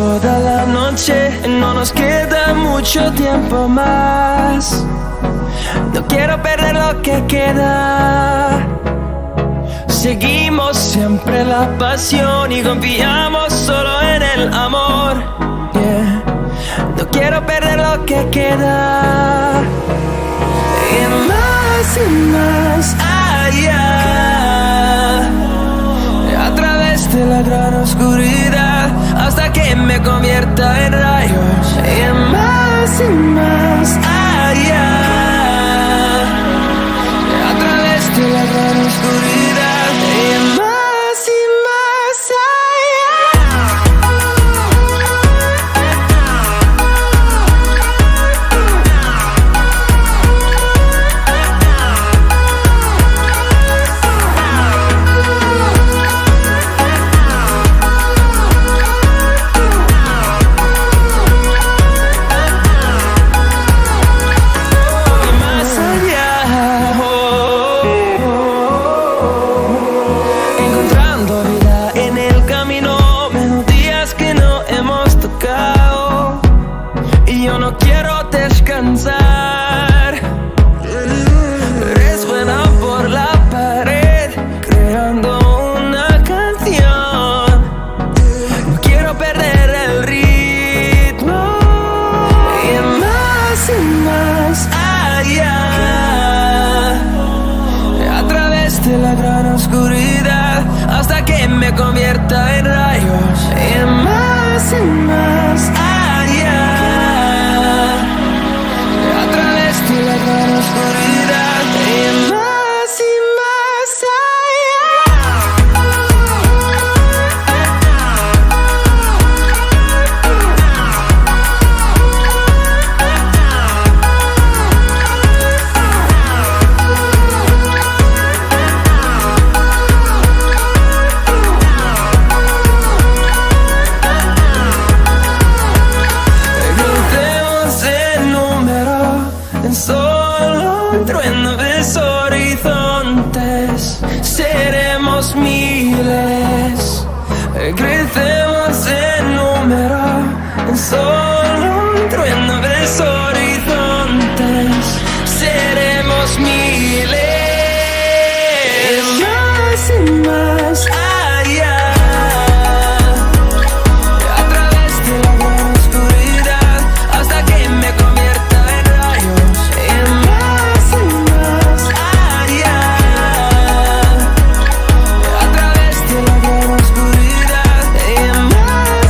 toda la noche, no nos queda mucho tiempo más. No quiero perder lo que queda. Seguimos siempre la pasión y confiamos solo en el amor. Yeah. No quiero perder lo que queda. Y más allá, a través de la gran oscuridad, hasta que me convierta en rayos. Y más allá, a través de la gran oscuridad. Y más me convierta en rayos. Y más allá, a través de la gran oscuridad. Y más crecemos en número, en solo un trueno de horizontes. Seremos miles, más allá, a través de la gran oscuridad, hasta que me convierta en rayos. Y más allá, a través de la gran oscuridad. Y más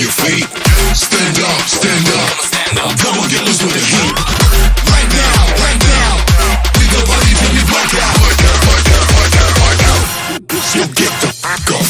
your feet. Stand up, stand up. Come on, get loose with the heat. Right now, we go party till we black out. Black out. So get the fuck up.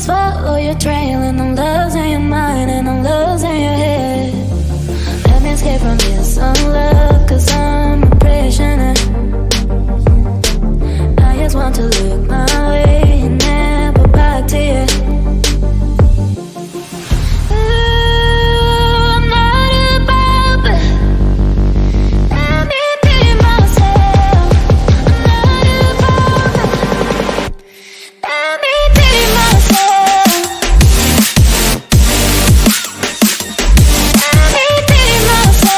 Follow your trail and I'm losing your mind and I'm losing your head. Let me escape from this love, cause I'm a prisoner. I just want to look my way and never back to you. I'm not above it. Let me be myself. I'm not above it. Let me be myself. Let me be myself.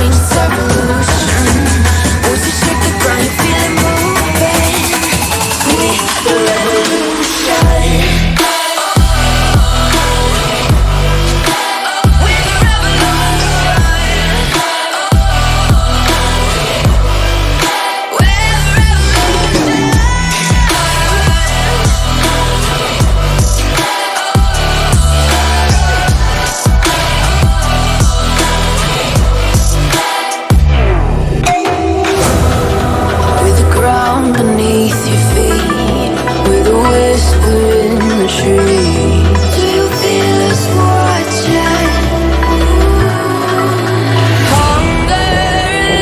change, it's evolution. Once you shake the ground, you feel it moving. With the revolution. Beneath your feet, with a whisper in the trees. Do you feel us watching? Hunger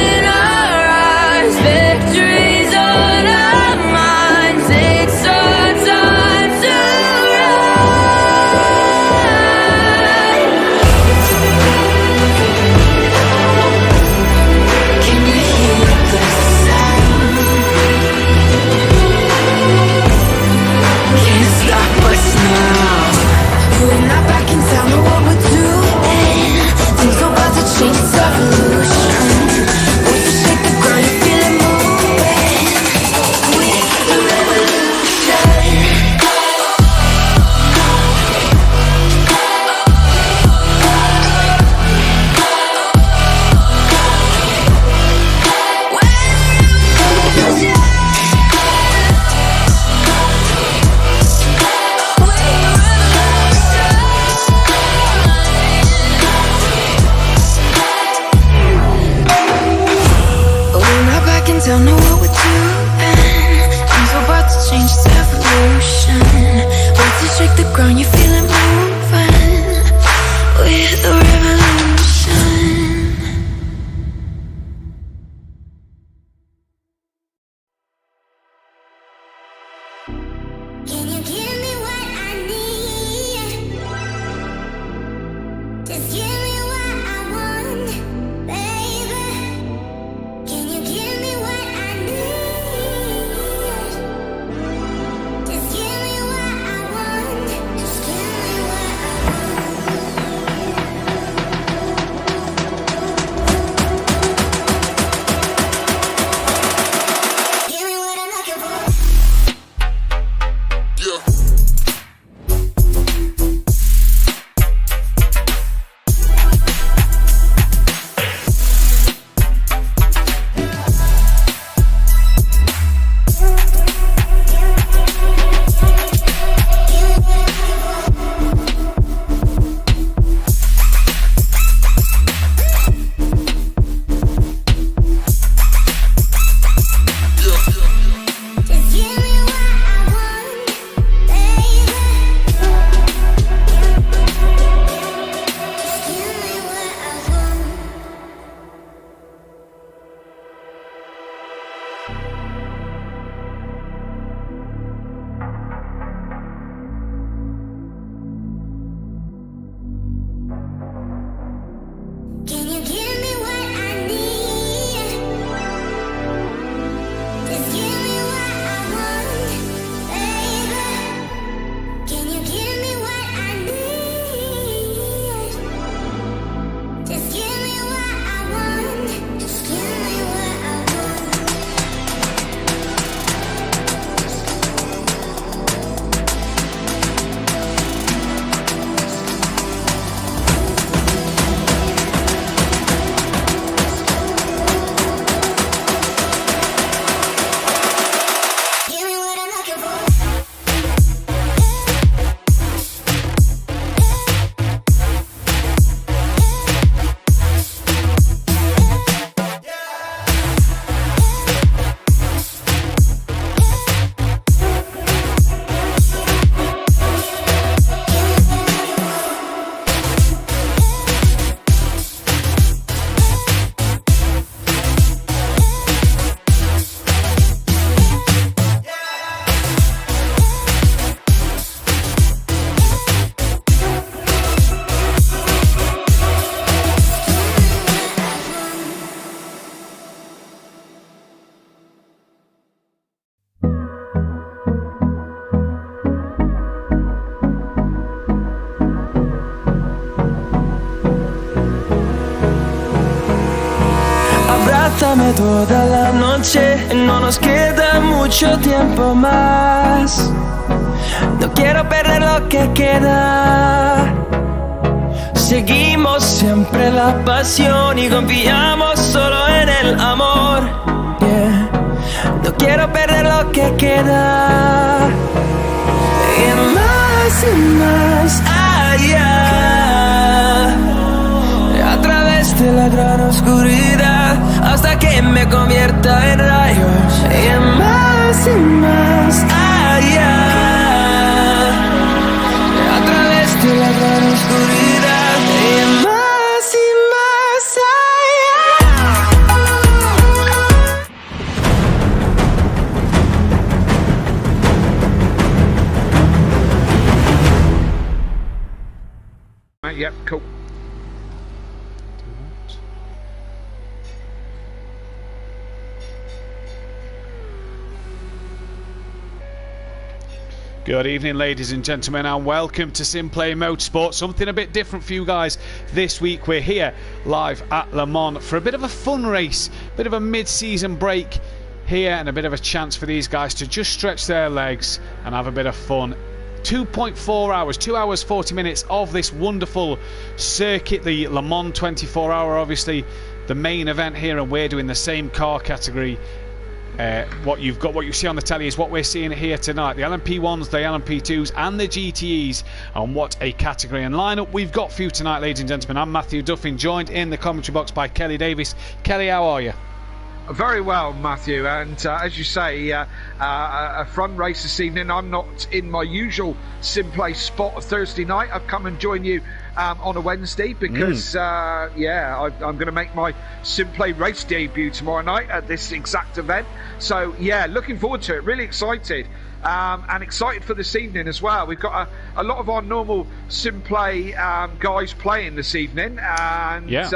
in our eyes, victories on our minds. It's our time to rise. Can you hear the sound? Can't stop us now. We're not backing down on what we're doing. Things are about to change, it's evolution. Once you shake the ground, you feel it moving. With the revolution. Don't know what we're doing. Things are about to change, it's evolution. Once you shake the ground, you feel it moving. With the revolution. Can you give me what I need? Just give me what I want, baby. Can you give me what I need? dame toda la noche, no nos queda mucho tiempo más. No quiero perder lo que queda. Seguimos siempre la pasión y confiamos solo en el amor. Yeah. No quiero perder lo que queda. Y más allá, a través de la gran oscuridad, hasta que me convierta en rayos. Y más allá, a través de la gran oscuridad, y más allá. Yep, cool. Good evening, ladies and gentlemen, and welcome to Simplay Motorsport. Something a bit different for you guys this week. We're here live at Le Mans for a bit of a fun race, a bit of a mid-season break here, and a bit of a chance for these guys to just stretch their legs and have a bit of fun. 2.4 hours, 2 hours 40 minutes of this wonderful circuit, the Le Mans 24 hour, obviously the main event here, and we're doing the same car category. What you see on the telly is what we're seeing here tonight. The LMP1s, the LMP2s and the GTEs, and what a category and lineup we've got for you tonight, ladies and gentlemen. I'm Matthew Duffin, joined in the commentary box by Kelly Davis. Kelly, how are you? Very well, Matthew, and as you say, a fun race this evening. I'm not in my usual Simplay spot Thursday night. I've come and join you on a Wednesday because, I'm going to make my Simplay race debut tomorrow night at this exact event. So, yeah, looking forward to it. Really excited. And excited for this evening as well. We've got a lot of our normal Simplay guys playing this evening, and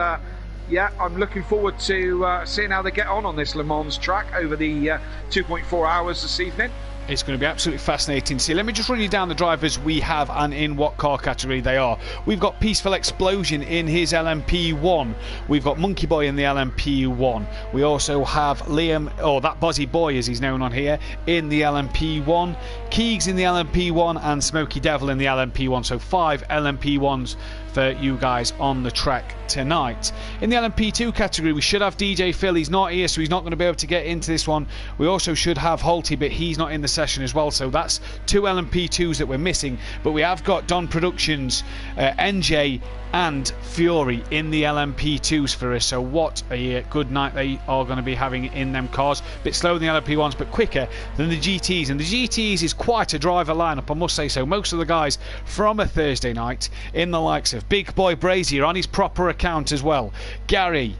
I'm looking forward to seeing how they get on this Le Mans track over the 2.4 hours this evening. It's going to be absolutely fascinating to see. Let me just run you down the drivers we have and in what car category they are. We've got Peaceful Explosion in his LMP1. We've got Monkey Boy in the LMP1. We also have Liam, or that Bozzy Boy as he's known on here, in the LMP1. Keegs in the LMP1 and Smoky Devil in the LMP1. So 5 LMP1s for you guys on the track tonight. In the LMP2 category, we should have DJ Phil. He's not here, so he's not going to be able to get into this one. We also should have Holty, but he's not in the session as well, so that's 2 LMP2s that we're missing. But we have got Don Productions, NJ and Fury in the LMP2s for us, so what a good night they are going to be having in them cars. Bit slower than the LMP1s, but quicker than the GTs, and the GTs is quite a driver lineup, I must say so. Most of the guys from a Thursday night, in the likes of Big Boy Brazier on his proper account as well, Gary,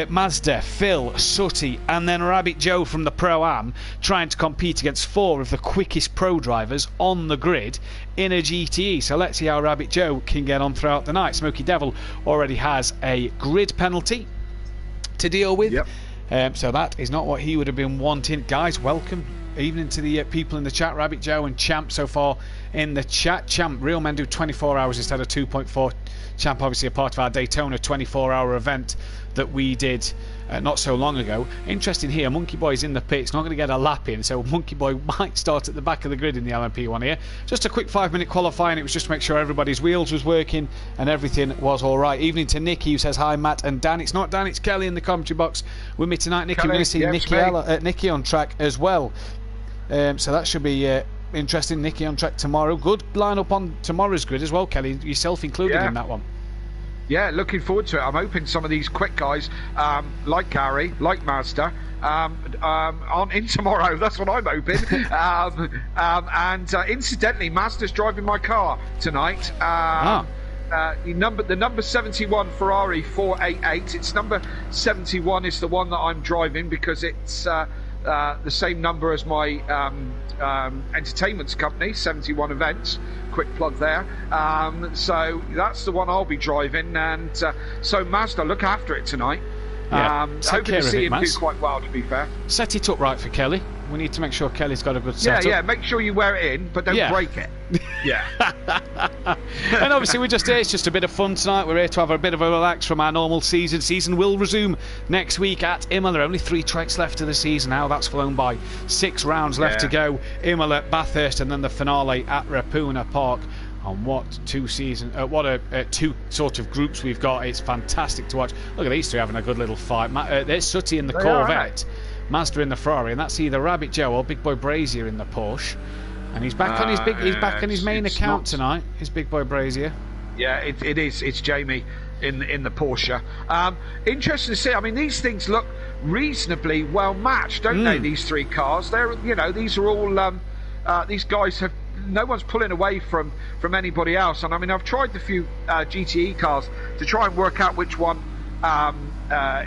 Mazda, Phil, Sutty, and then Rabbit Joe from the Pro-Am, trying to compete against 4 of the quickest pro drivers on the grid in a GTE. So let's see how Rabbit Joe can get on throughout the night. Smoky Devil already has a grid penalty to deal with. Yep. So that is not what he would have been wanting. Guys, welcome evening to the people in the chat. Rabbit Joe and Champ so far in the chat. Champ, real men do 24 hours instead of 2.4. Champ obviously a part of our Daytona 24-hour event that we did not so long ago. Interesting here, Monkey Boy's in the pit. It's not going to get a lap in, so Monkey Boy might start at the back of the grid in the LMP1 here. Just a quick 5-minute qualifying. It was just to make sure everybody's wheels was working and everything was all right. Evening to Nicky, who says hi, Matt and Dan. It's not Dan, it's Kelly in the commentary box with me tonight. Nicky, we're going to see Nicky on track as well. So that should be interesting. Nicky on track tomorrow. Good lineup on tomorrow's grid as well, Kelly, yourself included in that one. Yeah, looking forward to it. I'm hoping some of these quick guys, like Gary, like Mazda, aren't in tomorrow. That's what I'm hoping. And incidentally, Mazda's driving my car tonight. The number 71 Ferrari 488. It's number 71 is the one that I'm driving because it's the same number as my entertainment company, 71 Events. Quick plug there. So that's the one I'll be driving, and so Mazda, look after it tonight. Hoping to see him do quite well, to be fair. Set it up right for Kelly. We need to make sure Kelly's got a good setup. Yeah, make sure you wear it in, but don't break it. Yeah. And obviously we're just here, it's just a bit of fun tonight. We're here to have a bit of a relax from our normal season. Season will resume next week at Imola. Only 3 tracks left of the season now. That's flown by. 6 rounds left to go. Imola, Bathurst, and then the finale at Rapuna Park. And what 2 sort of groups we've got. It's fantastic to watch. Look at these 3 having a good little fight. There's Sutty in the Corvette, Mazda in the Ferrari, and that's either Rabbit Joe or Big Boy Brazier in the Porsche. And he's back on his main account tonight. His Big Boy Brazier. Yeah, it is. It's Jamie in the Porsche. Interesting to see. I mean, these things look reasonably well matched, don't they? These 3 cars. They're these are all these guys have. No one's pulling away from anybody else. And I mean, I've tried the few GTE cars to try and work out which one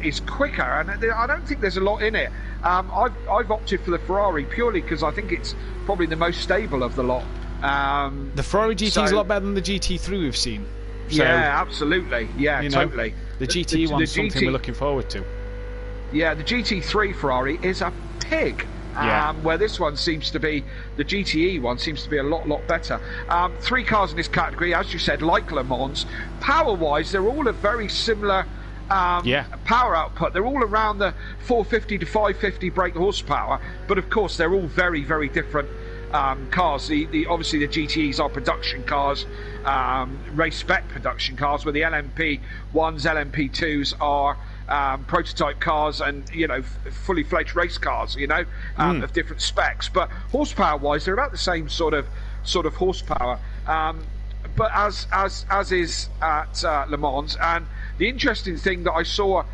is quicker, and I don't think there's a lot in it. I've opted for the Ferrari purely because I think it's probably the most stable of the lot. The Ferrari GT is a lot better than the GT3 we've seen. So, yeah, absolutely. Yeah, totally. The GT one's something we're looking forward to. Yeah, the GT3 Ferrari is a pig. Where this one seems to be, the GTE one seems to be a lot better. 3 cars in this category, as you said, like Le Mans. Power-wise, they're all a very similar power output. They're all around the 450 to 550 brake horsepower, but of course they're all very, very different cars. Obviously the GTEs are production cars, race spec production cars, where the LMP1s, LMP2s are prototype cars and fully fledged race cars, of different specs. But horsepower wise, they're about the same sort of horsepower. But as is at Le Mans. And the interesting thing that I saw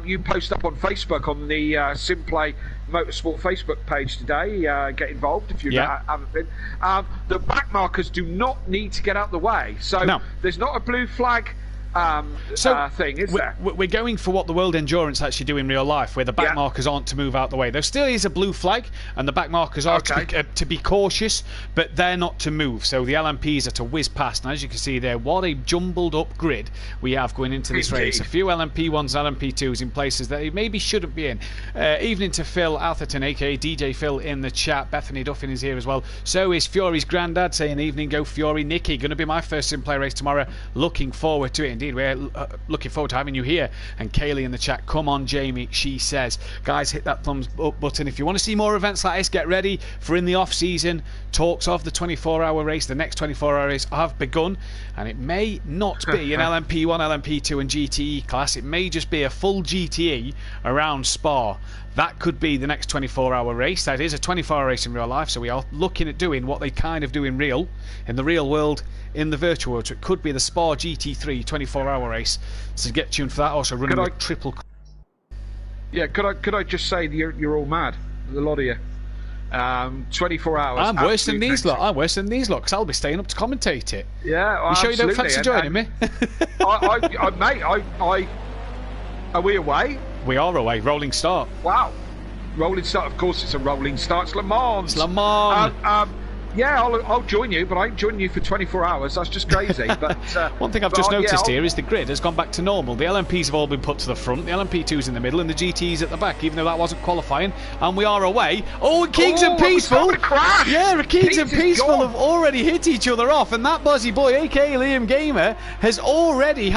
you post up on Facebook on the Simplay Motorsport Facebook page today, get involved if you haven't been. The back markers do not need to get out the way, so there's not a blue flag thing, is there? We're going for what the World Endurance actually do in real life, where the back markers aren't to move out the way. There still is a blue flag, and the back markers are to be cautious, but they're not to move. So the LMPs are to whiz past. And as you can see there, what a jumbled up grid we have going into this race. A few LMP1s, LMP2s in places that they maybe shouldn't be in. Evening to Phil Atherton, aka DJ Phil, in the chat. Bethany Duffin is here as well. So is Fury's granddad, saying evening go Fury. Nicky, going to be my first Simplay race tomorrow. Looking forward to it. Indeed, we're looking forward to having you here. And Kaylee in the chat, come on Jamie, she says. Guys, hit that thumbs up button if you want to see more events like this. Get ready for in the off season. Talks of the 24-hour race. The next 24-hour race have begun, and it may not be an LMP1, LMP2 and GTE class. It may just be a full GTE around Spa. That could be the next 24-hour race. That is a 24-hour race in real life, so we are looking at doing what they kind of do in the real world, in the virtual world. So it could be the Spa GT3 24-hour race. So get tuned for that. Also running with triple. Yeah, could I just say you're all mad, a lot of you. 24 hours. I'm worse than these lot. I'm worse than these lot because I'll be staying up to commentate it. Yeah, you sure you don't fancy joining me? Mate, are we away? We are away. Rolling start. Wow. Rolling start. Of course, it's a rolling start. It's Le Mans. It's Le Mans. Yeah, I'll join you, but I ain't joining you for 24 hours. That's just crazy. But one thing I've just noticed here is the grid has gone back to normal. The LMPs have all been put to the front, the LMP2's in the middle, and the GT's at the back, even though that wasn't qualifying. And we are away. Oh, and Keegs and Peaceful. Yeah, Keegs and Peaceful have already hit each other off, and that Buzzy boy, aka Liam Gamer, has already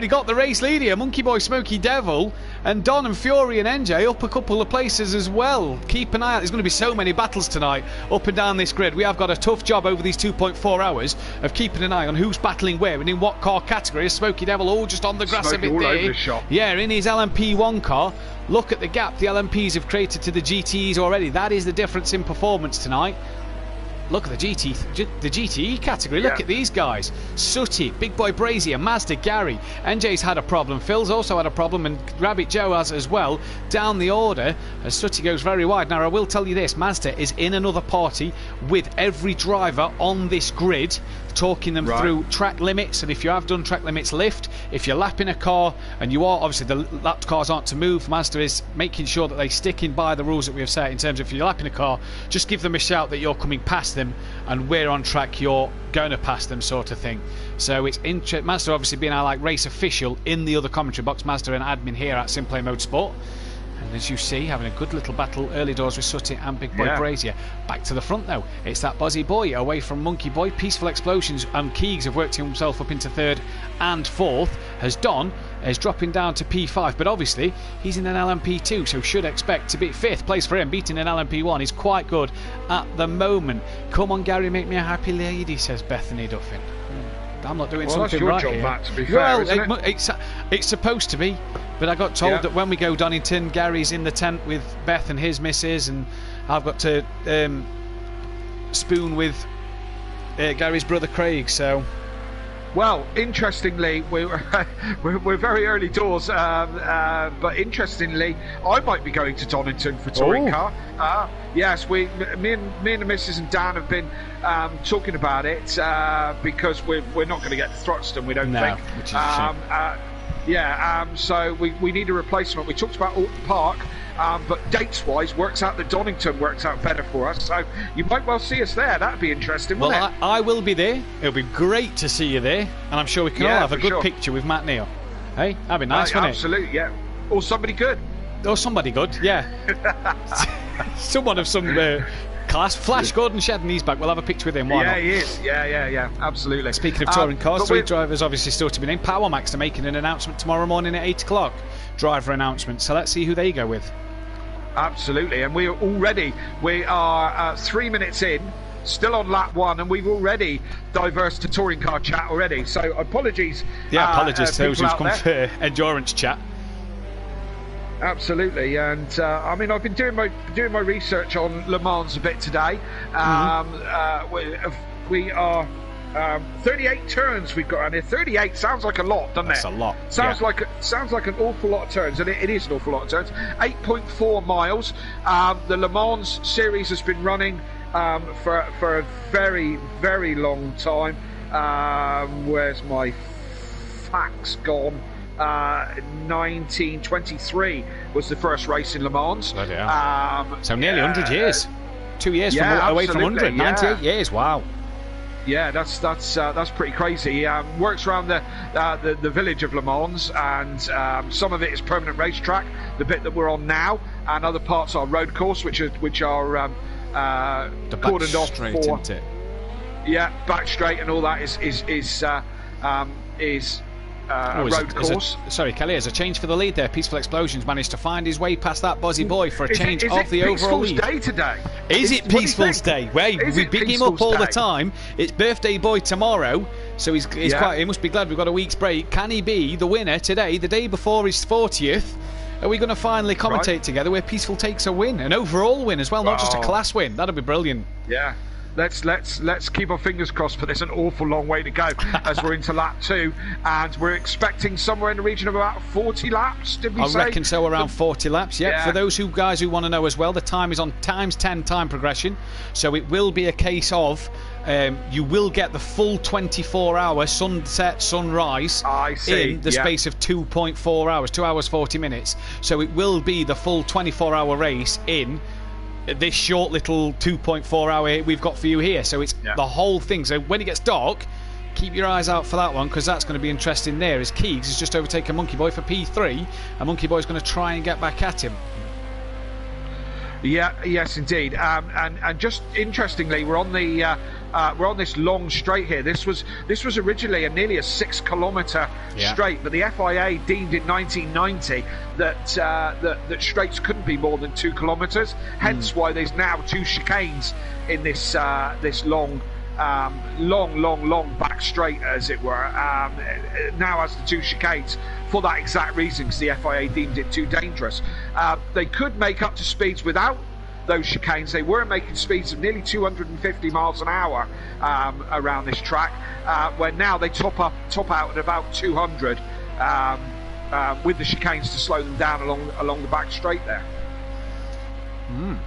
got the race lead here. Monkey Boy, Smoky Devil, and Don and Fury and NJ up a couple of places as well. Keep an eye out. There's going to be so many battles tonight up and down this grid. We have got a tough job over these 2.4 hours of keeping an eye on who's battling where and in what car category. Smoky Devil all just on the grass Smoky a bit there. Yeah, in his LMP1 car. Look at the gap the LMPs have created to the GTEs already. That is the difference in performance tonight. Look at the GTE category. Look at these guys. Sooty, Big Boy Brazier, Mazda Gary. NJ's had a problem. Phil's also had a problem, and Rabbit Joe has as well. Down the order as Sooty goes very wide. Now, I will tell you this. Mazda is in another party with every driver on this grid. talking them through track limits, and if you have done track limits, lift. If you're lapping a car and you are, obviously the lapped cars aren't to move, Mazda is making sure that they stick in by the rules that we have set in terms of if you're lapping a car, just give them a shout that you're coming past them and we're on track, you're going to pass them, sort of thing. So it's Mazda obviously being our like race official in the other commentary box, Mazda and admin here at Simplay Motorsport. And as you see, having a good little battle early doors with Sutty and Big Boy Brazier. Back to the front though, it's that Buzzy Boy away from Monkey Boy. Peaceful Explosions and Keegs have worked himself up into third and fourth, as Don is dropping down to P5, but obviously he's in an LMP2, so should expect to be fifth place for him. Beating an LMP1 is quite good at the moment. Come on Gary, make me a happy lady, says Bethany Duffin. I'm not doing something that's your right job, here. Matt, to be fair, isn't it's supposed to be, but I got told that when we go Donington, Gary's in the tent with Beth and his missus, and I've got to spoon with Gary's brother Craig. So, well, interestingly, we're very early doors, but interestingly, I might be going to Donington for touring car. Yes, me and the missus and Dan have been talking about it because we're not going to get to Thruxton, we don't think. Which is a shame. So we need a replacement. We talked about Alton Park, but dates-wise, works out that Donington works out better for us. So you might well see us there. That'd be interesting, wouldn't it? I will be there. It'll be great to see you there, and I'm sure we can all have a good picture with Matt Neal. Hey, that'd be nice, wouldn't it? Absolutely, yeah. Or somebody good. Or somebody good, yeah. Someone of some class. Flash Gordon Shedden, he's back. We'll have a picture with him. Why not? He is. Yeah. Absolutely. Speaking of touring cars, 3 drivers obviously still to be named. Power Max are making an announcement tomorrow morning at 8 o'clock. Driver announcement. So let's see who they go with. Absolutely. And we are 3 minutes in, still on lap 1, and we've already diversed to touring car chat already. So apologies. Yeah, apologies to those who've come there for endurance chat. Absolutely, and I mean, I've been doing my research on Le Mans a bit today. We are 38 turns we've got around here. 38 sounds like a lot, doesn't That's it? a lot. Sounds like an awful lot of turns, and it is an awful lot of turns. 8.4 miles. The Le Mans series has been running for a very, very long time. Where's my facts gone? 1923 was the first race in Le Mans. So nearly 100 years. 2 years away from 100. 98 years. Wow. Yeah, that's pretty crazy. Works around the village of Le Mans, and some of it is permanent racetrack, the bit that we're on now, and other parts are road course, which are cordoned off straight, for. isn't it? Yeah, back straight and all that is a road course. Sorry, Kelly, as a change for the lead there, Peaceful Explosions managed to find his way past that Buzzy Boy for a change of the overall lead. Day today? Is it Peaceful's Day? Well, we big him up all the time. It's birthday boy tomorrow, so he's quite. He must be glad we've got a week's break. Can he be the winner today, the day before his 40th? Are we going to finally commentate together where Peaceful takes a win, an overall win as well, not just a class win? That'd be brilliant. Yeah. Let's keep our fingers crossed, but there's an awful long way to go as we're into lap 2, and we're expecting somewhere in the region of about 40 laps. Did we say? I reckon so, around 40 laps. Yeah. For those guys who want to know as well, the time is on ×10 time progression, so it will be a case of you will get the full 24-hour sunset sunrise in the space of 2.4 hours, 2 hours 40 minutes. So it will be the full 24-hour race in this short little 2.4 hour we've got for you here. So it's the whole thing. So when it gets dark, keep your eyes out for that one, because that's going to be interesting there, as Keegs has just overtaken Monkey Boy for P3, and Monkey Boy's going to try and get back at him. Yes, indeed. And just interestingly, we're on this long straight here. This was originally nearly a 6 kilometre straight, but the FIA deemed in 1990 that straights couldn't be more than 2 kilometres. Hence why there's now 2 chicanes in this long back straight, as it were. Now has the 2 chicanes for that exact reason, because the FIA deemed it too dangerous. They could make up to speeds without those chicanes. They were making speeds of nearly 250 miles an hour around this track, where now they top out at about 200 with the chicanes to slow them down along the back straight there.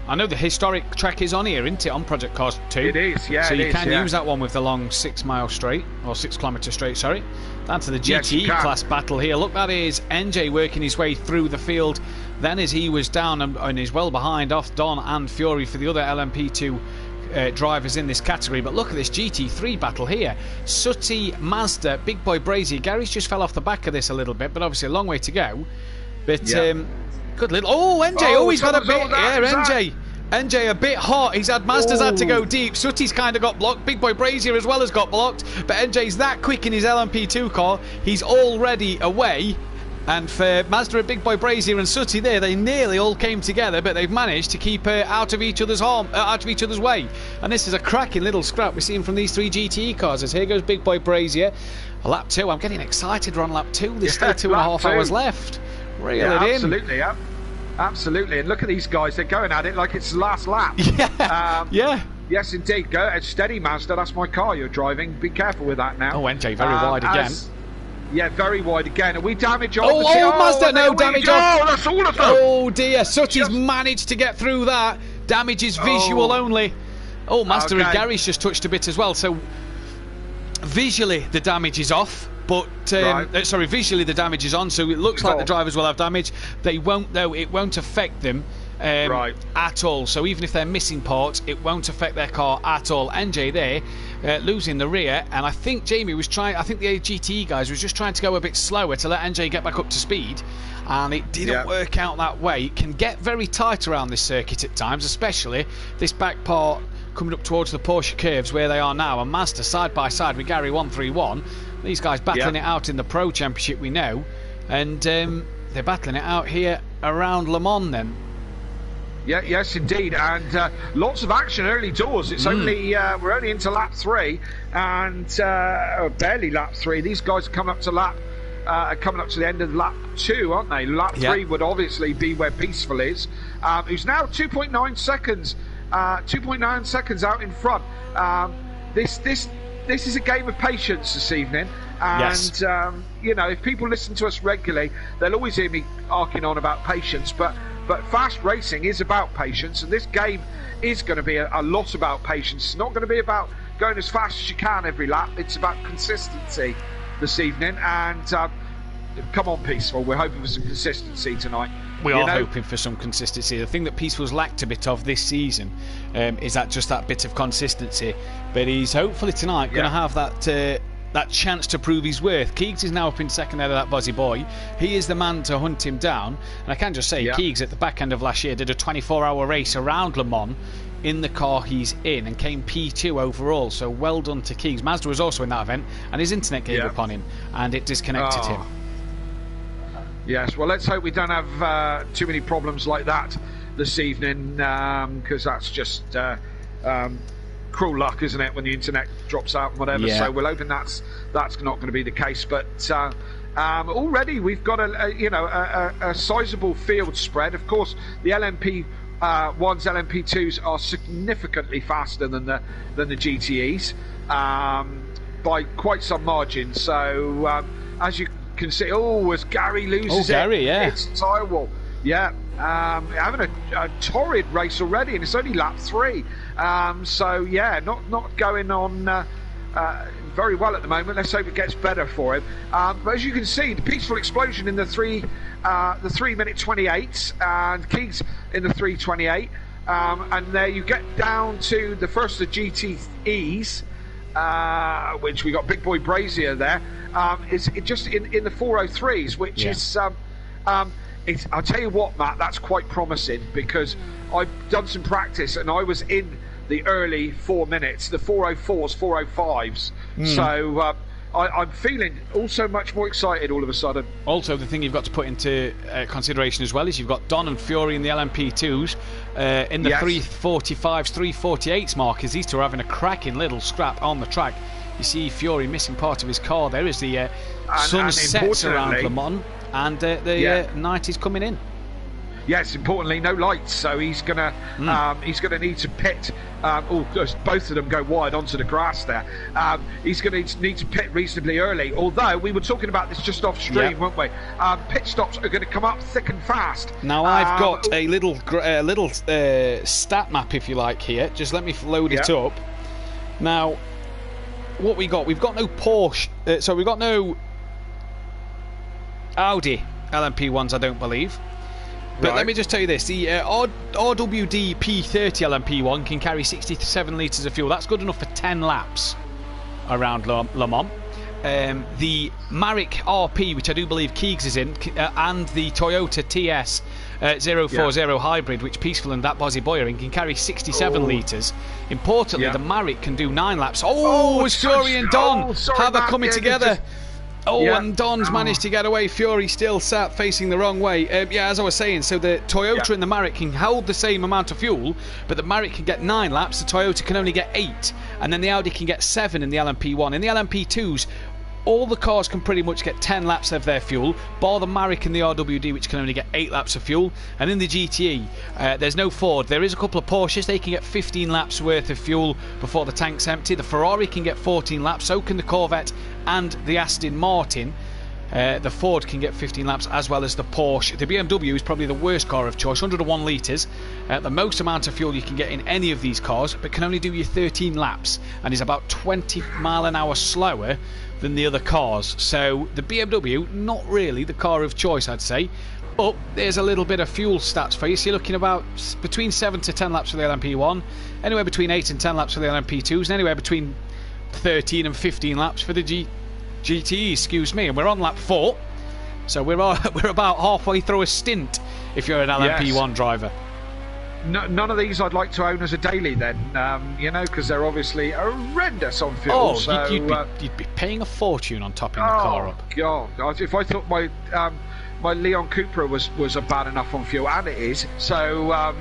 I know the historic track is on here, isn't it, on Project Cars 2? It is, yeah. So it you is, can yeah. use that one with the long 6 mile straight, or 6 kilometre straight, sorry. Down to the Yes, you GTE can. class battle here. Look, that is NJ working his way through the field. Then as he was down and is well behind off Don and Fury for the other LMP2 drivers in this category. But look at this GT3 battle here. Sutty, Mazda, Big Boy Brazier. Gary's just fell off the back of this a little bit, but obviously a long way to go. But good little... Oh, NJ, he's got a bit... Yeah, NJ a bit hot. He's had Mazda's had to go deep. Sutty's kind of got blocked. Big Boy Brazier as well has got blocked. But NJ's that quick in his LMP2 car. He's already away. And for Mazda and Big Boy Brazier and Sutty there, they nearly all came together, but they've managed to keep out of each other's way. And this is a cracking little scrap we're seeing from these 3 GTE cars. As here goes Big Boy Brazier. Lap 2. I'm getting excited. We're on lap 2. There's still 2.5 hours left. Reel it in. Absolutely, yeah. Absolutely. And look at these guys. They're going at it like it's the last lap. Yeah. Yes, indeed. Go ahead. Steady, Mazda. That's my car you're driving. Be careful with that now. Oh, NJ very wide again. Yeah, very wide again. Are we damage off? Mazda, no, damage off. Oh, that's all of them. Oh, dear. Sutty's managed to get through that. Damage is visual only. Oh, Mazda and Gary's just touched a bit as well. So, visually, the damage is off. But, visually the damage is on, so it looks like the drivers will have damage. They won't, though. It won't affect them at all. So even if they're missing parts, it won't affect their car at all. NJ there, losing the rear. And I think Jamie was trying, I think the GTE guys was just trying to go a bit slower to let NJ get back up to speed. And it didn't work out that way. It can get very tight around this circuit at times, especially this back part coming up towards the Porsche curves where they are now. And Mazda side by side with Gary 131. These guys battling it out in the Pro Championship, we know. And they're battling it out here around Le Mans then. Yeah, yes, indeed. And lots of action early doors. It's only, we're only into lap 3 and barely lap 3. These guys are coming up to the end of lap 2, aren't they? Lap 3 would obviously be where Peaceful is. Who's now 2.9 seconds. 2.9 seconds out in front. This is a game of patience this evening, and you know, if people listen to us regularly, they'll always hear me arcing on about patience. But fast racing is about patience, and this game is going to be a lot about patience. It's not going to be about going as fast as you can every lap. It's about consistency this evening, and come on, Peaceful. We're hoping for some consistency tonight. We are hoping for some consistency. The thing that Peaceful's lacked a bit of this season is that bit of consistency. But he's hopefully tonight going to have that chance to prove his worth. Keegs is now up in second out of that Buzzy Boy. He is the man to hunt him down. And I can just say, Keegs at the back end of last year did a 24-hour race around Le Mans in the car he's in and came P2 overall. So well done to Keegs. Mazda was also in that event, and his internet gave up on him, and it disconnected him. Yes, well, let's hope we don't have too many problems like that this evening, because that's just cruel luck, isn't it, when the internet drops out and whatever. So we're hoping that's not going to be the case. But already we've got a sizable field spread. Of course, the LMP1s, LMP2s are significantly faster than the GTEs by quite some margin. So as you can see, as Gary loses it's tyre wall. Having a torrid race already, and it's only lap 3. Not going on very well at the moment. Let's hope it gets better for him. But as you can see, the Peaceful explosion in the 3-minute 28, and Keegs in the 3:28, and there you get down to the first of GTEs. Which we got Big Boy Brazier there, is it just in the 403s, which is I'll tell you what, Matt, that's quite promising, because I've done some practice and I was in the early 4 minutes, the 404s, 405s. So I'm feeling also much more excited all of a sudden. Also, the thing you've got to put into consideration as well is you've got Don and Fury in the LMP2s in the 345s, 348s markers. These two are having a cracking little scrap on the track. You see Fury missing part of his car there as the sun sets around Le Mans, and the night is coming in. yes, importantly, no lights. So he's gonna need to pit. Both of them go wide onto the grass there. He's going to need to pit reasonably early. Although we were talking about this just off stream, weren't we? Pit stops are going to come up thick and fast. Now I've got a little stat map, if you like, here. Just let me load it up. Now, what we got? We've got no Porsche. So we've got no Audi LMP1s, I don't believe. But let me just tell you this, the RWD P30 LMP1 can carry 67 litres of fuel. That's good enough for 10 laps around Le Mans. The Mavic RP, which I do believe Keegs is in, and the Toyota TS 040 hybrid, which Peaceful and that Bozzy Boy are in, can carry 67 litres. Importantly, the Mavic can do 9 laps. It's Fury and Don. How they're coming together. And Don's managed to get away. Fury still sat facing the wrong way. As I was saying, so the Toyota and the Mavic can hold the same amount of fuel, but the Mavic can get 9 laps, the Toyota can only get 8, and then the Audi can get 7 in the LMP1. In the LMP2s, all the cars can pretty much get 10 laps of their fuel, bar the Mavic and the RWD, which can only get 8 laps of fuel. And in the GTE, there's no Ford. There is a couple of Porsches. They can get 15 laps worth of fuel before the tank's empty. The Ferrari can get 14 laps. So can the Corvette and the Aston Martin. The Ford can get 15 laps, as well as the Porsche. The BMW is probably the worst car of choice, 101 litres, the most amount of fuel you can get in any of these cars, but can only do you 13 laps, and is about 20 mile an hour slower than the other cars. So the BMW, not really the car of choice, I'd say. But there's a little bit of fuel stats for you. So you're looking about between 7 to 10 laps for the LMP1, anywhere between 8 and 10 laps for the LMP2s, and anywhere between 13 and 15 laps for the GTE, excuse me. And we're on lap 4, so we're about halfway through a stint if you're an LMP1 driver. None of these I'd like to own as a daily then, because they're obviously horrendous on fuel. You'd be paying a fortune on topping the car up. God, if I thought my Leon Cupra was bad enough on fuel, and it is. So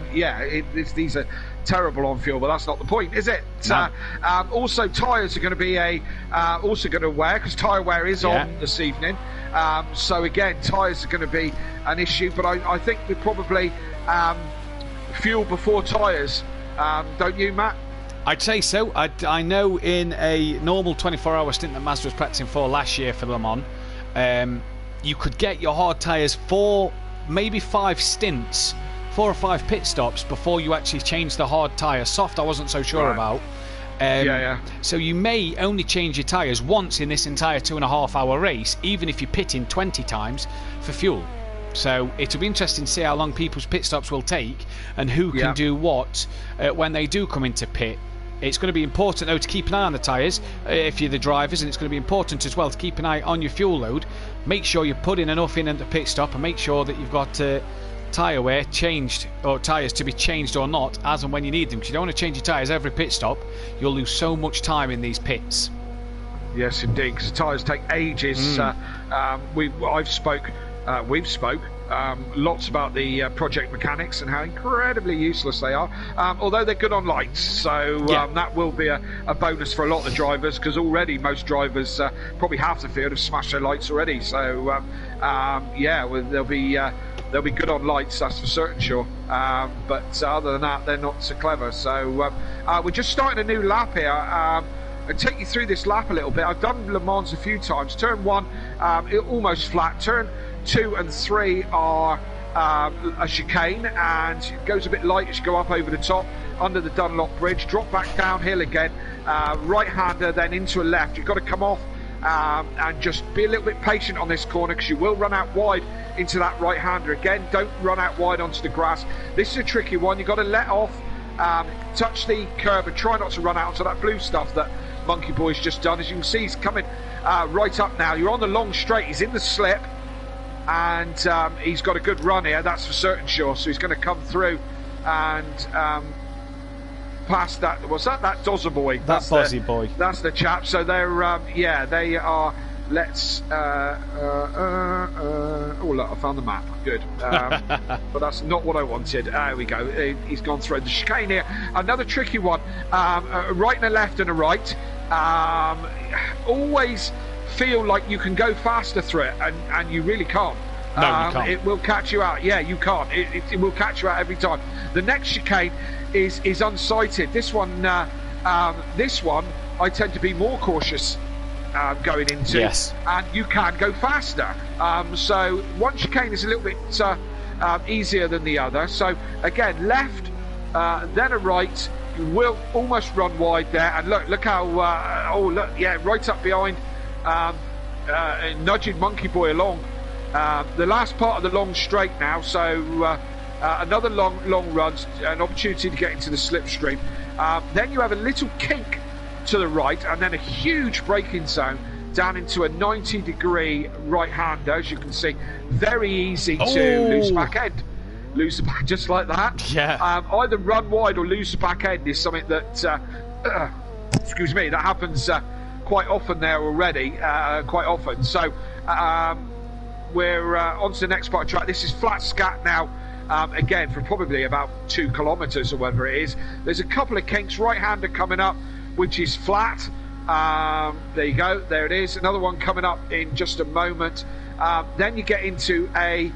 these are terrible on fuel, but that's not the point, is it? No. Also, tyres are going to be also going to wear, because tyre wear is on this evening. So again, tyres are going to be an issue, but I think we probably fuel before tyres, don't you, Matt? I'd say so. I know in a normal 24-hour stint that Mazda was practicing for last year for Le Mans, you could get your hard tyres for maybe 5 stints, 4 or 5 pit stops before you actually change the hard tyre. Soft, I wasn't so sure about. So you may only change your tyres once in this entire 2.5-hour race, even if you pit in 20 times for fuel. So it'll be interesting to see how long people's pit stops will take and who can do what when they do come into pit. It's going to be important, though, to keep an eye on the tyres if you're the drivers, and it's going to be important as well to keep an eye on your fuel load. Make sure you're putting enough in at the pit stop, and make sure that you've got tyre wear changed, or tyres to be changed or not, as and when you need them, because you don't want to change your tyres every pit stop. You'll lose so much time in these pits. Yes, indeed, because the tyres take ages. We've spoke lots about the project mechanics and how incredibly useless they are, although they're good on lights, so that will be a bonus for a lot of the drivers, because already most drivers, probably half the field, have smashed their lights already. So they'll be good on lights, that's for certain, sure. But other than that, they're not so clever. So we're just starting a new lap here. And take you through this lap a little bit. I've done Le Mans a few times. Turn 1, almost flat. Turn 2 and 3 are a chicane, and it goes a bit light as you go up over the top under the Dunlop Bridge. Drop back downhill again. Right-hander, then into a left. You've got to come off and just be a little bit patient on this corner, because you will run out wide into that right-hander. Again, don't run out wide onto the grass. This is a tricky one. You've got to let off, touch the curb, and try not to run out onto that blue stuff that Monkey Boy's just done. As you can see, he's coming right up now. You're on the long straight. He's in the slip, and he's got a good run here, that's for certain, sure. So he's going to come through and past that. Was that Dozzer Boy? That's Bozzy Boy. That's the chap. So they're they are. Let's oh look, I found the map. Good. But that's not what I wanted. There we go. He's gone through the chicane here. Another tricky one. A right and a left and a right. Always feel like you can go faster through it, and you really can't. No, you can't. It will catch you out. Yeah, you can't. It will catch you out every time. The next chicane is unsighted. This one, I tend to be more cautious going into. Yes. And you can go faster. So one chicane is a little bit easier than the other. So again, left, then a right. You will almost run wide there, and look how right up behind, nudging Monkey Boy along. The last part of the long straight now, so another long run, an opportunity to get into the slipstream. Then you have a little kink to the right, and then a huge braking zone down into a 90-degree right-hander, as you can see. Very easy to lose back end. Lose the back just like that. Yeah. Either run wide or lose the back end is something that, excuse me, that happens quite often there already. Quite often. So we're on to the next part of the track. This is flat scat now. Again, for probably about 2 kilometres or whatever it is. There's a couple of kinks. Right-hander coming up, which is flat. There you go. There it is. Another one coming up in just a moment. Then you get into a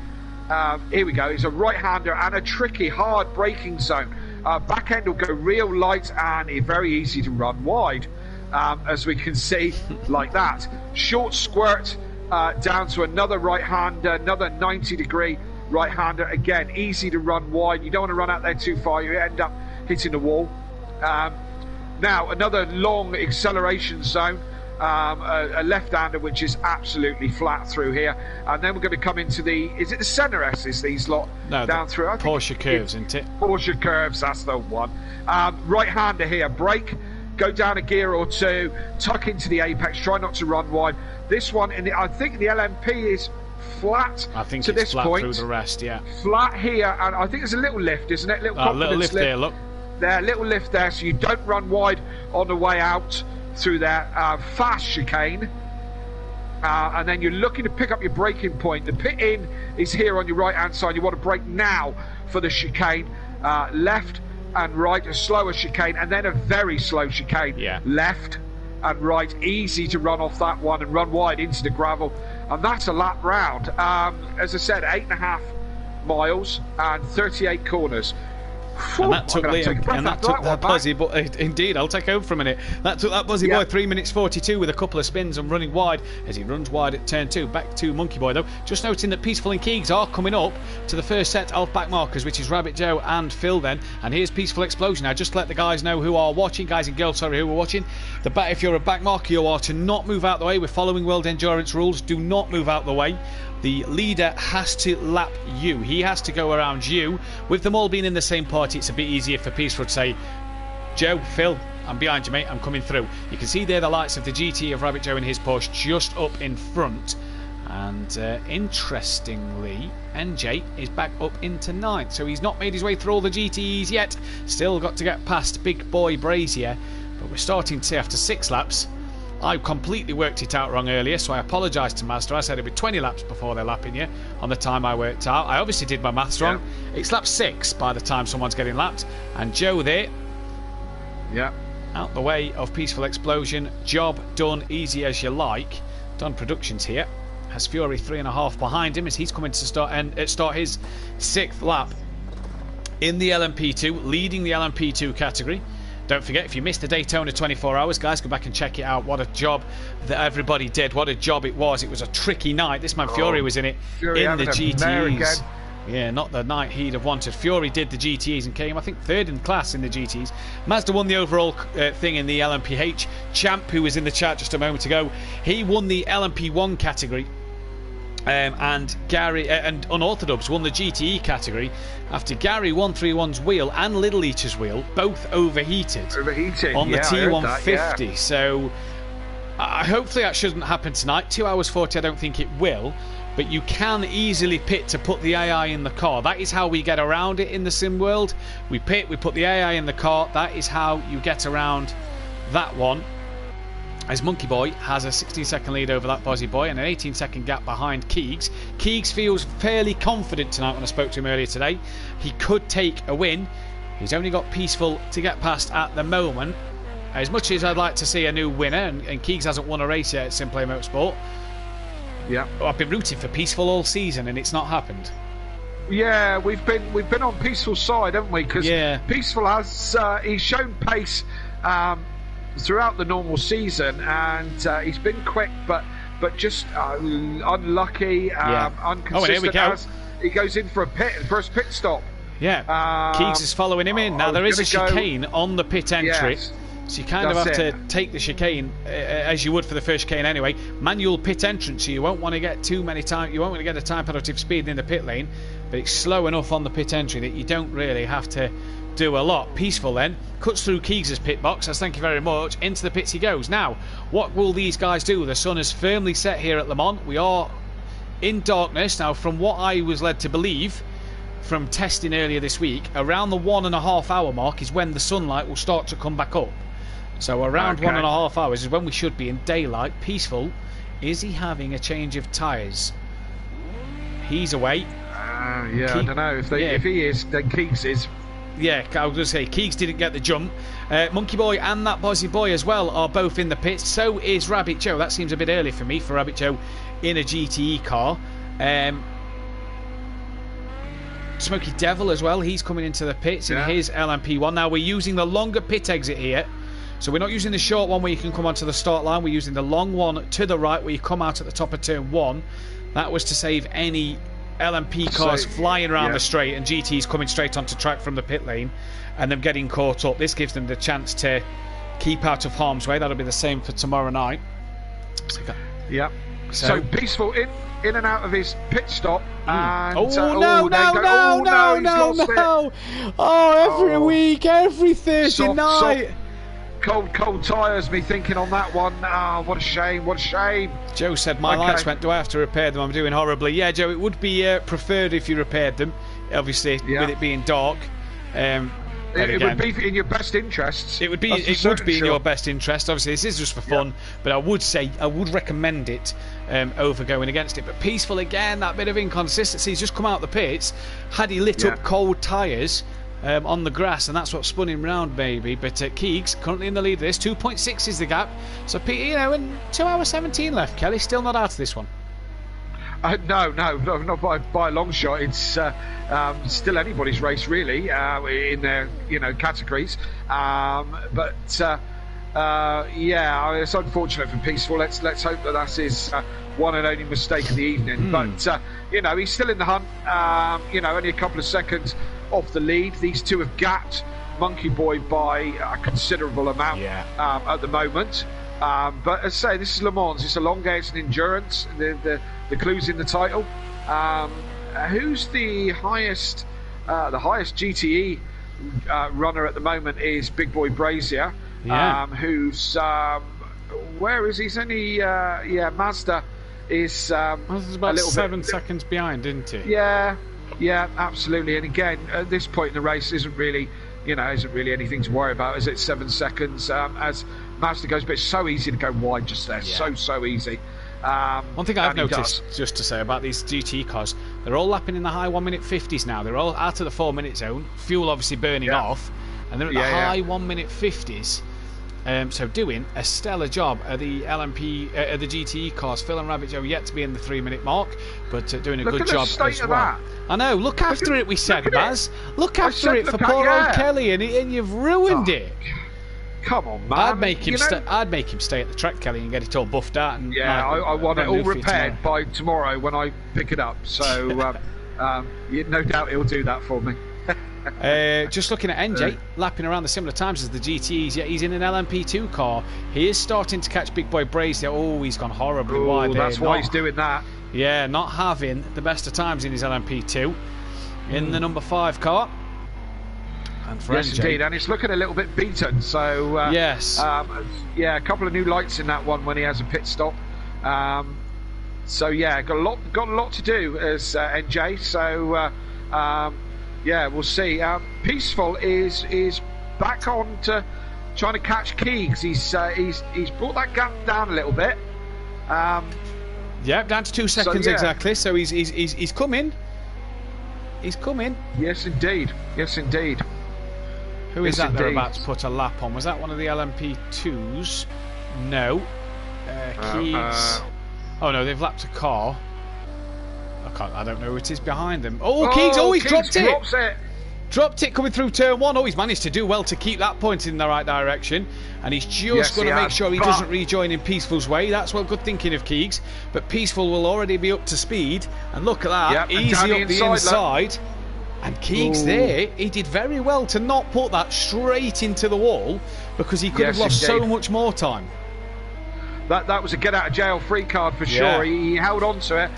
here we go. It's a right-hander and a tricky, hard braking zone. Back end will go real light and it's very easy to run wide, as we can see, like that. Short squirt down to another right-hander, another 90-degree right-hander. Again, easy to run wide. You don't want to run out there too far. You end up hitting the wall. Now, another long acceleration zone. A left-hander which is absolutely flat through here, and then we're going to come into is it the centre S's, these lot? No, down through Porsche curves, isn't it? Porsche curves, that's the one. Right-hander here, brake, go down a gear or two, tuck into the apex, try not to run wide. This one, I think the LMP is flat. I think to it's this flat point. through the rest, yeah. Flat here, and I think there's a little lift, isn't it? Little lift there, look. There, little lift there, so you don't run wide on the way out through that fast chicane, and then you're looking to pick up your braking point. The pit in is here on your right hand side. You want to brake now for the chicane, left and right, a slower chicane, and then a very slow chicane, left and right, easy to run off that one and run wide into the gravel, and that's a lap round. As I said, 8.5 miles and 38 corners. And that took that Buzzy boy. Indeed, I'll take over for a minute. That took that Buzzy boy 3 minutes 42 with a couple of spins and running wide as he runs wide at turn 2. Back to Monkey Boy though. Just noting that Peaceful and Keegs are coming up to the first set of back markers, which is Rabbit Joe and Phil then. And here's Peaceful Explosion. Now just to let the guys know who are watching, guys and girls, sorry, who are watching. If you're a back marker, you are to not move out the way. We're following World Endurance rules. Do not move out the way. The leader has to lap you. He has to go around you. With them all being in the same party, it's a bit easier for Peaceful to say, Joe, Phil, I'm behind you, mate. I'm coming through. You can see there the lights of the GT of Rabbit Joe and his Porsche just up in front. And interestingly, NJ is back up into 9th. So he's not made his way through all the GTEs yet. Still got to get past Big Boy Brazier. But we're starting to see after 6 laps. I completely worked it out wrong earlier, so I apologise to Master. I said it'd be 20 laps before they're lapping you on the time I worked out. I obviously did my maths wrong. It's lap 6 by the time someone's getting lapped. And Joe there, out the way of Peaceful Explosion. Job done, easy as you like. Done Productions here. Has Fury 3.5 behind him as he's coming to start his 6th lap in the LMP2, leading the LMP2 category. Don't forget, if you missed the Daytona 24 hours, guys, go back and check it out. What a job that everybody did. What a job it was. It was a tricky night. This man Fury was in it in the GTEs. Yeah, not the night he'd have wanted. Fury did the GTEs and came, I think, 3rd in class in the GTEs. Mazda won the overall thing in the LMPH. Champ, who was in the chat just a moment ago, he won the LMP1 category. And Gary and Unorthodox won the GTE category after Gary 131's wheel and Little Eater's wheel both overheated on the T150. So hopefully that shouldn't happen tonight. 2 hours 40, I don't think it will, but you can easily pit to put the AI in the car. That is how we get around it in the sim world. We pit, we put the AI in the car. That is how you get around that one. As Monkey Boy has a 16-second lead over that Bozzy Boy and an 18-second gap behind Keegs. Keegs feels fairly confident tonight when I spoke to him earlier today. He could take a win. He's only got Peaceful to get past at the moment. As much as I'd like to see a new winner, and Keegs hasn't won a race yet at Simplay Motorsport, Yeah. I've been rooting for Peaceful all season, and it's not happened. Yeah, we've been on Peaceful's side, haven't we? Because Yeah. Peaceful has he's shown pace throughout the normal season, and he's been quick, but just unlucky, inconsistent. here we go. As he goes in for a first pit stop. Yeah, Keegs is following him in. Now, there is a chicane on the pit entry, Yes, so you kind of have that's to it. take the chicane, as you would for the first chicane anyway. Manual pit entrance, so you won't want to get too many time. You won't want to get a time penalty for speeding in the pit lane, but it's slow enough on the pit entry that you don't really have to do a lot. Peaceful then cuts through Keegs' pit box, says thank you very much, into the pits he goes. Now, what will these guys do? The sun is firmly set here at Le Mans. We are in darkness now. From what I was led to believe from testing earlier this week, around the 1.5 hour mark is when the sunlight will start to come back up. So around 1.5 hours is when we should be in daylight. Peaceful, is he having a change of tyres? He's away. Yeah, I don't know if he is, then Keegs is. Yeah, I was going to say, Keegs didn't get the jump. Monkey Boy and that Bozzy Boy as well are both in the pits. So is Rabbit Joe. That seems a bit early for me for Rabbit Joe in a GTE car. Smoky Devil as well. He's coming into the pits in his LMP1. Now, we're using the longer pit exit here. So we're not using the short one where you can come onto the start line. We're using the long one to the right where you come out at the top of turn 1. That was to save any LMP cars flying around the straight and GTs coming straight onto track from the pit lane and them getting caught up. This gives them the chance to keep out of harm's way. That'll be the same for tomorrow night. So Peaceful in and out of his pit stop. And, no! Oh, every week, every Thursday night. Cold tyres, me thinking on that one. What a shame. Joe said, my lights went, do I have to repair them? I'm doing horribly. Yeah, Joe, it would be preferred if you repaired them, obviously, with it being dark. It would be in your best interests. It would be in your best interest. Obviously, this is just for fun, but I would recommend it over going against it. But Peaceful again, that bit of inconsistency. He's just come out the pits. Had he lit up cold tyres on the grass, and that's what spun him round, baby. But Keegs currently in the lead of this. 2.6 is the gap. So, in 2 hours 17 left, Kelly, still not out of this one. No, not by a long shot. It's still anybody's race, really, in their categories. But it's unfortunate for Peaceful. Let's hope that his one and only mistake of the evening. But he's still in the hunt. Only a couple of seconds off the lead. These two have gapped Monkey Boy by a considerable amount at the moment. But as I say, this is Le Mans. It's a long game. It's an endurance. The clue's in the title. Who's the highest GTE runner at the moment is Big Boy Brazier. Who's where is he? He's only Mazda is Mazda's about a little 7 seconds behind, isn't he? Yeah, absolutely. And again, at this point in the race, isn't really anything to worry about, is it? 7 seconds as Mazda goes, but it's so easy to go wide just there. So easy. One thing I've noticed, just to say about these GT cars, they're all lapping in the high 1 minute 50s now. They're all out of the 4 minute zone, fuel obviously burning off, and they're at the high 1 minute 50s. So doing a stellar job at the the GTE cars. Phil and Rabbit Joe yet to be in the 3 minute mark, but doing a good job as well. I know. Look after it, we said, Baz. Look after it for poor old Kelly, and you've ruined it. Come on, man. I'd make him stay at the track, Kelly, and get it all buffed out. And I want it all repaired by tomorrow when I pick it up. So no doubt he'll do that for me. Just looking at NJ, lapping around the similar times as the GTEs, yet he's in an LMP2 car. He is starting to catch Big Boy Brazier. Oh, he's gone horribly wide there. That's why he's doing that. Yeah, not having the best of times in his LMP2 in the number 5 car. And for yes, NJ, indeed, and it's looking a little bit beaten. So yes, a couple of new lights in that one when he has a pit stop. So got a lot to do as NJ. So we'll see. Peaceful is back on to trying to catch Keegs. He's brought that gap down a little bit. Down to 2 seconds exactly. So he's coming. He's coming. Yes, indeed. Who is that they're about to put a lap on? Was that one of the LMP2s? No. Keegs. Oh no, they've lapped a car. I don't know who it is behind them. Oh, Keegs! Oh, he's dropped it. Dropped it coming through turn 1. Oh, he's managed to do well to keep that point in the right direction. And he's just going to make sure he doesn't rejoin in Peaceful's way. That's what good thinking of Keegs. But Peaceful will already be up to speed. And look at that. Easy up the inside. And Keegs there, he did very well to not put that straight into the wall, because he could have lost so much more time. That was a get out of jail free card for sure. He held on to it,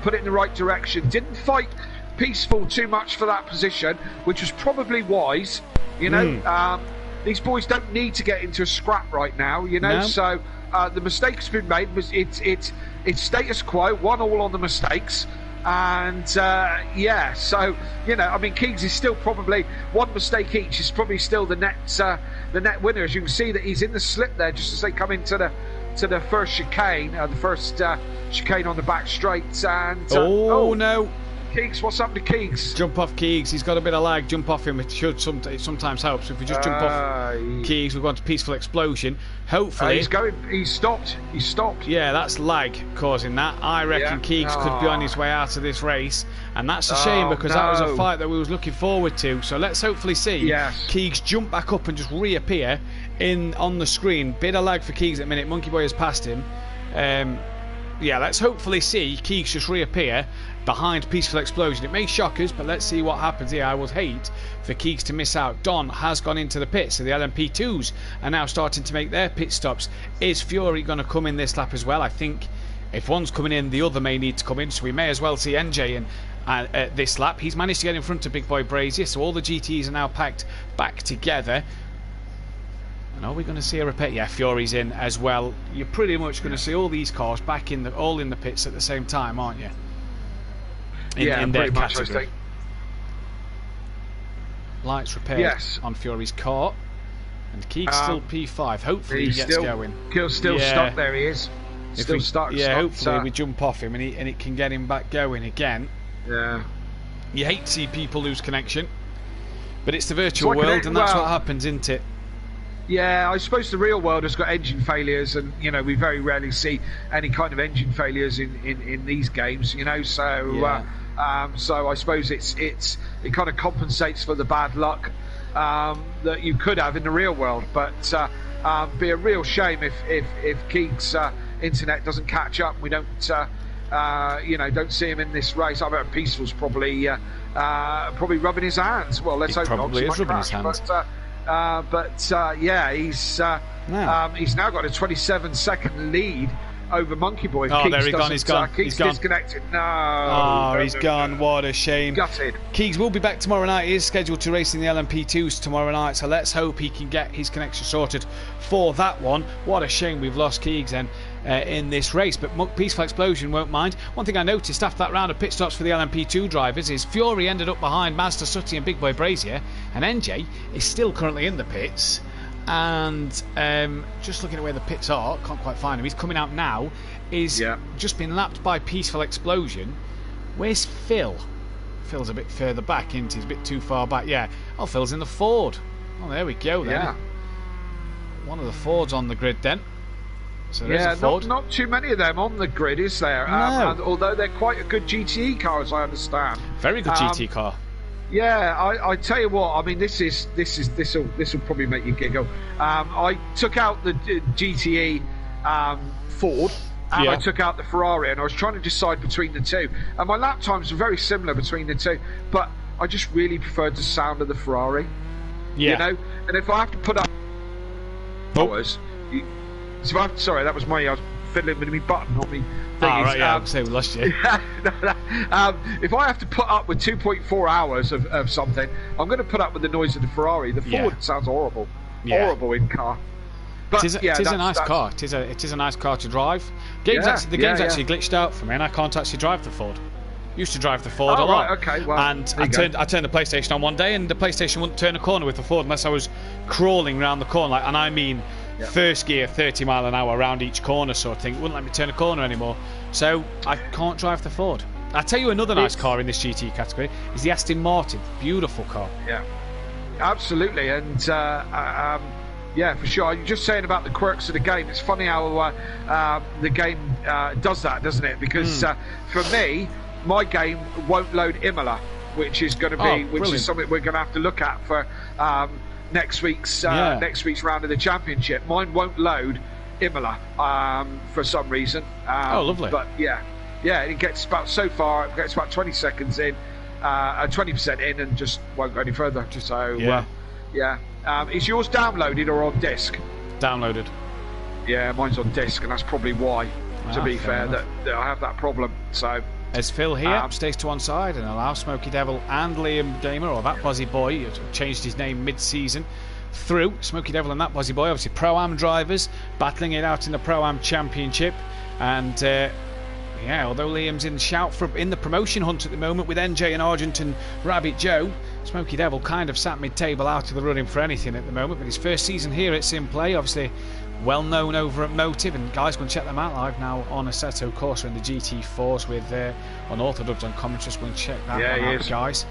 put it in the right direction, didn't fight Peaceful too much for that position, which was probably wise. You know, these boys don't need to get into a scrap right now. You know, so the mistake's been made. It's status quo, 1-1 on the mistakes. And so you know, I mean, Keegs is still probably one mistake each. Is probably still the net winner. As you can see that he's in the slip there, just as they come into the first chicane, chicane on the back straight. And no. Keegs, what's up to Keegs? Jump off Keegs. He's got a bit of lag. Jump off him. It sometimes helps. If we just jump off Keegs, we've gone to Peaceful Explosion. Hopefully, He's stopped. Yeah, that's lag causing that. I reckon Keegs could be on his way out of this race, and that's a shame, because that was a fight that we was looking forward to. So let's hopefully see Keegs jump back up and just reappear on the screen. Bit of lag for Keegs at the minute. Monkey Boy has passed him. Let's hopefully see Keegs just reappear behind Peaceful Explosion. It may shock us, but let's see what happens here. I would hate for Keegs to miss out. Don has gone into the pits, so the LMP2s are now starting to make their pit stops. Is Fury going to come in this lap as well? I think if one's coming in, the other may need to come in, so we may as well see NJ in this lap. He's managed to get in front of Big Boy Brazier, so all the GTs are now packed back together. And are we going to see a repair? Yeah, Fury's in as well. You're pretty much going to see all these cars back all in the pits at the same time, aren't you? In their category. Lights repaired on Fury's car, and Keegs still P5. Hopefully he gets going. Still stuck there. He is still stuck. Hopefully we jump off him and it can get him back going again. Yeah. You hate to see people lose connection, but it's the virtual world, and that's what happens, isn't it? Yeah, I suppose the real world has got engine failures, and you know, we very rarely see any kind of engine failures in these games. You know, so so I suppose it kind of compensates for the bad luck that you could have in the real world. But be a real shame if Keegs' internet doesn't catch up. We don't don't see him in this race. I bet Peaceful's probably rubbing his hands. Well, let's hope not. Probably is rubbing his hands. He's now got a 27-second lead over Monkey Boy. There he gone. He's gone. Keegs disconnected. He's gone. What a shame. Gutted. Keegs will be back tomorrow night. He is scheduled to race in the LMP2s tomorrow night, so let's hope he can get his connection sorted for that one. What a shame we've lost Keegs then in this race, but Peaceful Explosion won't mind. One thing I noticed after that round of pit stops for the LMP2 drivers is Fury ended up behind Mazda Sutty and Big Boy Brazier, and NJ is still currently in the pits. And just looking at where the pits are, can't quite find him. He's coming out now. Is just been lapped by Peaceful Explosion. Where's Phil? Phil's a bit further back, isn't he? He's a bit too far back. Yeah. Oh, Phil's in the Ford. Oh, there we go then. Yeah. One of the Fords on the grid then. So there's a Ford. Not too many of them on the grid, is there? No. And although they're quite a good GTE car, as I understand. Very good GT car. Yeah, I tell you what. I mean, this will probably make you giggle. I took out the GTE Ford, and I took out the Ferrari, and I was trying to decide between the two. And my lap times were very similar between the two, but I just really preferred the sound of the Ferrari. Yeah. You know, and if I have to put up hours, sorry, that was I was fiddling with my button on me. Right, so we lost you. If I have to put up with 2.4 hours of something, I'm going to put up with the noise of the Ferrari. The Ford sounds horrible. Horrible in car. But it is a nice car. It is a nice car to drive. The game's actually glitched out for me, and I can't actually drive the Ford. Used to drive the Ford a lot. Right, okay, well, and I turned the PlayStation on one day, and the PlayStation wouldn't turn a corner with the Ford unless I was crawling around the corner, and I mean first gear 30 mile an hour around each corner sort of thing. It wouldn't let me turn a corner anymore, so I can't drive the Ford. I'll tell you another nice car in this GT category is the Aston Martin. Beautiful car. Yeah, absolutely. And Yeah, for sure. You're just saying about the quirks of the game. It's funny how the game does that, doesn't it? Because for me, my game won't load Imola, which is going to be, which is something we're going to have to look at for next week's round of the championship. Mine won't load Imola for some reason. Lovely. But yeah, it gets about 20 seconds in, 20% in, and just won't go any further. So is yours downloaded or on disc? Downloaded. Yeah, mine's on disc, and that's probably why, to be fair, that I have that problem. So as Phil here stays to one side and allows Smoky Devil and Liam Gamer, or that Bozzy Boy, who changed his name mid-season, through. Smoky Devil and that Bozzy Boy, obviously Pro-Am drivers, battling it out in the Pro-Am Championship. And although Liam's in the promotion hunt at the moment with NJ and Argent and Rabbit Joe, Smoky Devil kind of sat mid-table, out of the running for anything at the moment. But his first season here at Simplay, obviously well known over at Motive, and guys, go and check them out live now on Assetto Corsa in the GT4s with Unorthodox on commentary. Just go and check that one out, guys.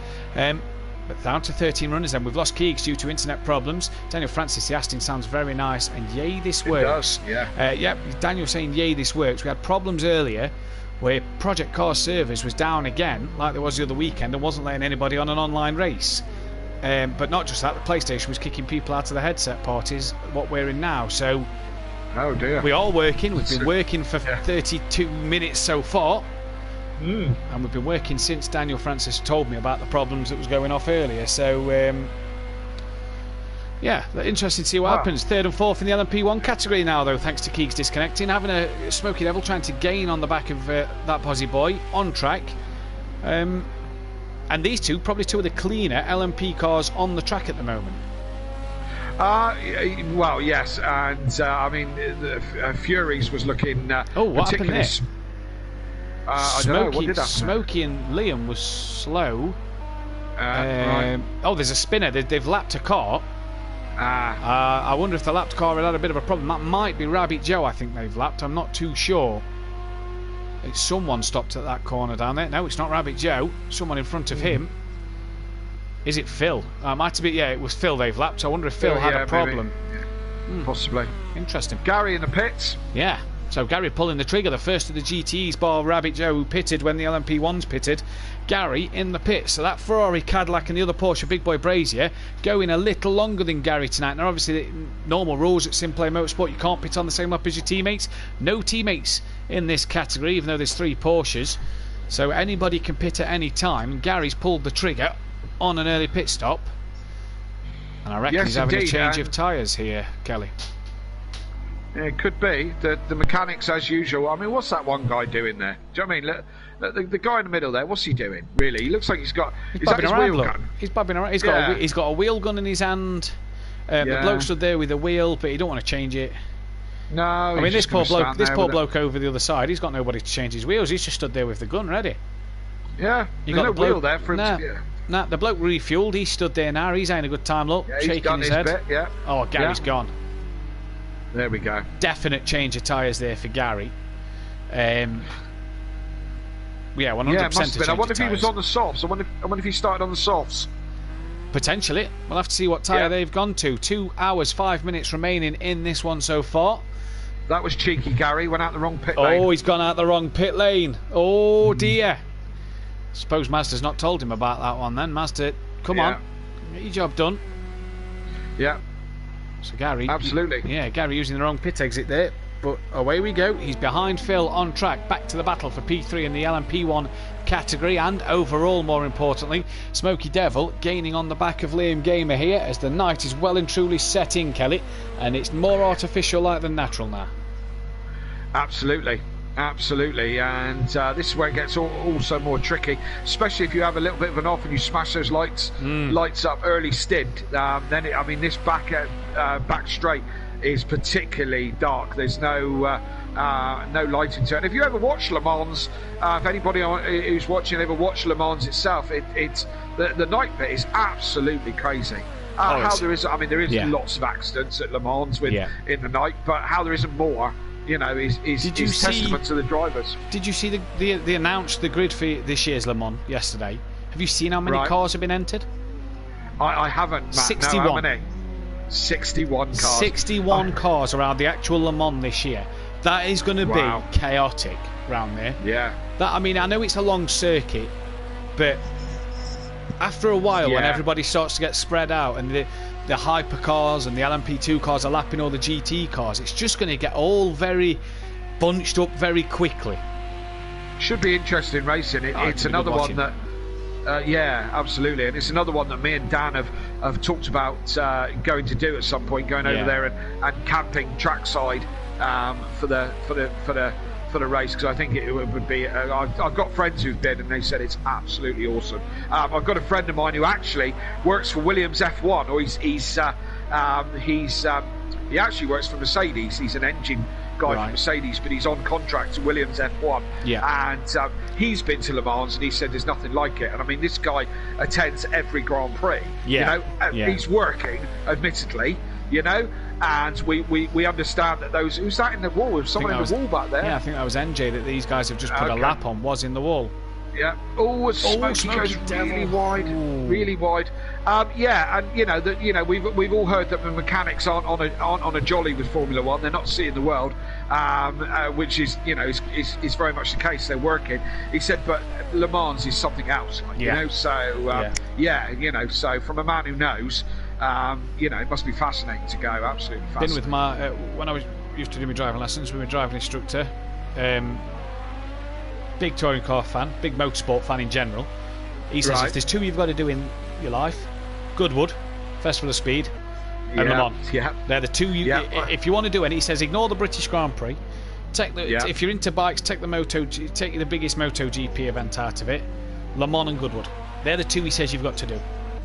But down to 13 runners then. We've lost Keegs due to internet problems. Daniel Francis, the Aston sounds very nice, and yay, this works. It does, Daniel saying yay, this works. We had problems earlier where Project Car servers was down again, like there was the other weekend, and wasn't letting anybody on an online race. But not just that, the PlayStation was kicking people out of the headset parties, what we're in now. So oh dear, we are working. We've been working for 32 minutes so far. And we've been working since Daniel Francis told me about the problems that was going off earlier. So interesting to see what happens. Third and fourth in the LMP1 category now, though, thanks to Keegs disconnecting. Having a Smoky Devil trying to gain on the back of that Bozzy Boy on track. And these two, probably two of the cleaner LMP cars on the track at the moment. Well, yes, and I mean, Furies was looking what happened there? I don't know, what did happen? Smokey and Liam was slow. Right. There's a spinner. They've lapped a car. I wonder if the lapped car had a bit of a problem. That might be Rabbit Joe, I think they've lapped. I'm not too sure. It's someone stopped at that corner down there. No, it's not Rabbit Joe. Someone in front of him. Is it Phil? Might have been, it was Phil they've lapped. I wonder if Phil had a problem. Possibly. Interesting. Gary in the pits. Yeah. So Gary pulling the trigger, the first of the GTEs, bar Rabbit Joe, who pitted when the LMP1s pitted. Gary in the pit. So that Ferrari, Cadillac and the other Porsche Big Boy Brazier going a little longer than Gary tonight. Now obviously normal rules at Simplay Motorsport, you can't pit on the same lap as your teammates. No teammates in this category, even though there's 3 Porsches. So anybody can pit at any time. Gary's pulled the trigger on an early pit stop. And I reckon he's having a change of tyres here, Kelly. Yeah, it could be. The mechanics, as usual. I mean, what's that one guy doing there? Do you know what I mean? The guy in the middle there, what's he doing, really? He looks like he's got... Is that his wheel gun? He's bobbing around. He's got a wheel gun in his hand. The bloke stood there with a wheel, but he don't want to change it. No, I mean, this poor bloke over the other side, he's got nobody to change his wheels. He's just stood there with the gun ready. Yeah, you got no wheel there for him to... Nah, the bloke refueled. He stood there now. He's having a good time. Look, shaking his head. Bit, Oh, Gary's gone. There we go. Definite change of tyres there for Gary. 100% I wonder if he was on the softs. I wonder if he started on the softs. Potentially. We'll have to see what tyre they've gone to. 2 hours, 5 minutes remaining in this one so far. That was cheeky, Gary. Went out the wrong pit lane. Oh, he's gone out the wrong pit lane. Oh, dear. Suppose Mazda's not told him about that one then. Mazda, come on. Get your job done. Yeah. So Gary, absolutely. Gary using the wrong pit exit there, but away we go. He's behind Phil on track, back to the battle for P3 in the LMP1 category, and overall, more importantly, Smoky Devil gaining on the back of Liam Gamer here as the night is well and truly set in, Kelly, and it's more artificial light than natural now. Absolutely. And this is where it gets also more tricky, especially if you have a little bit of an off and you smash those lights up early stint. Then this back straight is particularly dark. There's no lighting to it. And if you ever watch Le Mans, if anybody who's watching ever watched Le Mans itself, it's the night bit is absolutely crazy. There is lots of accidents at Le Mans in the night, but how there isn't more. Is testament to the drivers. Did you see they announced the grid for this year's Le Mans yesterday? Have you seen how many cars have been entered? I haven't, Matt. 61. No, how many? 61 cars. 61 cars around the actual Le Mans this year. That is going to Wow. be chaotic round there. Yeah. That, I mean, I know it's a long circuit, but after a while, when Yeah. everybody starts to get spread out and the hypercars and the LMP2 cars are lapping all the GT cars, it's just going to get all very bunched up very quickly. Should be interesting racing. It's be another good one that, yeah, absolutely, and it's another one that me and Dan have talked about going to do at some point, going over Yeah. there and camping trackside for the race, because I think it would be. I've got friends who've been and they said it's absolutely awesome. I've got a friend of mine who actually works for Williams F1, or he actually works for Mercedes. He's an engine guy Right. for Mercedes, but he's on contract to Williams F1. Yeah. And he's been to Le Mans and he said there's nothing like it. And I mean, this guy attends every Grand Prix. Yeah. You know, Yeah. he's working, admittedly. You know, and we understand that those. Who's that in the wall? There's someone in the wall back there. Yeah, I think that was NJ that these guys have just put a Okay. lap on, was in the wall. Yeah. Oh, Smokey Smokey goes Devil. really wide, really wide. Yeah, and we've all heard that the mechanics aren't on a jolly with Formula One. They're not seeing the world, which is is very much the case. They're working. He said, but Le Mans is something else. Yeah. You know, so so from a man who knows, it must be fascinating to go. Absolutely Been fascinating. with my when I used to do my driving lessons, we were driving instructor. Big touring car fan, big motorsport fan in general. He says Right. if there's two you've got to do in your life, Goodwood, Festival of Speed, and Le Mans. Yeah. They're the two you. Yeah. If you want to do any, he says ignore the British Grand Prix. Take the Yeah. If you're into bikes, take the biggest MotoGP event out of it. Le Mans and Goodwood. They're the two he says you've got to do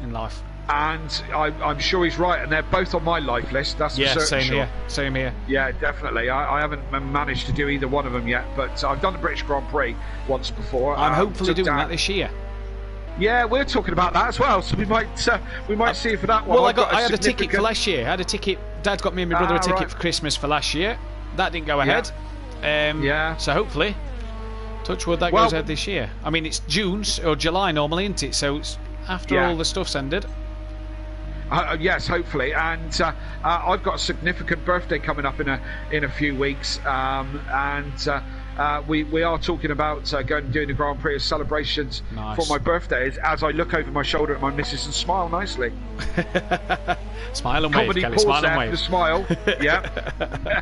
in life. And I'm sure he's right, and they're both on my life list. That's Yeah, for certain. same sure. here. Same here. Yeah, definitely. I haven't managed to do either one of them yet, but I've done the British Grand Prix once before. I'm hopefully took doing down- that this year. Yeah, we're talking about that as well, so we might see you for that one. Well, I've I had a ticket for significant- last year. I had a ticket. Dad got me and my brother a ticket right. for Christmas for last year. That didn't go ahead. Yeah. So hopefully, touch wood, that Well- goes ahead this year. I mean, it's June or July normally, isn't it? So it's after Yeah. all the stuff's ended. Yes, hopefully, and I've got a significant birthday coming up in a few weeks, we are talking about going and doing the Grand Prix as celebrations Nice. for my birthday. As I look over my shoulder at my missus and smile nicely. Smile and wave, Comedy Kelly. pause Smile there and for the wave. smile. Yeah.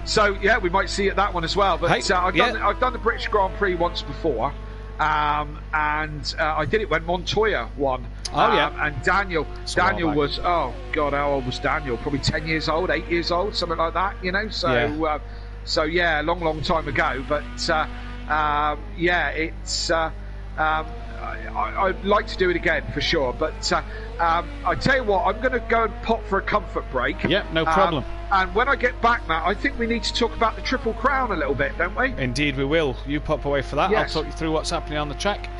So yeah, we might see it that one as well. But Hey, I've yeah. done the British Grand Prix once before, and I did it when Montoya won. Oh, yeah. And Daniel while back. was, oh God, how old was Daniel? Probably 10 years old, 8 years old, something like that. You know, so Yeah. so yeah, long time ago. But yeah, it's. I'd like to do it again for sure, but I tell you what, I'm going to go and pop for a comfort break. Yep, no problem. And when I get back, Matt, I think we need to talk about the Triple Crown a little bit, don't we? Indeed, we will. You pop away for that. Yes. I'll talk you through what's happening on the track,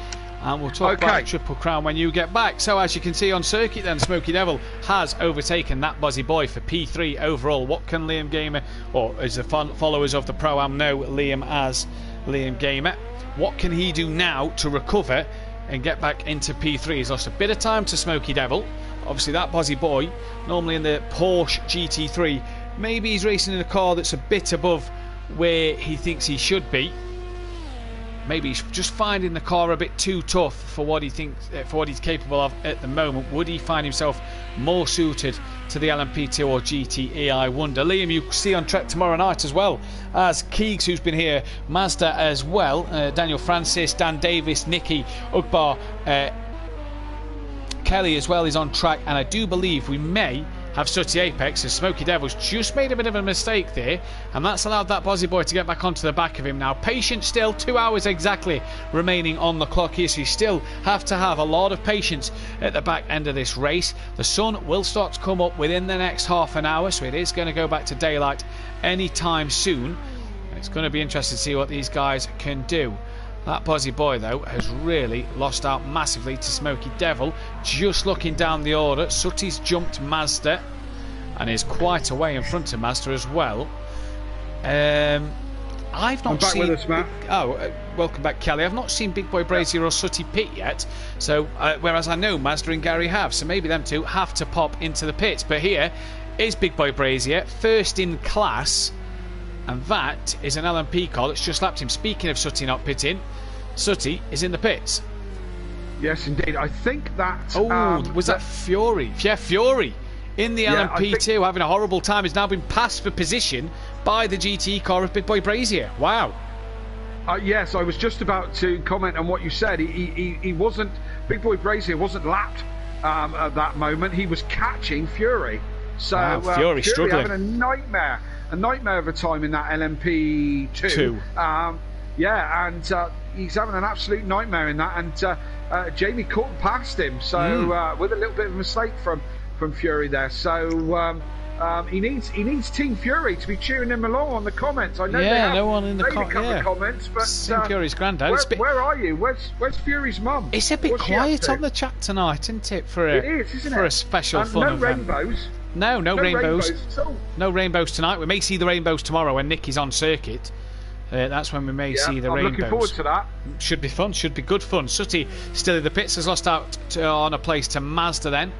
and we'll talk Okay. about the Triple Crown when you get back. So, as you can see on circuit, then Smokey Devil has overtaken that Buzzy Boy for P3 overall. What can Liam Gamer, or as the followers of the Pro-Am know Liam as Liam Gamer, what can he do now to recover and get back into P3? He's lost a bit of time to Smokey Devil. Obviously, that Buzzy Boy, normally in the Porsche GT3, maybe he's racing in a car that's a bit above where he thinks he should be. Maybe he's just finding the car a bit too tough for what he thinks, for what he's capable of at the moment. Would he find himself more suited to the LMP2 or GTE? I wonder. Liam, you see on track tomorrow night as well as Keegs, who's been here, Mazda as well, Daniel Francis, Dan Davis, Nicky Ugbar, Kelly as well is on track, and I do believe we may have Sooty Apex, as Smokey Devil's just made a bit of a mistake there, and that's allowed that Bozzy Boy to get back onto the back of him. Now, patient still, 2 hours exactly remaining on the clock here, so you still have to have a lot of patience at the back end of this race. The sun will start to come up within the next half an hour, so it is going to go back to daylight anytime soon. It's going to be interesting to see what these guys can do. That Buzzy Boy, though, has really lost out massively to Smokey Devil. Just looking down the order, Sooty's jumped Mazda and is quite away in front of Mazda as well. I've not I'm back seen. with us, Matt. Welcome back, Kelly. I've not seen Big Boy Brazier or Sooty pit yet. So, whereas I know Mazda and Gary have, so maybe them two have to pop into the pits. But here is Big Boy Brazier, first in class, and that is an LMP car that's just lapped him. Speaking of Sooty not pitting, Sooty is in the pits. Yes, indeed. I think that. Was that Fury? Yeah, Fury. In the LMP2, having a horrible time, has now been passed for position by the GT car of Big Boy Brazier. Wow. Yes, I was just about to comment on what you said. He wasn't, Big Boy Brazier wasn't lapped at that moment. He was catching Fury. So wow, Fury struggling. Having a nightmare of a time in that LMP2. And he's having an absolute nightmare in that. And Jamie caught past him, so with a little bit of a mistake from Fury there. So he needs Team Fury to be cheering him along on the comments. I know no one in the comments, but Fury's granddad. Where are you? Where's Fury's mum? It's a bit quiet on the chat tonight, isn't it? For a special fun event. Rainbows. No rainbows. At all. No rainbows tonight. We may see the rainbows tomorrow when Nick is on circuit. That's when we may see the rainbows. I'm looking forward to that. Should be fun. Should be good fun. Sooty still in the pits. Has lost out on a place to Mazda then.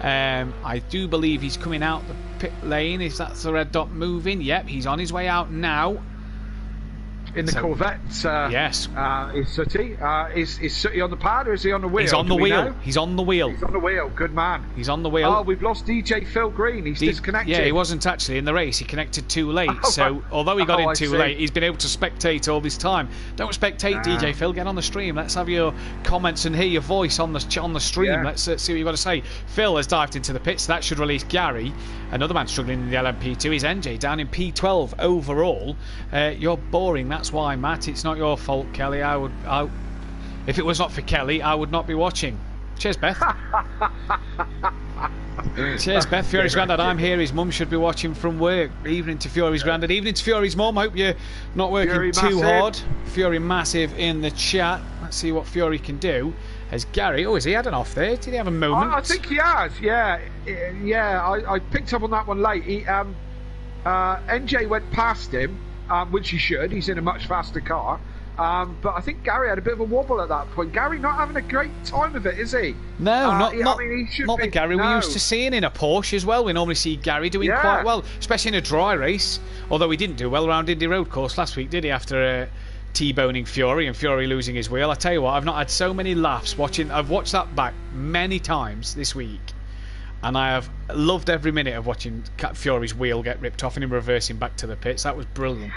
I do believe he's coming out the pit lane. Is that the red dot moving? Yep, he's on his way out now. In the Corvette, yes. Is Sooty? Is Sooty on the pad or is he on the wheel? He's on the wheel. He's on the wheel. He's on the wheel. Good man. He's on the wheel. Oh, we've lost DJ Phil Green. He's disconnected. Yeah, he wasn't actually in the race. He connected too late. So although he got in too late, he's been able to spectate all this time. Don't spectate, DJ Phil. Get on the stream. Let's have your comments and hear your voice on the stream. Yeah. Let's see what you've got to say. Phil has dived into the pits. That should release Gary. Another man struggling in the LMP2 is NJ, down in P12 overall. You're boring. That's why, Matt. It's not your fault, Kelly. If it was not for Kelly, I would not be watching. Cheers, Beth. Cheers, Beth. Fury's granddad, I'm here. His mum should be watching from work. Evening to Fury's granddad. Evening to Fury's mum. Hope you're not working Fury too massive. hard. Fury massive in the chat. Let's see what Fury can do. Has Gary... Oh, has he had an off there? Did he have a moment? I think he has, yeah. I picked up on that one late. NJ went past him, which he should. He's in a much faster car. But I think Gary had a bit of a wobble at that point. Gary not having a great time of it, is he? No, he should not the Gary we used to seeing in a Porsche as well. We normally see Gary doing quite well, especially in a dry race. Although he didn't do well around Indy Road Course last week, did he? After T-boning Fury and Fury losing his wheel. I tell you what, I've not had so many laughs watching. I've watched that back many times this week, and I have loved every minute of watching Fury's wheel get ripped off and him reversing back to the pits. That was brilliant.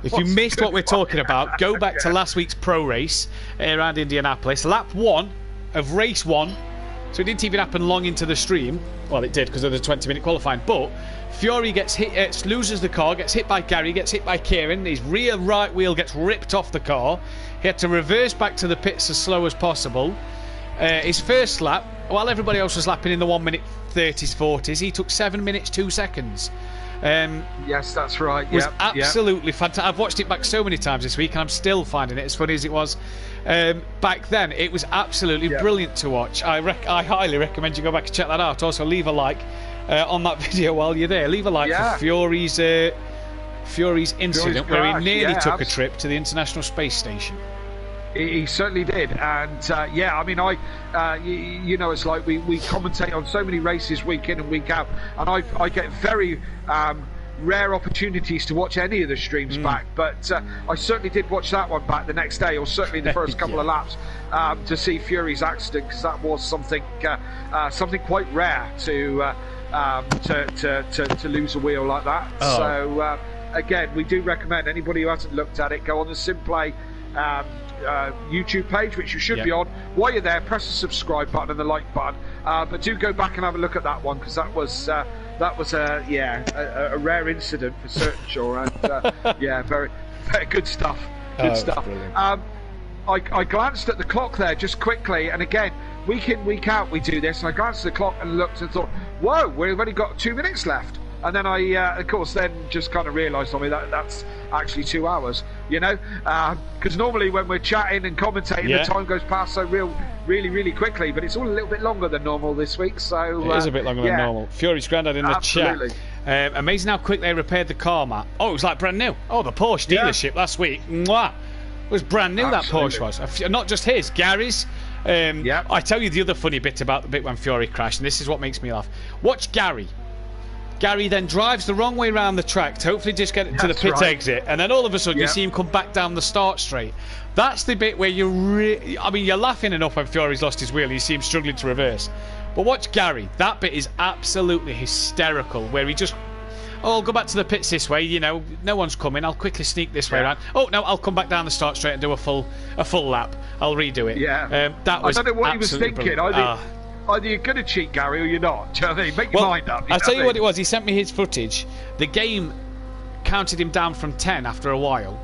If you missed what we're talking about, go back to last week's pro race around Indianapolis, lap 1 of race 1. So it didn't even happen long into the stream. Well, it did because of the 20-minute qualifying. But Fury gets hit, loses the car, gets hit by Gary, gets hit by Kieran. His rear right wheel gets ripped off the car. He had to reverse back to the pits as slow as possible. His first lap, while everybody else was lapping in the 1 minute 30s, 40s, he took 7 minutes 2 seconds. Yes, that's right. Was absolutely fantastic. I've watched it back so many times this week, and I'm still finding it as funny as it was back then. It was absolutely brilliant to watch. I highly recommend you go back and check that out. Also, leave a like on that video while you're there. Leave a like for Fury's incident where he nearly took a trip to the International Space Station. He certainly did, and I mean, it's like we commentate on so many races week in and week out, and I get very rare opportunities to watch any of the streams back, but I certainly did watch that one back the next day, or certainly the first couple of laps, to see Fury's accident, because that was something quite rare to lose a wheel like that. So again, we do recommend anybody who hasn't looked at it, go on the Simplay YouTube page, which you should be on. While you're there, press the subscribe button and the like button, but do go back and have a look at that one, because that was a rare incident for certain, sure. And very, very good stuff. Good stuff. I glanced at the clock there just quickly, and again, week in, week out we do this, and I glanced at the clock and looked and thought, whoa, we've only got 2 minutes left. And then I, of course, then just kind of realised on me that that's actually 2 hours, because normally when we're chatting and commentating, the time goes past so really, really quickly. But it's all a little bit longer than normal this week. So it is a bit longer than normal. Fury's granddad in the chat. Amazing how quick they repaired the car, Matt. Oh, it was like brand new. Oh, the Porsche dealership last week. Mwah. It was brand new. Absolutely. That Porsche was. Not just his, Gary's. I tell you the other funny bit about the bit when Fury crashed, and this is what makes me laugh. Watch Gary. Gary then drives the wrong way around the track to hopefully just get to the pit exit, and then all of a sudden you see him come back down the start straight. That's the bit where you're laughing enough when Fury's lost his wheel and you see him struggling to reverse. But watch Gary. That bit is absolutely hysterical, where he just, I'll go back to the pits this way, no one's coming, I'll quickly sneak this way around. Oh no, I'll come back down the start straight and do a full lap. I'll redo it. That was, I don't know what he was thinking. Brilliant. Either you're going to cheat, Gary, or you're not. Do you know what I mean? Make your mind up. I'll tell you what it was. He sent me his footage. The game counted him down from 10 after a while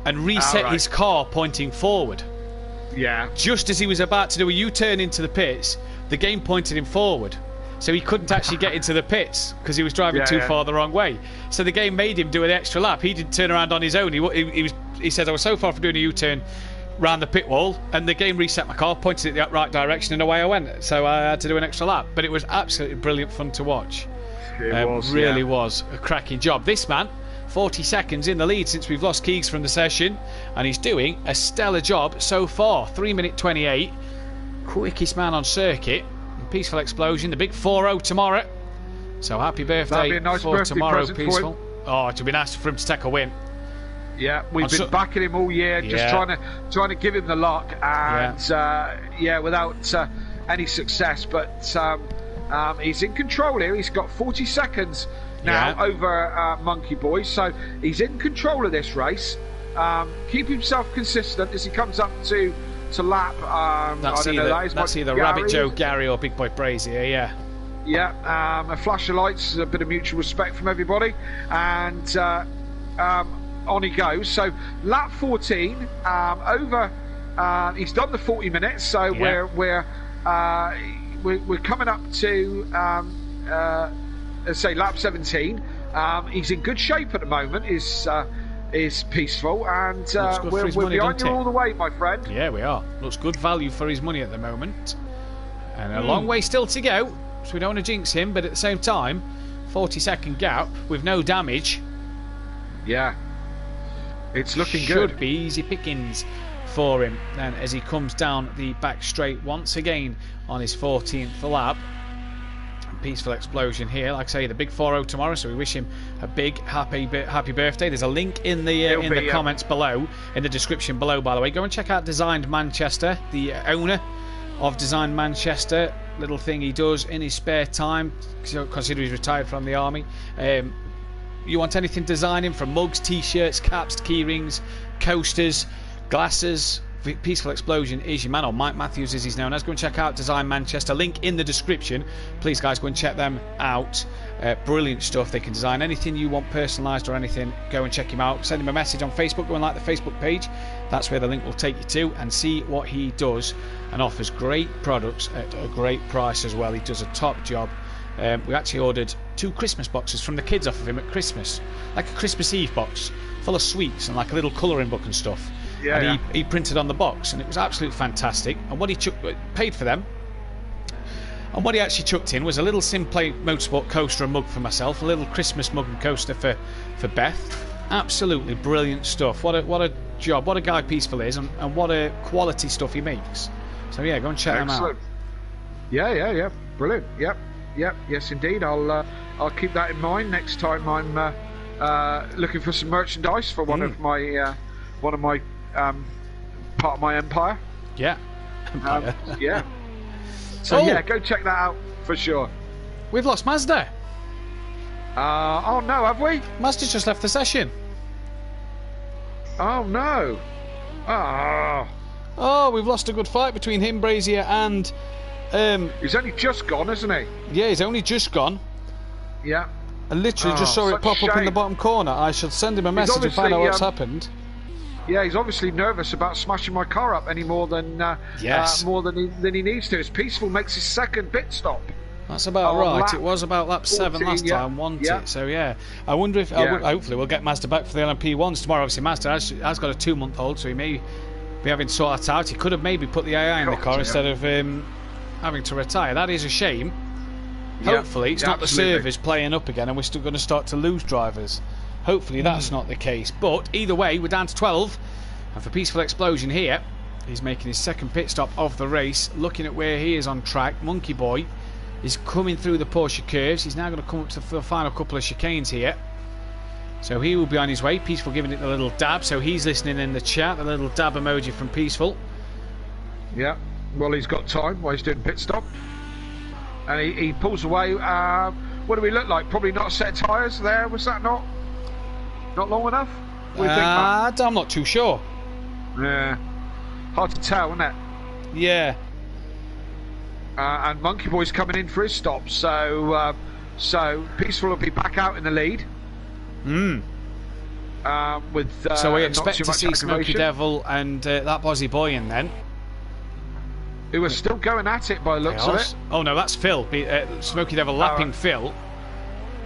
and reset his car pointing forward. Yeah. Just as he was about to do a U-turn into the pits, the game pointed him forward. So he couldn't actually get into the pits because he was driving too far the wrong way. So the game made him do an extra lap. He didn't turn around on his own. He said, I was so far from doing a U-turn round the pit wall, and the game reset my car, pointed it the right direction, and away I went. So I had to do an extra lap. But it was absolutely brilliant fun to watch. It really was a cracking job. This man, 40 seconds in the lead since we've lost Keegs from the session, and he's doing a stellar job so far. 3:28, quickest man on circuit. Peaceful Explosion, the big 4-0 tomorrow. So happy birthday. That'd be a nice for birthday tomorrow, present Peaceful. for him. Oh, it would be nice for him to take a win. Yeah, we've been backing him all year, just trying to give him the luck, and without any success. But he's in control here. He's got 40 seconds now over Monkey Boy, so he's in control of this race. Keep himself consistent as he comes up to lap. That's either Rabbit Joe, Gary, or Big Boy Brazier. Yeah. A flash of lights, a bit of mutual respect from everybody, and on he goes. So lap 14 over. He's done the 40 minutes, so we're coming up to let's say lap 17. He's in good shape at the moment. Is Peaceful, and we're behind you all the way, my friend. Yeah, we are. Looks good value for his money at the moment, and a long way still to go. So we don't want to jinx him, but at the same time, 40-second gap with no damage. Yeah. It's looking good. Should be easy pickings for him then as he comes down the back straight once again on his 14th lap. Peaceful Explosion here, like I say, the big 4-0 tomorrow, so we wish him a big happy birthday. There's a link in the comments below, in the description below, by the way. Go and check out Designed Manchester, the owner of Designed Manchester. Little thing he does in his spare time, considering he's retired from the army. You want anything designing, from mugs, t-shirts, caps, key rings, coasters, glasses, Peaceful Explosion is your man, or Mike Matthews as he's known as. Go and check out Design Manchester, link in the description. Please guys, go and check them out. Brilliant stuff. They can design anything you want personalised or anything. Go and check him out. Send him a message on Facebook. Go and like the Facebook page. That's where the link will take you to, and see what he does, and offers great products at a great price as well. He does a top job. We actually ordered 2 Christmas boxes from the kids off of him at Christmas, like a Christmas Eve box full of sweets and like a little colouring book and stuff. He printed on the box, and it was absolutely fantastic. And what he paid for them, and what he actually chucked in was a little Simplay Motorsport coaster and mug for myself, a little Christmas mug and coaster for Beth. Absolutely brilliant stuff. What a job, what a guy Peaceful is, and what a quality stuff he makes. So yeah, go and check them out. Yeah, brilliant. Yep, yes indeed. I'll keep that in mind next time I'm looking for some merchandise for one of my part of my empire. Yeah. Yeah. So yeah, go check that out for sure. We've lost Mazda. Oh no, have we? Mazda's just left the session. Oh no. Oh, we've lost a good fight between him, Brazier, and he's only just gone, isn't he? Yeah, he's only just gone. Yeah. I literally just saw it pop up in the bottom corner. I shall send him a message and find out what's happened. Yeah, he's obviously nervous about smashing my car up any more than he needs to. As Peaceful makes his second pit stop. That's about right. It was about lap 7 last time, wasn't it? So yeah, I wonder if hopefully we'll get Mazda back for the LMP1s tomorrow. Obviously, Mazda has got a 2-month-old, so he may be having to sort that out. He could have maybe put the AI in the car instead of having to retire. That is a shame. Hopefully it's not absolutely. the servers playing up again and we're still going to start to lose drivers. Hopefully that's not the case. But either way, we're down to 12. And for Peaceful Explosion here, he's making his second pit stop of the race. Looking at where he is on track, Monkey Boy is coming through the Porsche curves. He's now going to come up to the final couple of chicanes here. So he will be on his way. Peaceful giving it the little dab. So he's listening in the chat. The little dab emoji from Peaceful. Yeah, well, he's got time while he's doing pit stop. And he pulls away. What do we look like? Probably not a set of tyres there. Was that not long enough? What do you think, Matt? I'm not too sure. Yeah, hard to tell, isn't it? Yeah. And Monkey Boy's coming in for his stop. So Peaceful will be back out in the lead. With So we not expect too to much see Smoky aggravation. Devil and that Bozzy Boy in then. Who are still going at it by the looks of it. Oh no, that's Phil. Smoky Devil lapping Phil.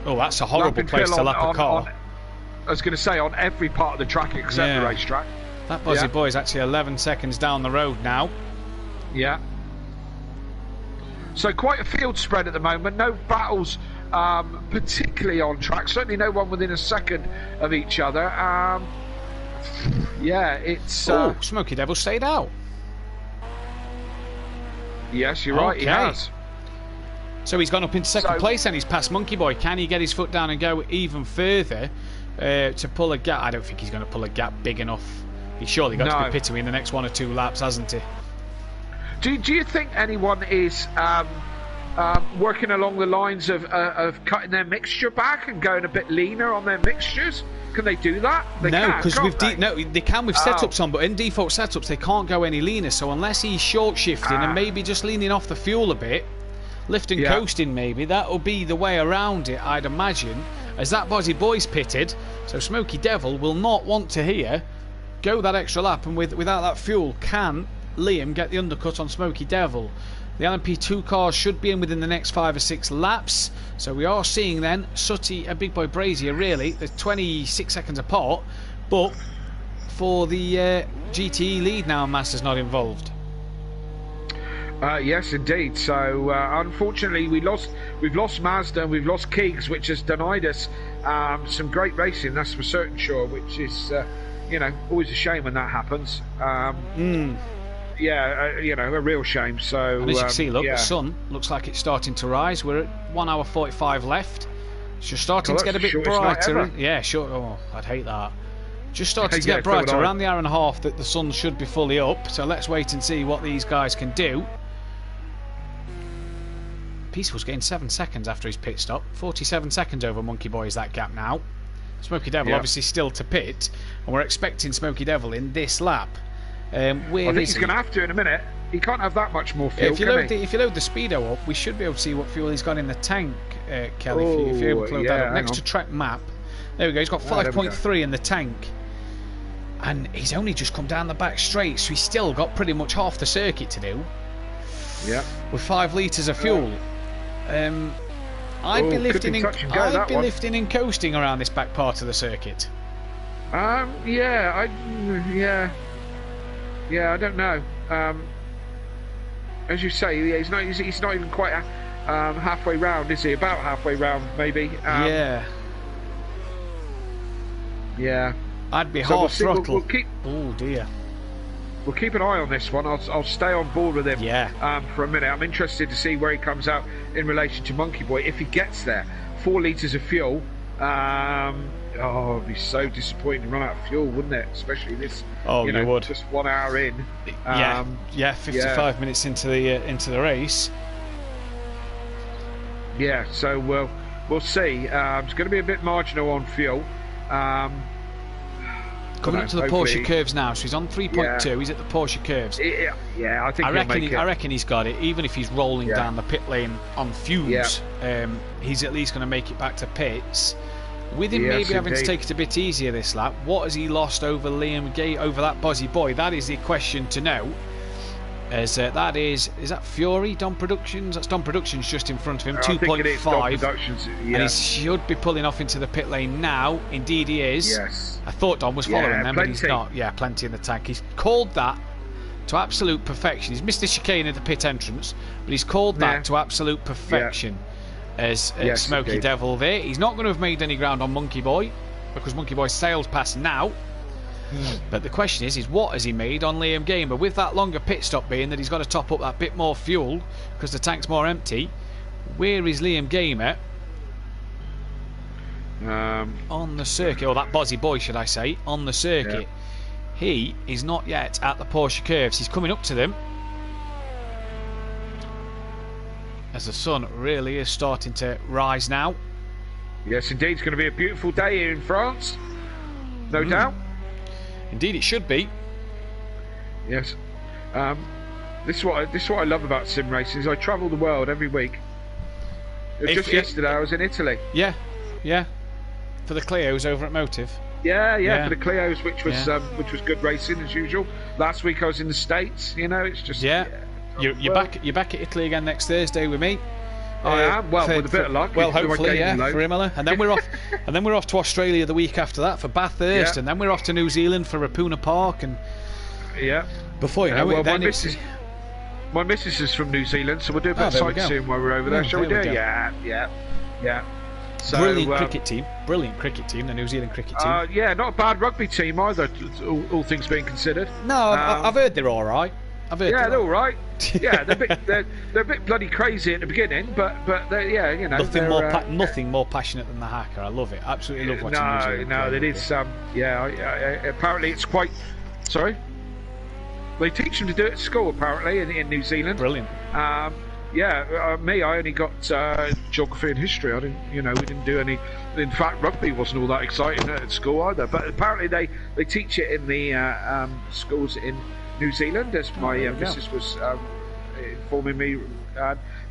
Oh, that's a horrible Lapping place Phil to lap a car. I was going to say on every part of the track except the racetrack. That Bozzy Boy is actually 11 seconds down the road now. Yeah. So quite a field spread at the moment. No battles particularly on track. Certainly no one within a second of each other. Yeah, it's... Smoky Devil stayed out. Yes, you're right, he has. So he's gone up into second So- place and he's past Monkey Boy. Can he get his foot down and go even further to pull a gap? I don't think he's going to pull a gap big enough. He's surely got to be pitting in the next 1 or 2 laps, hasn't he? Do you think anyone is working along the lines of cutting their mixture back and going a bit leaner on their mixtures? Can they do that? They No, can, because can't with they? they can with setups on, but in default setups they can't go any leaner. So unless he's short shifting and maybe just leaning off the fuel a bit, lift and coasting maybe, that'll be the way around it, I'd imagine. As that Bozzy Boy's pitted, so Smoky Devil will not want to here go that extra lap, and without that fuel, can Liam get the undercut on Smoky Devil? The LMP2 cars should be in within the next 5 or 6 laps. So we are seeing then Sutty and Big Boy Brazier really. They're 26 seconds apart. But for the GTE lead now, Master's not involved. Yes, indeed. So unfortunately, we've lost Mazda and we've lost Keegs, which has denied us some great racing. That's for certain, sure. Which is always a shame when that happens. Yeah, a real shame. So, and as you can see, look, the sun looks like it's starting to rise. We're at 1 hour 45 left. It's just starting to get a bit brighter. Yeah, sure. Oh, I'd hate that. Just starting to get brighter. Around the hour and a half that the sun should be fully up. So let's wait and see what these guys can do. Peaceful's getting 7 seconds after his pit stop. 47 seconds over Monkey Boy is that gap now. Smoky Devil obviously still to pit, and we're expecting Smoky Devil in this lap. I think he's going to have to in a minute. He can't have that much more fuel. If you load the speedo up, we should be able to see what fuel he's got in the tank, Kelly. If you're able to load that up next to track map. There we go. He's got 5.3 in the tank, and he's only just come down the back straight, so he's still got pretty much half the circuit to do. Yeah. With 5 litres of fuel. I'd be lifting and coasting around this back part of the circuit. Yeah, I don't know. As you say, he's not even quite halfway round, is he? About halfway round, maybe. Yeah. I'd be half throttle. Oh dear. We'll keep an eye on this one. I'll stay on board with him for a minute. I'm interested to see where he comes out in relation to Monkey Boy. If he gets there, 4 litres of fuel. It'd be so disappointing to run out of fuel, wouldn't it? Especially this. You would. Just 1 hour in. 55 minutes into the race. Yeah, so we'll see. It's going to be a bit marginal on fuel. Coming up to the Porsche curves now, so he's on 3.2. He's at the Porsche curves. I think I reckon he's got it. Even if he's rolling down the pit lane on fumes, he's at least going to make it back to pits. With him maybe having to take it a bit easier this lap, what has he lost over Liam Gay, over that Bozzy Boy? That is the question to know. As that is that Fury, Dom Productions? That's Dom Productions just in front of him, 2.5. And he should be pulling off into the pit lane now. Indeed he is. Yes. I thought Dom was following them, but he's not. Yeah, plenty in the tank. He's called that to absolute perfection. He's missed the chicane at the pit entrance, but he's called that to absolute perfection. as Yes, Smoky indeed. Devil there. He's not going to have made any ground on Monkey Boy because Monkey Boy sails past now. But the question is what has he made on Liam Gamer? With that longer pit stop being that he's got to top up that bit more fuel because the tank's more empty, where is Liam Gamer on the circuit? Or that Bozzy Boy, should I say, on the circuit? Yeah. He is not yet at the Porsche curves. He's coming up to them as the sun really is starting to rise now. Yes, indeed. It's going to be a beautiful day here in France. No doubt. Indeed, it should be. Yes. This is what I love about sim racing is I travel the world every week. Just yesterday I was in Italy. Yeah. For the Clios over at Motive. Yeah, for the Clios, which was good racing as usual. Last week I was in the States. You know, it's just You're back at Italy again next Thursday with me. I am. Well, with a bit of luck. Well, hopefully, for Imola, and then we're off. And then we're off to Australia the week after that for Bathurst, and then we're off to New Zealand for Rapuna Park, and before you know it, then my missus is from New Zealand, so we'll do a bit of sightseeing while we're over there. Shall we do? Yeah. So, brilliant cricket team, the New Zealand cricket team. Yeah, not a bad rugby team either, all things being considered. No, I've heard they're all right. They're all right. Yeah, they're a bit bloody crazy at the beginning, but they're, you know, nothing more passionate than the Hacker. I love it. Absolutely love watching New Zealand. No, it is. Apparently it's quite. Sorry. They teach them to do it at school apparently in New Zealand. Brilliant. Me, I only got geography and history. I didn't, we didn't do any. In fact, rugby wasn't all that exciting at school either. But apparently they teach it in the schools in New Zealand, as my missus was informing me.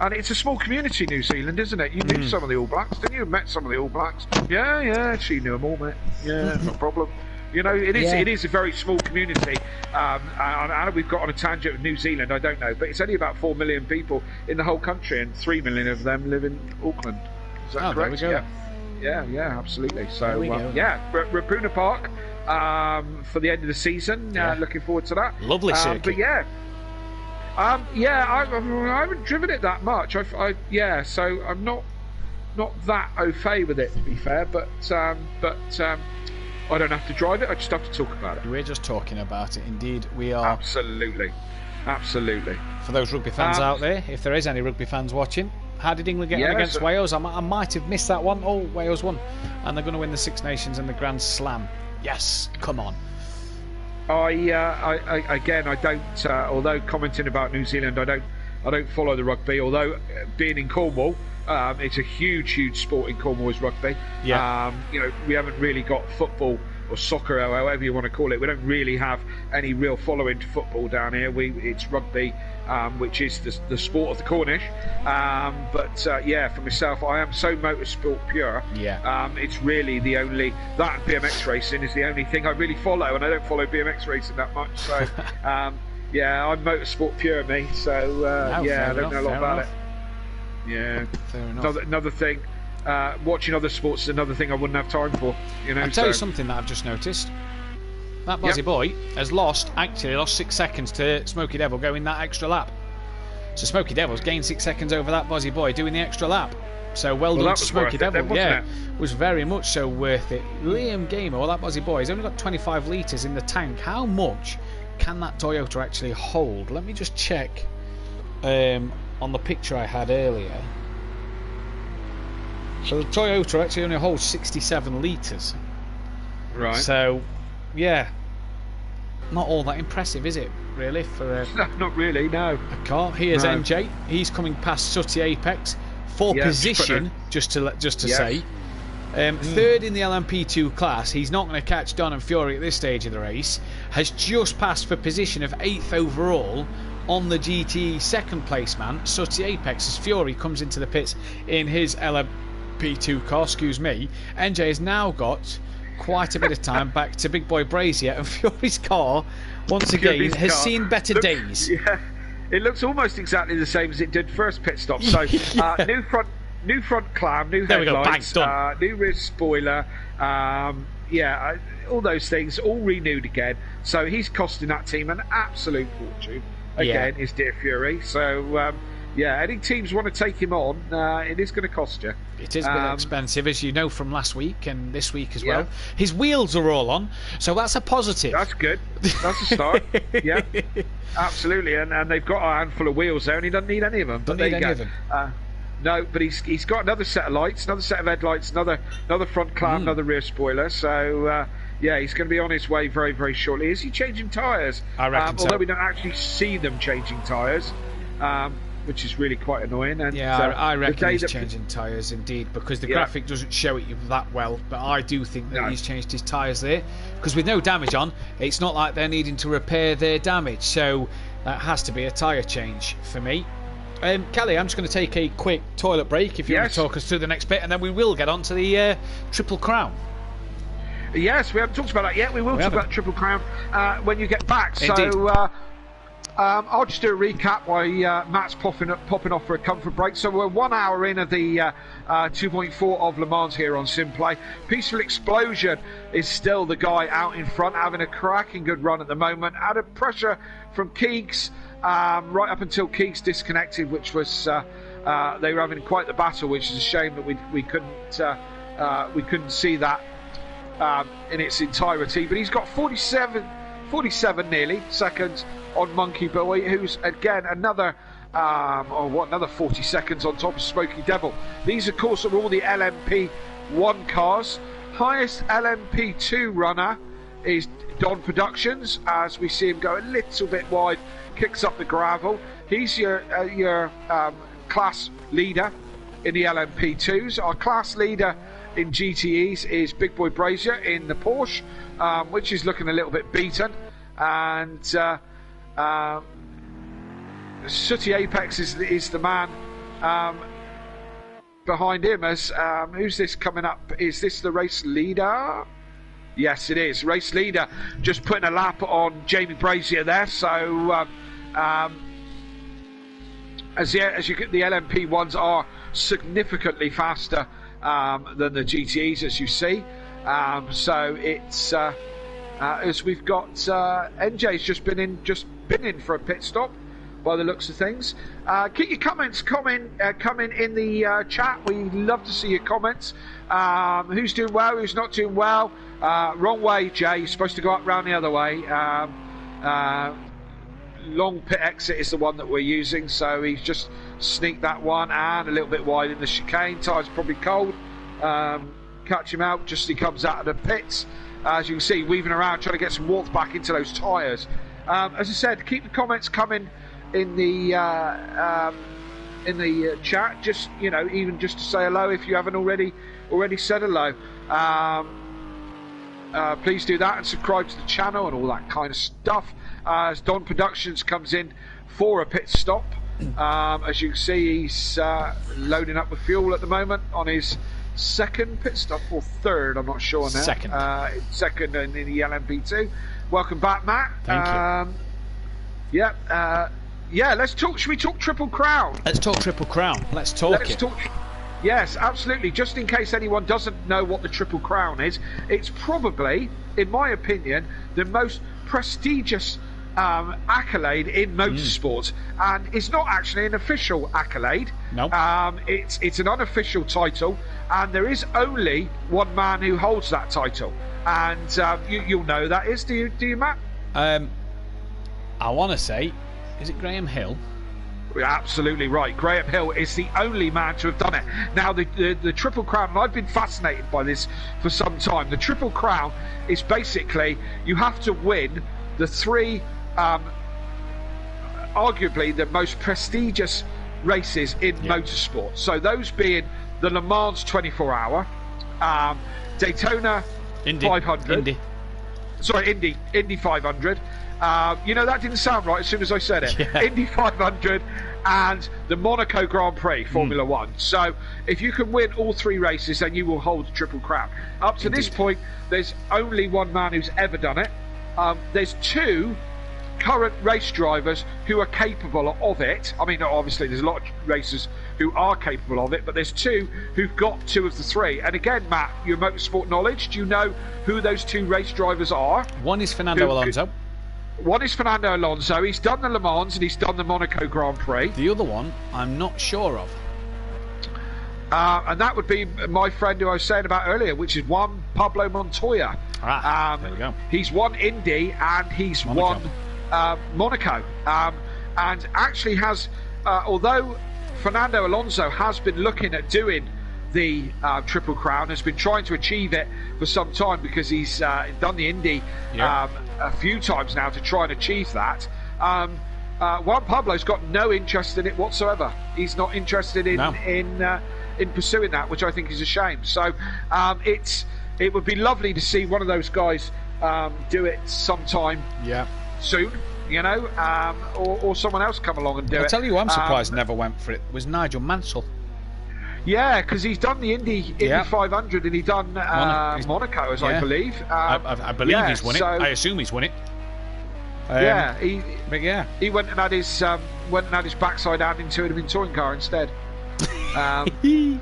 And it's a small community, New Zealand, isn't it? You knew some of the All Blacks, didn't you? Met some of the All Blacks. Yeah, she knew them all, mate. Yeah, no problem. You know, it is a very small community. And we've got on a tangent with New Zealand, I don't know, but it's only about 4 million people in the whole country, and 3 million of them live in Auckland. Is that correct? There we go. Yeah, absolutely. So, Rapuna Park for the end of the season. Looking forward to that. Lovely circuit. But I haven't driven it that much. So I'm not that au fait with it, to be fair. But I don't have to drive it. I just have to talk about it. We're just talking about it. Indeed, we are. Absolutely. For those rugby fans out there, if there is any rugby fans watching, how did England get on against Wales? I might have missed that one. Oh, Wales won, and they're going to win the Six Nations and the Grand Slam. Yes, come on. I don't. Although commenting about New Zealand, I don't follow the rugby. Although being in Cornwall, it's a huge sport in Cornwall is rugby. Yeah. We haven't really got football or soccer, or however you want to call it. We don't really have any real following to football down here. It's rugby, which is the sport of the Cornish. For myself, I am so motorsport pure. Yeah. It's really the only, that and BMX racing is the only thing I really follow, and I don't follow BMX racing that much. So, I'm motorsport pure, me. So, I don't know a lot about it. Yeah. Fair enough. Another thing. Watching other sports is another thing I wouldn't have time for. I'll tell you something that I've just noticed. That Bozzy Boy has lost 6 seconds to Smoky Devil going that extra lap. So Smoky Devil's gained 6 seconds over that Bozzy Boy doing the extra lap. So well done to Smoky Devil. Was very much so worth it. Liam Gamer, that Bozzy Boy, has only got 25 litres in the tank. How much can that Toyota actually hold? Let me just check on the picture I had earlier. So the Toyota actually only holds 67 litres. Right. So, not all that impressive, is it? Really, for no, not really. No. A car. Here's MJ. He's coming past Sooty Apex for position. Just to say, third in the LMP2 class. He's not going to catch Don and Fury at this stage of the race. Has just passed for position of 8th overall on the GT second place man, Sooty Apex, as Fury comes into the pits in his LMP2 car. Excuse me. NJ has now got quite a bit of time back to Big Boy Brazier, and Fury's car once again has seen better days. Yeah, it looks almost exactly the same as it did first pit stop. So new front clamp, new headlights, new rear spoiler, all those things all renewed again. So he's costing that team an absolute fortune again, is dear Fury. So yeah, any teams want to take him on, it is going to cost you. It is a bit expensive, as you know from last week and this week as Yeah. well. His wheels are all on, so that's a positive. That's good. That's a start. Yeah, absolutely. And they've got a handful of wheels there, and he doesn't need any of them. Don't But there need you any go. of them. No, but he's got another set of lights, another set of headlights, another front clamp, another rear spoiler. So yeah, he's going to be on his way very, very shortly. Is he changing tyres? I reckon so. Although we don't actually see them changing tyres, which is really quite annoying. And Yeah, I the reckon day he's that- changing tyres indeed, because the Yeah. graphic doesn't show it that well, but I do think that No. he's changed his tyres there, because with no damage on, it's not like they're needing to repair their damage, so that has to be a tyre change for me. Kelly, I'm just going to take a quick toilet break if you want Yes. to talk us through the next bit, and then we will get on to the Triple Crown. Yes, we haven't talked about that yet. We will talk haven't. about Triple Crown when you get back. Indeed. So I'll just do a recap while Matt's popping off for a comfort break. So we're 1 hour in of the 2.4 of Le Mans here on Simplay. Peaceful Explosion is still the guy out in front, having a cracking good run at the moment. Out of pressure from Keegs, right up until Keegs disconnected, which was they were having quite the battle, which is a shame that we couldn't see that in its entirety. But he's got 47 nearly seconds on Monkey Boy, who's again another 40 seconds on top of Smoky Devil. These of course are all the LMP1 cars. Highest LMP2 runner is Don Productions, as we see him go a little bit wide, kicks up the gravel. He's your class leader in the LMP2s. Our class leader in GTEs is Big Boy Brazier in the Porsche, which is looking a little bit beaten. And Sooty Apex is the man behind him. As who's this coming up? Is this the race leader? Yes, it is. Race leader just putting a lap on Jamie Brazier there. So as you get, the LMP ones are significantly faster than the GTEs, as you see. So it's as we've got NJ's just been in for a pit stop by the looks of things. Keep your comments coming in the chat. We love to see your comments. Who's doing well, who's not doing well. Wrong way, Jay. You're supposed to go up round the other way. Long pit exit is the one that we're using, so he's just sneaked that one and a little bit wide in the chicane. Tyre's probably cold. Catch him out just as he comes out of the pits. As you can see, weaving around trying to get some warmth back into those tyres. As I said, keep the comments coming in the chat. Just even just to say hello if you haven't already said hello. Please do that and subscribe to the channel and all that kind of stuff. As Don Productions comes in for a pit stop, as you can see, he's loading up with fuel at the moment on his second pit stop, or third, I'm not sure now. Second in the LMP2. Welcome back, Matt. Thank you. Yeah, let's talk. Should we talk Triple Crown? Let's talk Triple Crown. Let's talk it. Yes, absolutely. Just in case anyone doesn't know what the Triple Crown is, it's probably, in my opinion, the most prestigious accolade in motorsport, and it's not actually an official accolade. No. It's an unofficial title, and there is only one man who holds that title, and you'll know that is. Do you, Matt? I want to say, is it Graham Hill? You're absolutely right. Graham Hill is the only man to have done it. Now, the Triple Crown, and I've been fascinated by this for some time. The Triple Crown is basically you have to win the three, arguably the most prestigious races in motorsport. So those being the Le Mans 24-hour, Daytona 500. Indy 500. That didn't sound right as soon as I said it. Yeah. Indy 500 and the Monaco Grand Prix Formula One. So if you can win all three races, then you will hold the Triple Crown. Up to this point, there's only one man who's ever done it. There's two current race drivers who are capable of it. I mean, obviously there's a lot of racers who are capable of it, but there's two who've got two of the three. And again, Matt, your motorsport knowledge, do you know who those two race drivers are? One is Fernando Alonso. One is Fernando Alonso. He's done the Le Mans and he's done the Monaco Grand Prix. The other one, I'm not sure of. And that would be my friend who I was saying about earlier, which is Juan Pablo Montoya. There you go. He's won Indy and he's won Monaco. And actually has, although Fernando Alonso has been looking at doing the Triple Crown, has been trying to achieve it for some time because he's done the Indy a few times now to try and achieve that. Juan Pablo's got no interest in it whatsoever. He's not interested in pursuing that, which I think is a shame. So it would be lovely to see one of those guys do it sometime soon, you know, or someone else come along and do it. I'll tell you, I'm surprised never went for it. Was Nigel Mansell? Yeah, because he's done the Indy 500 and he's done Monaco, as I believe. I believe he's won it. I assume he's won it. He went and had his backside out into a touring car instead. Even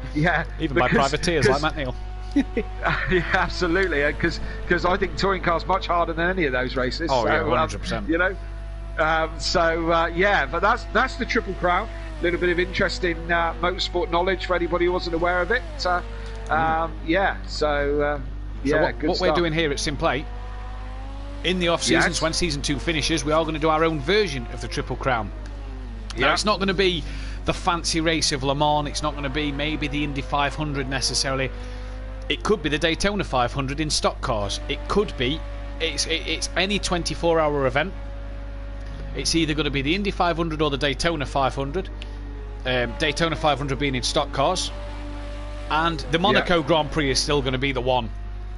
by privateers like Matt Neal. Yeah, absolutely, because I think touring cars much harder than any of those races. Oh, yeah, 100%. You know, but that's the Triple Crown. A little bit of interesting motorsport knowledge for anybody who wasn't aware of it. So what we're doing here at Simplay, in the off seasons, when season 2 finishes, we are going to do our own version of the Triple Crown. Now, it's not going to be the fancy race of Le Mans. It's not going to be maybe the Indy 500 necessarily. It could be the Daytona 500 in stock cars. It could be. It's any 24-hour event. It's either going to be the Indy 500 or the Daytona 500. Daytona 500 being in stock cars. And the Monaco Grand Prix is still going to be the one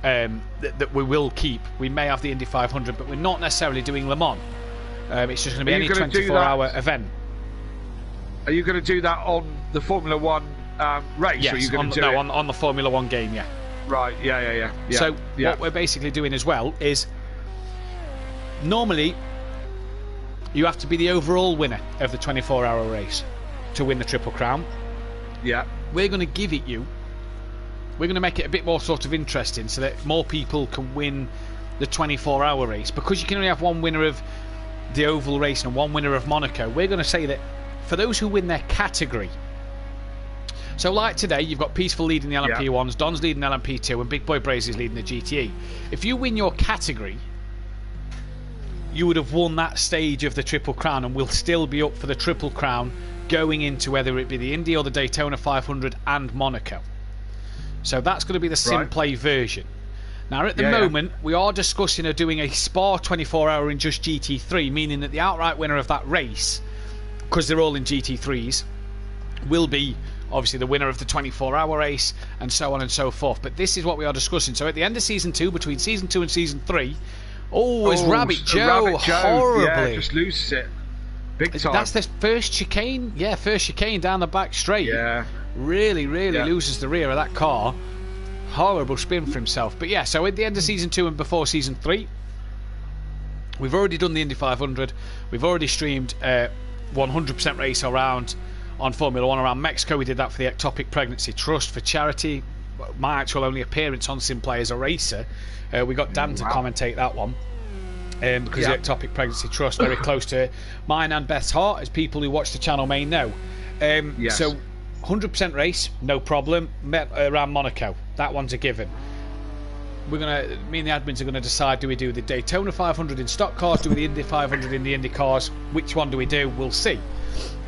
that we will keep. We may have the Indy 500, but we're not necessarily doing Le Mans. It's just going to be any 24-hour event. Are you going to do that on the Formula 1 race? Yes, or are you going to do it on the Formula 1 game, yeah. Right, yeah. So what we're basically doing as well is, normally you have to be the overall winner of the 24-hour race to win the Triple Crown. Yeah. We're going to give it you. We're going to make it a bit more sort of interesting so that more people can win the 24-hour race. Because you can only have one winner of the oval race and one winner of Monaco, we're going to say that for those who win their category. So like today, you've got Peaceful leading the LMP1s, Don's leading the LMP2, and Big Boy Brazy's leading the GTE. If you win your category, you would have won that stage of the Triple Crown and will still be up for the Triple Crown going into whether it be the Indy or the Daytona 500 and Monaco. So that's going to be the Simplay version. Now at the moment, we are discussing doing a Spa 24-hour in just GT3, meaning that the outright winner of that race, because they're all in GT3s, will be obviously the winner of the 24-hour race, and so on and so forth. But this is what we are discussing. So at the end of Season 2, between Season 2 and Season 3, is Rabbit Joe horribly. Yeah, just loses it. Big time. That's the first chicane. Yeah, first chicane down the back straight. Yeah. Really loses the rear of that car. Horrible spin for himself. But yeah, so at the end of Season 2 and before Season 3, we've already done the Indy 500. We've already streamed 100% race around on Formula 1 around Mexico. We did that for the Ectopic Pregnancy Trust for charity. My actual only appearance on Simplay as a racer. We got Dan to commentate that one. Because the Ectopic Pregnancy Trust, very close to mine and Beth's heart, as people who watch the channel may know. So 100% race, no problem. Around Monaco, that one's a given. Me and the admins are gonna decide: do we do the Daytona 500 in stock cars? Do we the Indy 500 in the Indy cars? Which one do we do? We'll see.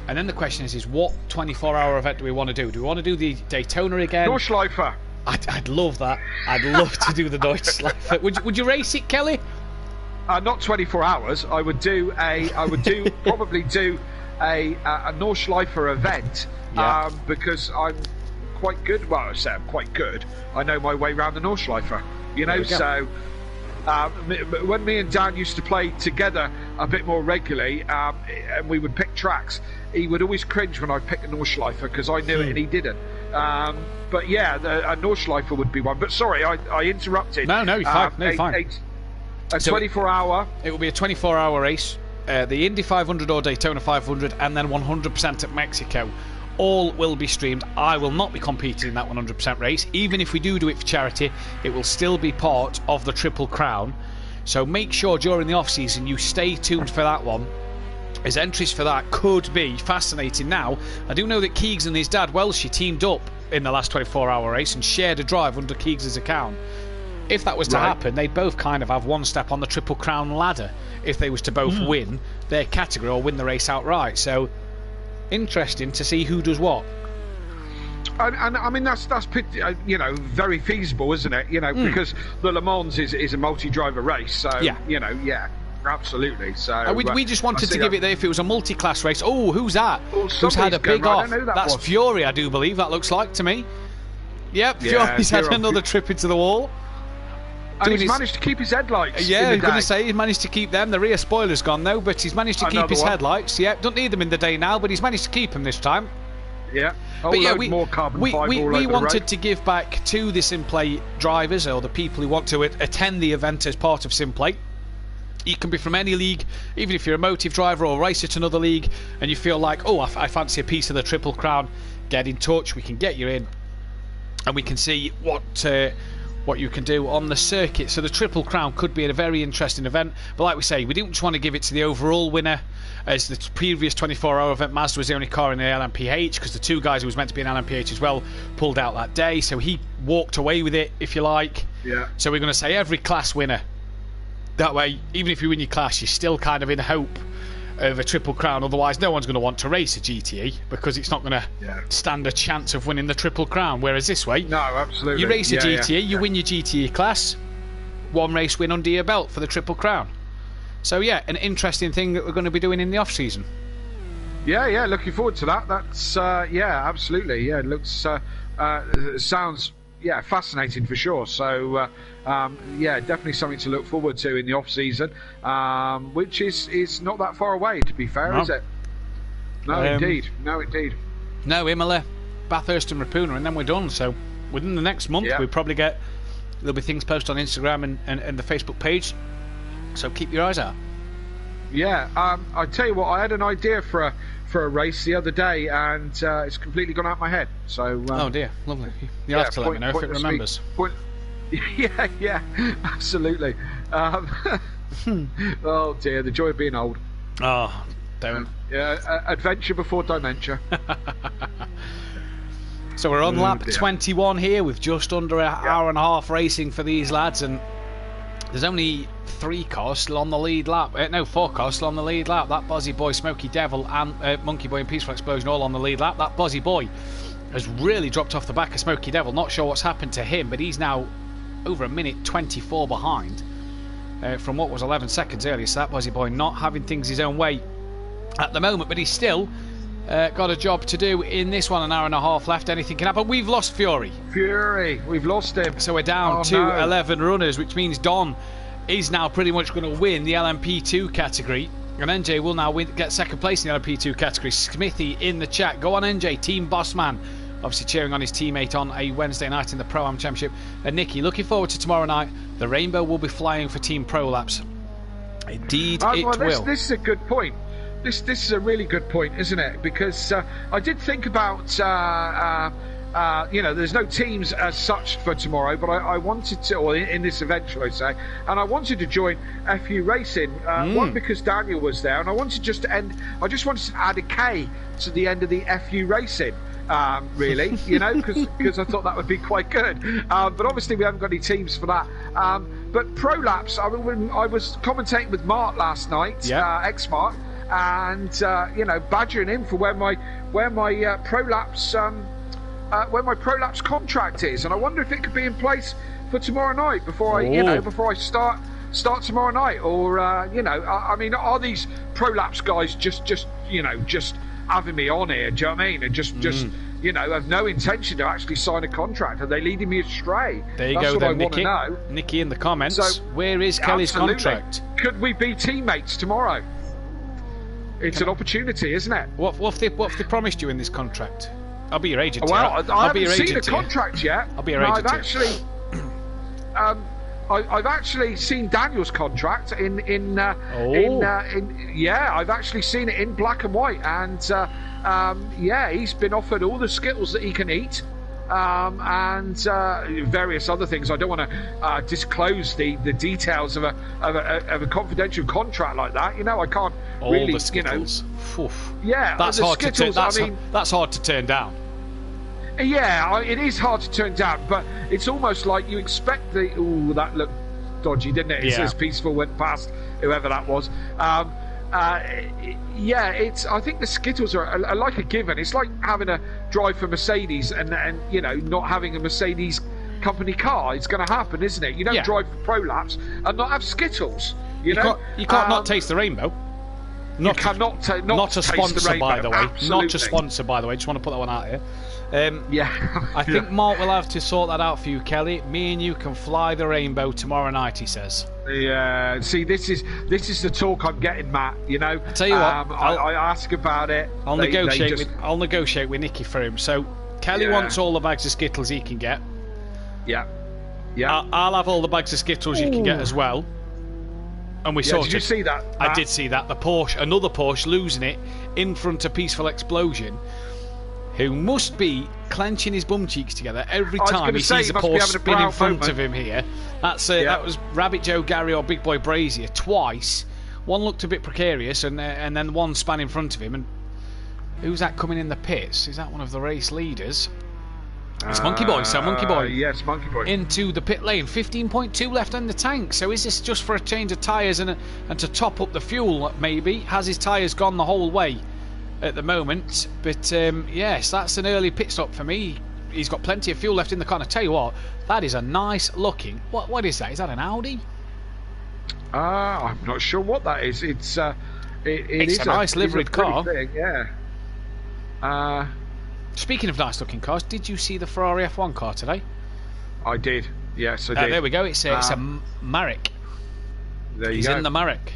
And then the question is what 24-hour event do we want to do? Do we want to do the Daytona again? Nordschleife. I'd love that. I'd love to do the Nordschleife. Would you race it, Kelly? Not 24 hours. I would probably do a Nordschleife event because I'm quite good. Well, I say I'm quite good. I know my way around the Nordschleife. You know, so when me and Dan used to play together a bit more regularly, and we would pick tracks, he would always cringe when I picked a Nordschleife because I knew it and he didn't. But yeah, a Nordschleife would be one. But sorry, I interrupted. No, you're fine. No, you're fine. A 24-hour. It will be a 24-hour race. The Indy 500 or Daytona 500, and then 100% at Mexico. All will be streamed. I will not be competing in that 100% race. Even if we do it for charity, it will still be part of the Triple Crown. So make sure during the off-season you stay tuned for that one, as entries for that could be fascinating. Now, I do know that Keegs and his dad Welshie teamed up in the last 24-hour race and shared a drive under Keegs' account. If that was to happen, they'd both kind of have one step on the Triple Crown ladder if they was to both win their category or win the race outright. So, interesting to see who does what. And I mean that's very feasible, isn't it? Because the Le Mans is a multi-driver race, so absolutely. So we just wanted to give it there if it was a multi-class race. Oh, who's that? Well, who's had a big right. off? I don't know who That's was. Fury, I do believe. That looks like to me. Yep, Fury's had another trip into the wall. And he's managed to keep his headlights. Yeah, I was going to day. say he's managed to keep them. The rear spoiler's gone though, but he's managed to keep his headlights. Yeah, don't need them in the day now, but he's managed to keep them this time. Yeah. But yeah, more carbon we fibre all over the wanted road. to give back to the Simplay drivers or the people who want to attend the event as part of Simplay. You can be from any league, even if you're a motive driver or race at another league, and you feel like, oh, I fancy a piece of the Triple Crown. Get in touch. We can get you in, and we can see what you can do on the circuit. So the Triple Crown could be a very interesting event, but like we say, we didn't just want to give it to the overall winner, as the previous 24-hour event Mazda was the only car in the LMPH, because the two guys who was meant to be in LMPH as well pulled out that day, so he walked away with it, if you like. Yeah. So we're going to say every class winner. That way, even if you win your class, you're still kind of in hope of a Triple Crown. Otherwise, no one's going to want to race a GTE because it's not going to stand a chance of winning the Triple Crown. Whereas this way, no, absolutely, you race a GTE, you win your GTE class, one race win under your belt for the Triple Crown. So yeah, an interesting thing that we're going to be doing in the off season. Yeah, looking forward to that. That's absolutely. Yeah, it looks sounds fascinating for sure. So definitely something to look forward to in the off season, which is not that far away, to be fair, is it? No, indeed. No, Imola, Bathurst and Rapuna, and then we're done. So within the next month, we'll probably there'll be things posted on Instagram and the Facebook page. So keep your eyes out. Yeah, I tell you what, I had an idea for a race the other day, and it's completely gone out of my head. So oh dear, lovely. You'll have to let me know if it remembers. Yeah, absolutely. Oh dear, the joy of being old. Oh, don't. Adventure before dementia. So we're on lap 21 here with just under an hour and a half racing for these lads, and there's only 3 cars still on the lead lap. 4 cars still on the lead lap. That Buzzy Boy, Smoky Devil and Monkey Boy and Peaceful Explosion all on the lead lap. That Buzzy Boy has really dropped off the back of Smoky Devil. Not sure what's happened to him, but he's now over a minute 24 behind from what was 11 seconds earlier. So that Buzzy Boy not having things his own way at the moment, but he's still got a job to do in this one. An hour and a half left. Anything can happen. We've lost Fury, we've lost him. So we're down to 11 runners, which means Don is now pretty much going to win the LMP2 category, and NJ will now get second place in the LMP2 category. Smithy in the chat. Go on, NJ, Team Bossman. Obviously cheering on his teammate on a Wednesday night in the Pro-Am Championship. And Nicky, looking forward to tomorrow night. The rainbow will be flying for Team Prolapse. Indeed, it will. This is a good point. This is a really good point, isn't it? Because I did think about, there's no teams as such for tomorrow, but I wanted to, or in this event, shall I say, and I wanted to join FU Racing, one because Daniel was there, and I wanted just to add a K to the end of the FU Racing. Really, because I thought that would be quite good. But obviously we haven't got any teams for that. But Prolapse, I was commentating with Mark last night, ex-Mark, and badgering him for where my Prolapse contract is, and I wonder if it could be in place for tomorrow night before I start tomorrow night, or I mean, are these Prolapse guys just having me on here, do you know what I mean? And just have no intention to actually sign a contract. Are they leading me astray? There you That's go what then, I want Nicky. to know. Nicky in the comments. So, where is Kelly's contract? Could we be teammates tomorrow? It's an opportunity, isn't it? What have they promised you in this contract? I'll be your agent. Well, I I'll be your haven't seen agent the contract yet. I'll be your agent. I've actually seen Daniel's contract I've actually seen it in black and white, and he's been offered all the Skittles that he can eat, and various other things. I don't want to disclose the details of a confidential contract like that. You know, I can't All really, the Skittles. Oof. yeah, That's the hard Skittles, to turn. I mean, That's hard to turn down. yeah, it is hard to turn down, but it's almost like you expect the. Ooh, that looked dodgy, didn't it? It Yeah. says Peaceful went past whoever that was. Yeah, it's. I think the Skittles are like a given. It's like having a drive for Mercedes and you know, not having a Mercedes company car. It's going to happen, isn't it? You don't Yeah. drive for pro laps and not have Skittles. You know, You can't not taste the rainbow. You cannot not a taste the sponsor, by rainbow. the way. Absolutely. Not a sponsor, by the way. Just want to put that one out here. Yeah, I think Mark will have to sort that out for you, Kelly. Me and you can fly the rainbow tomorrow night, he says. Yeah, see, this is the talk I'm getting, Matt. You know, Tell you what, I ask about it. I'll They negotiate. just- I'll negotiate with Nicky for him. So Kelly Yeah. wants all the bags of Skittles he can get. Yeah, yeah. I'll have all the bags of Skittles you can get as well. And we Yeah, sorted. did you see that, I Matt? did see that. The Porsche, another Porsche, losing it in front of Peaceful Explosion, who must be clenching his bum cheeks together every I was time gonna he say, sees he a must be Porsche having a spin in proud front moment. of him here. Yeah. That was Rabbit Joe, Gary, or Big Boy Brazier twice. One looked a bit precarious, and then one span in front of him. And who's that coming in the pits? Is that one of the race leaders? It's Monkey Boy, so Monkey Boy. Yes, Monkey Boy. Into the pit lane. 15.2 left in the tank. So is this just for a change of tyres and to top up the fuel, maybe? Has his tyres gone the whole way at the moment? But yes, that's an early pit stop for me. He's got plenty of fuel left in the car. I tell you what, that is a nice looking. What is that? Is that an Audi? I'm not sure what that is. It's It's a nice liveried car. Thing, yeah. Speaking of nice looking cars, did you see the Ferrari F1 car today? I did. Yes, I did. There we go. It's a Marek. There you He's go. in the Marek.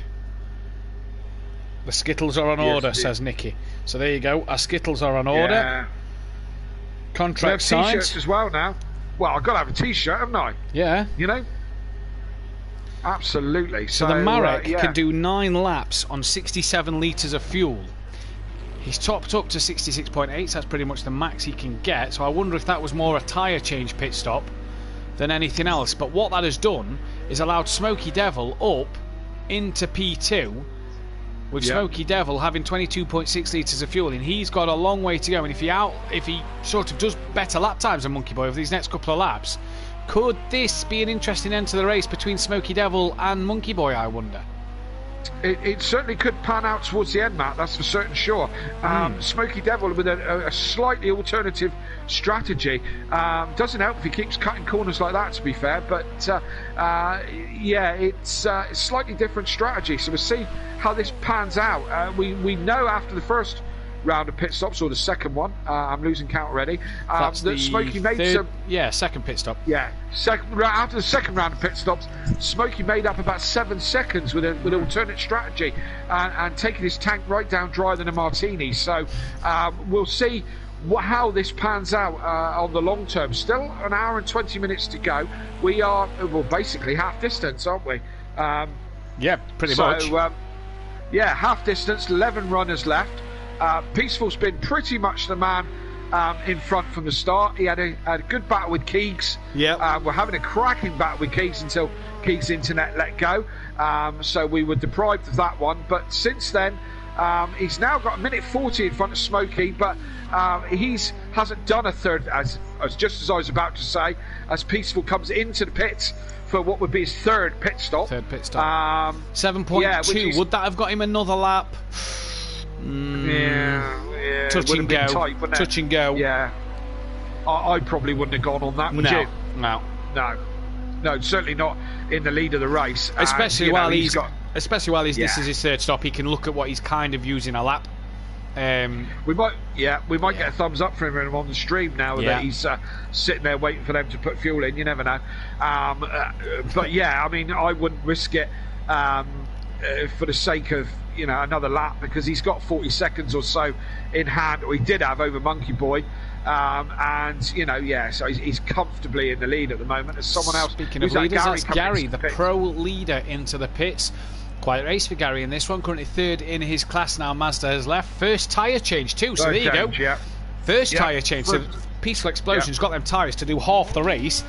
The Skittles are on Yes, order, indeed. says Nicky. So there you go. Our Skittles are on order. Yeah. We Contract have signed. T-shirts as well now. Well, I've got to have a T-shirt, haven't I? Yeah. You know. Absolutely. So the Marek yeah. can do 9 laps on 67 litres of fuel. He's topped up to 66.8, so that's pretty much the max he can get. So I wonder if that was more a tyre change pit stop than anything else. But what that has done is allowed Smoky Devil up into P2, with Yeah. Smoky Devil having 22.6 litres of fuel, and he's got a long way to go. And if he sort of does better lap times than Monkey Boy over these next couple of laps, could this be an interesting end to the race between Smoky Devil and Monkey Boy, I wonder? It certainly could pan out towards the end, Matt. That's for certain sure. Smoky Devil with a slightly alternative strategy doesn't help if he keeps cutting corners like that. To be fair, but yeah, it's a slightly different strategy. So we'll see how this pans out. We know after the first round of pit stops, or the second one, I'm losing count already. That's that the Smoky made third, some. second pit stop. Yeah, after the second round of pit stops, Smokey made up about 7 seconds with an alternate strategy and taking his tank right down drier than a martini. So we'll see how this pans out on the long term. Still an hour and 20 minutes to go. We are, well, basically half distance, aren't we? Yeah, pretty much. Yeah, half distance, 11 runners left. Peaceful's been pretty much the man in front from the start. He had a good battle with Keegs. Yep. We're having a cracking battle with Keegs until Keegs' internet let go. So we were deprived of that one. But since then, he's now got 1:40 in front of Smokey, but hasn't done a third, as just as I was about to say, as Peaceful comes into the pits for what would be his third pit stop. 7.2. Yeah, would that have got him another lap? Yeah, Touch would and have been go. tight, wouldn't it? Touch and go. Yeah, I probably wouldn't have gone on that. Would you? No. No, certainly not in the lead of the race. And, Especially you know, while he's this Yeah. is his third stop, he can look at what he's kind of using a lap. We might get a thumbs up for him on the stream now Yeah. that he's sitting there waiting for them to put fuel in. You never know. But yeah, I mean, I wouldn't risk it for the sake of another lap, because he's got 40 seconds or so in hand, or he did have over Monkey Boy. And so he's comfortably in the lead at the moment. As someone else, Speaking who's of leaders, Gary that's coming Gary, into the pits? pro leader, into the pits. Quiet race for Gary in this one. Currently third in his class now. Mazda has left. First tyre change too. So there you go. Yeah. First Yeah. tyre change. So Peaceful Explosion's got them tyres to do half the race.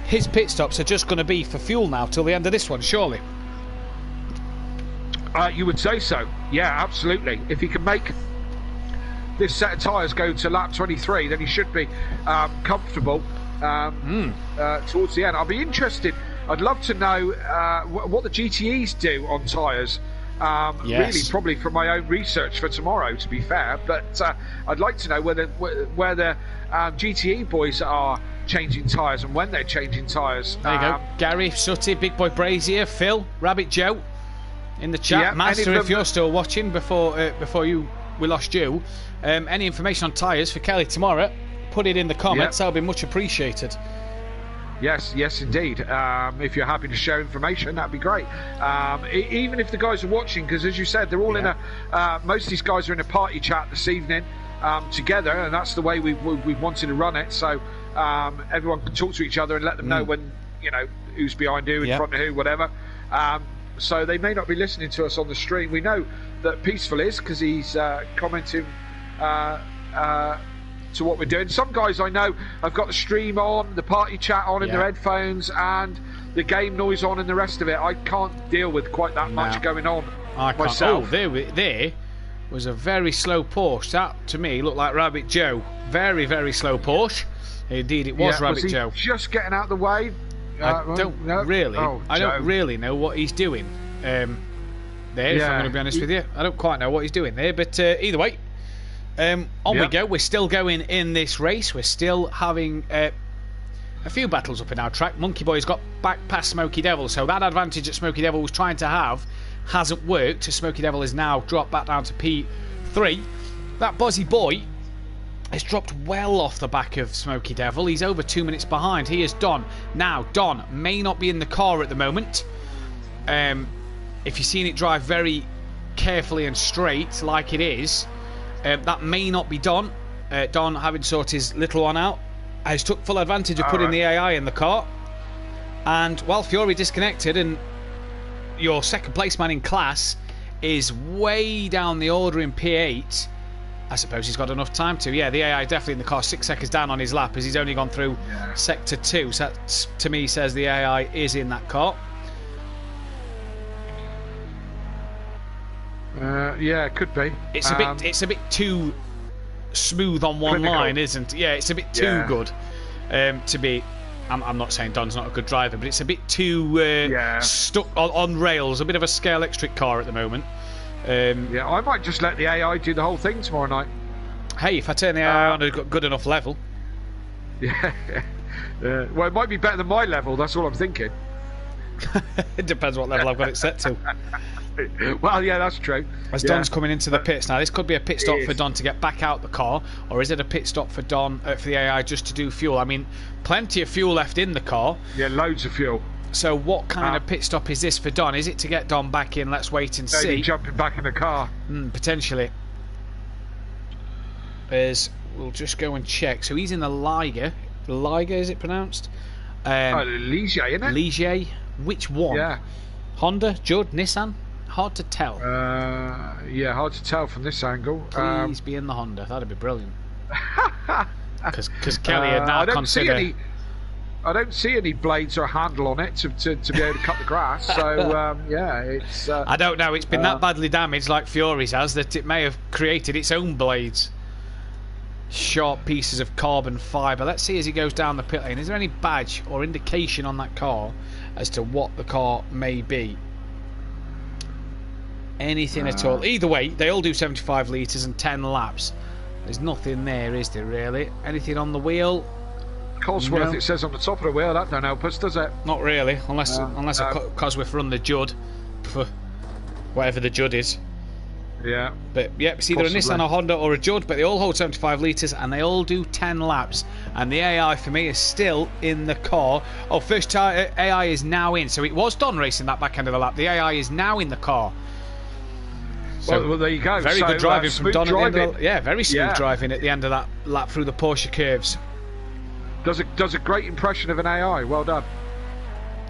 His pit stops are just going to be for fuel now till the end of this one, surely. You would say so. Yeah, absolutely. If he can make this set of tyres go to lap 23, then he should be comfortable towards the end. I'll be interested. I'd love to know what the GTEs do on tyres. Really, probably for my own research for tomorrow, to be fair. But I'd like to know where the GTE boys are changing tyres and when they're changing tyres. There you go. Gary, Sutty, Big Boy Brazier, Phil, Rabbit Joe in the chat. Yeah, Master, if you're still watching before we lost you, any information on tyres for Kelly tomorrow, put it in the comments. That'll be much appreciated. Yes, indeed. If you're happy to share information, that'd be great. Even if the guys are watching, because as you said, they're all in most of these guys are in a party chat this evening together, and that's the way we wanted to run it. So everyone can talk to each other and let them know when, who's behind who, in front of who, whatever. So they may not be listening to us on the stream. We know that Peaceful is, because he's commenting to what we're doing. Some guys I know have got the stream on, the party chat on in their headphones, and the game noise on and the rest of it. I can't deal with quite that much going on myself. Oh, there was a very slow Porsche. That, to me, looked like Rabbit Joe. Very, very slow Porsche. Indeed, it was Rabbit Joe. Just getting out of the way? I don't really know what he's doing there, if I'm going to be honest with you. I don't quite know what he's doing there, but either way, on we go. We're still going in this race. We're still having a few battles up in our track. Monkey Boy's got back past Smoky Devil, so that advantage that Smoky Devil was trying to have hasn't worked. Smoky Devil is now dropped back down to P3. That Bozzy Boy has dropped well off the back of Smoky Devil. He's over 2 minutes behind. He is Don. Now, Don may not be in the car at the moment. If you're seeing it drive very carefully and straight, like it is, that may not be Don. Don, having sorted his little one out, has took full advantage of putting the AI in the car. And while Fury disconnected, and your second place man in class is way down the order in P8, I suppose he's got enough time to. Yeah, the AI definitely in the car, 6 seconds down on his lap as he's only gone through sector 2. So that, to me, says the AI is in that car. It could be. It's a bit too smooth on one line, isn't it? Yeah, it's a bit too good to be. I'm not saying Don's not a good driver, but it's a bit too stuck on rails. A bit of a scale electric car at the moment. I might just let the AI do the whole thing tomorrow night. Hey, if I turn the AI on at a good enough level. Well, it might be better than my level, that's all I'm thinking. It depends what level I've got it set to. Well, yeah, that's true. As Don's coming into the pits now, this could be a pit stop for Don to get back out the car, or is it a pit stop for Don, for the AI just to do fuel? I mean, plenty of fuel left in the car. Yeah, loads of fuel. So what kind of pit stop is this for Don? Is it to get Don back in? Let's wait and see. Maybe jumping back in the car. Potentially. We'll just go and check. So he's in the Liger. Liger, is it pronounced? Ligier, isn't it? Ligier. Which one? Yeah. Honda, Judd, Nissan? Hard to tell. Hard to tell from this angle. Please be in the Honda. That'd be brilliant. Because Kelly had now considered. I don't see any blades or handle on it to be able to cut the grass. So it's. I don't know. It's been that badly damaged, like Fury's has, that it may have created its own blades. Sharp pieces of carbon fibre. Let's see as he goes down the pit lane. Is there any badge or indication on that car as to what the car may be? Anything at all? Either way, they all do 75 litres and 10 laps. There's nothing there, is there, really? Anything on the wheel? Cosworth, No. it says on the top of the wheel. That don't help us, does it? Not really, unless Cosworth run the Judd. Whatever the Judd is. Yeah. But yep, it's either a Nissan, a Honda or a Judd, but they all hold 75 litres and they all do 10 laps. And the AI for me is still in the car. Oh, first AI is now in. So it was Don racing that back end of the lap. The AI is now in the car. So well, there you go. Very good driving from Don at the end of the, very smooth driving at the end of that lap through the Porsche curves. Does a great impression of an AI. Well done.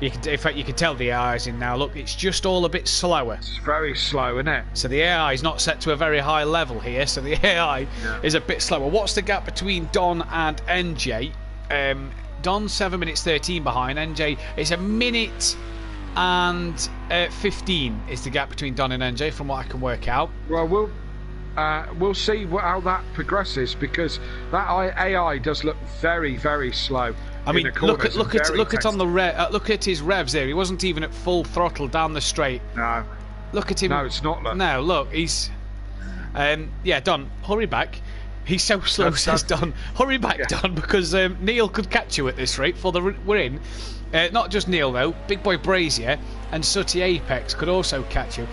In fact, you can tell the AI's in now. Look, it's just all a bit slower. It's very slow, isn't it? So the AI is not set to a very high level here. So the AI is a bit slower. What's the gap between Don and NJ? Don's 7 minutes 13 behind. NJ is a minute and 15 is the gap between Don and NJ, from what I can work out. Well, we'll see how that progresses, because that AI does look very, very slow. I mean, look at on the look at his revs there. He wasn't even at full throttle down the straight. No. Look at him. No, it's not. No, look, he's. Yeah, Don, hurry back. He's so slow, says Don. Hurry back, Don, because Neil could catch you at this rate. We're in. Not just Neil though. Big Boy Brazier and Sooty Apex could also catch you.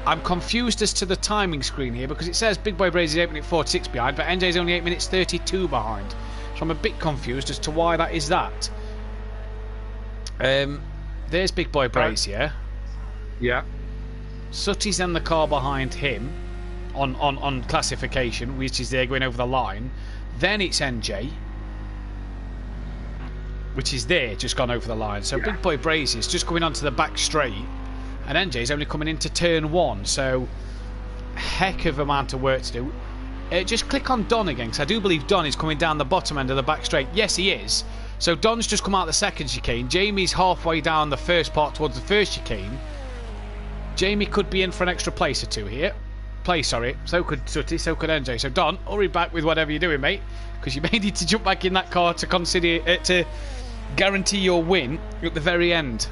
I'm confused as to the timing screen here, because it says Big Boy Brazier 8 minutes 46 behind, but NJ's only 8 minutes 32 behind. So I'm a bit confused as to why that is that. There's Big Boy Brazier. Yeah. Sooty's in the car behind him on classification, which is there going over the line. Then it's NJ, which is there, just gone over the line. So Big Boy Brazier's just coming onto the back straight, and NJ's only coming into turn 1. So heck of amount of work to do. Just click on Don again, because I do believe Don is coming down the bottom end of the back straight. Yes, he is. So Don's just come out the second chicane. Jamie's halfway down the first part towards the first chicane. Jamie could be in for an extra place or two here. So could Sooty, so could NJ. So Don, hurry back with whatever you're doing, mate, because you may need to jump back in that car to to guarantee your win at the very end.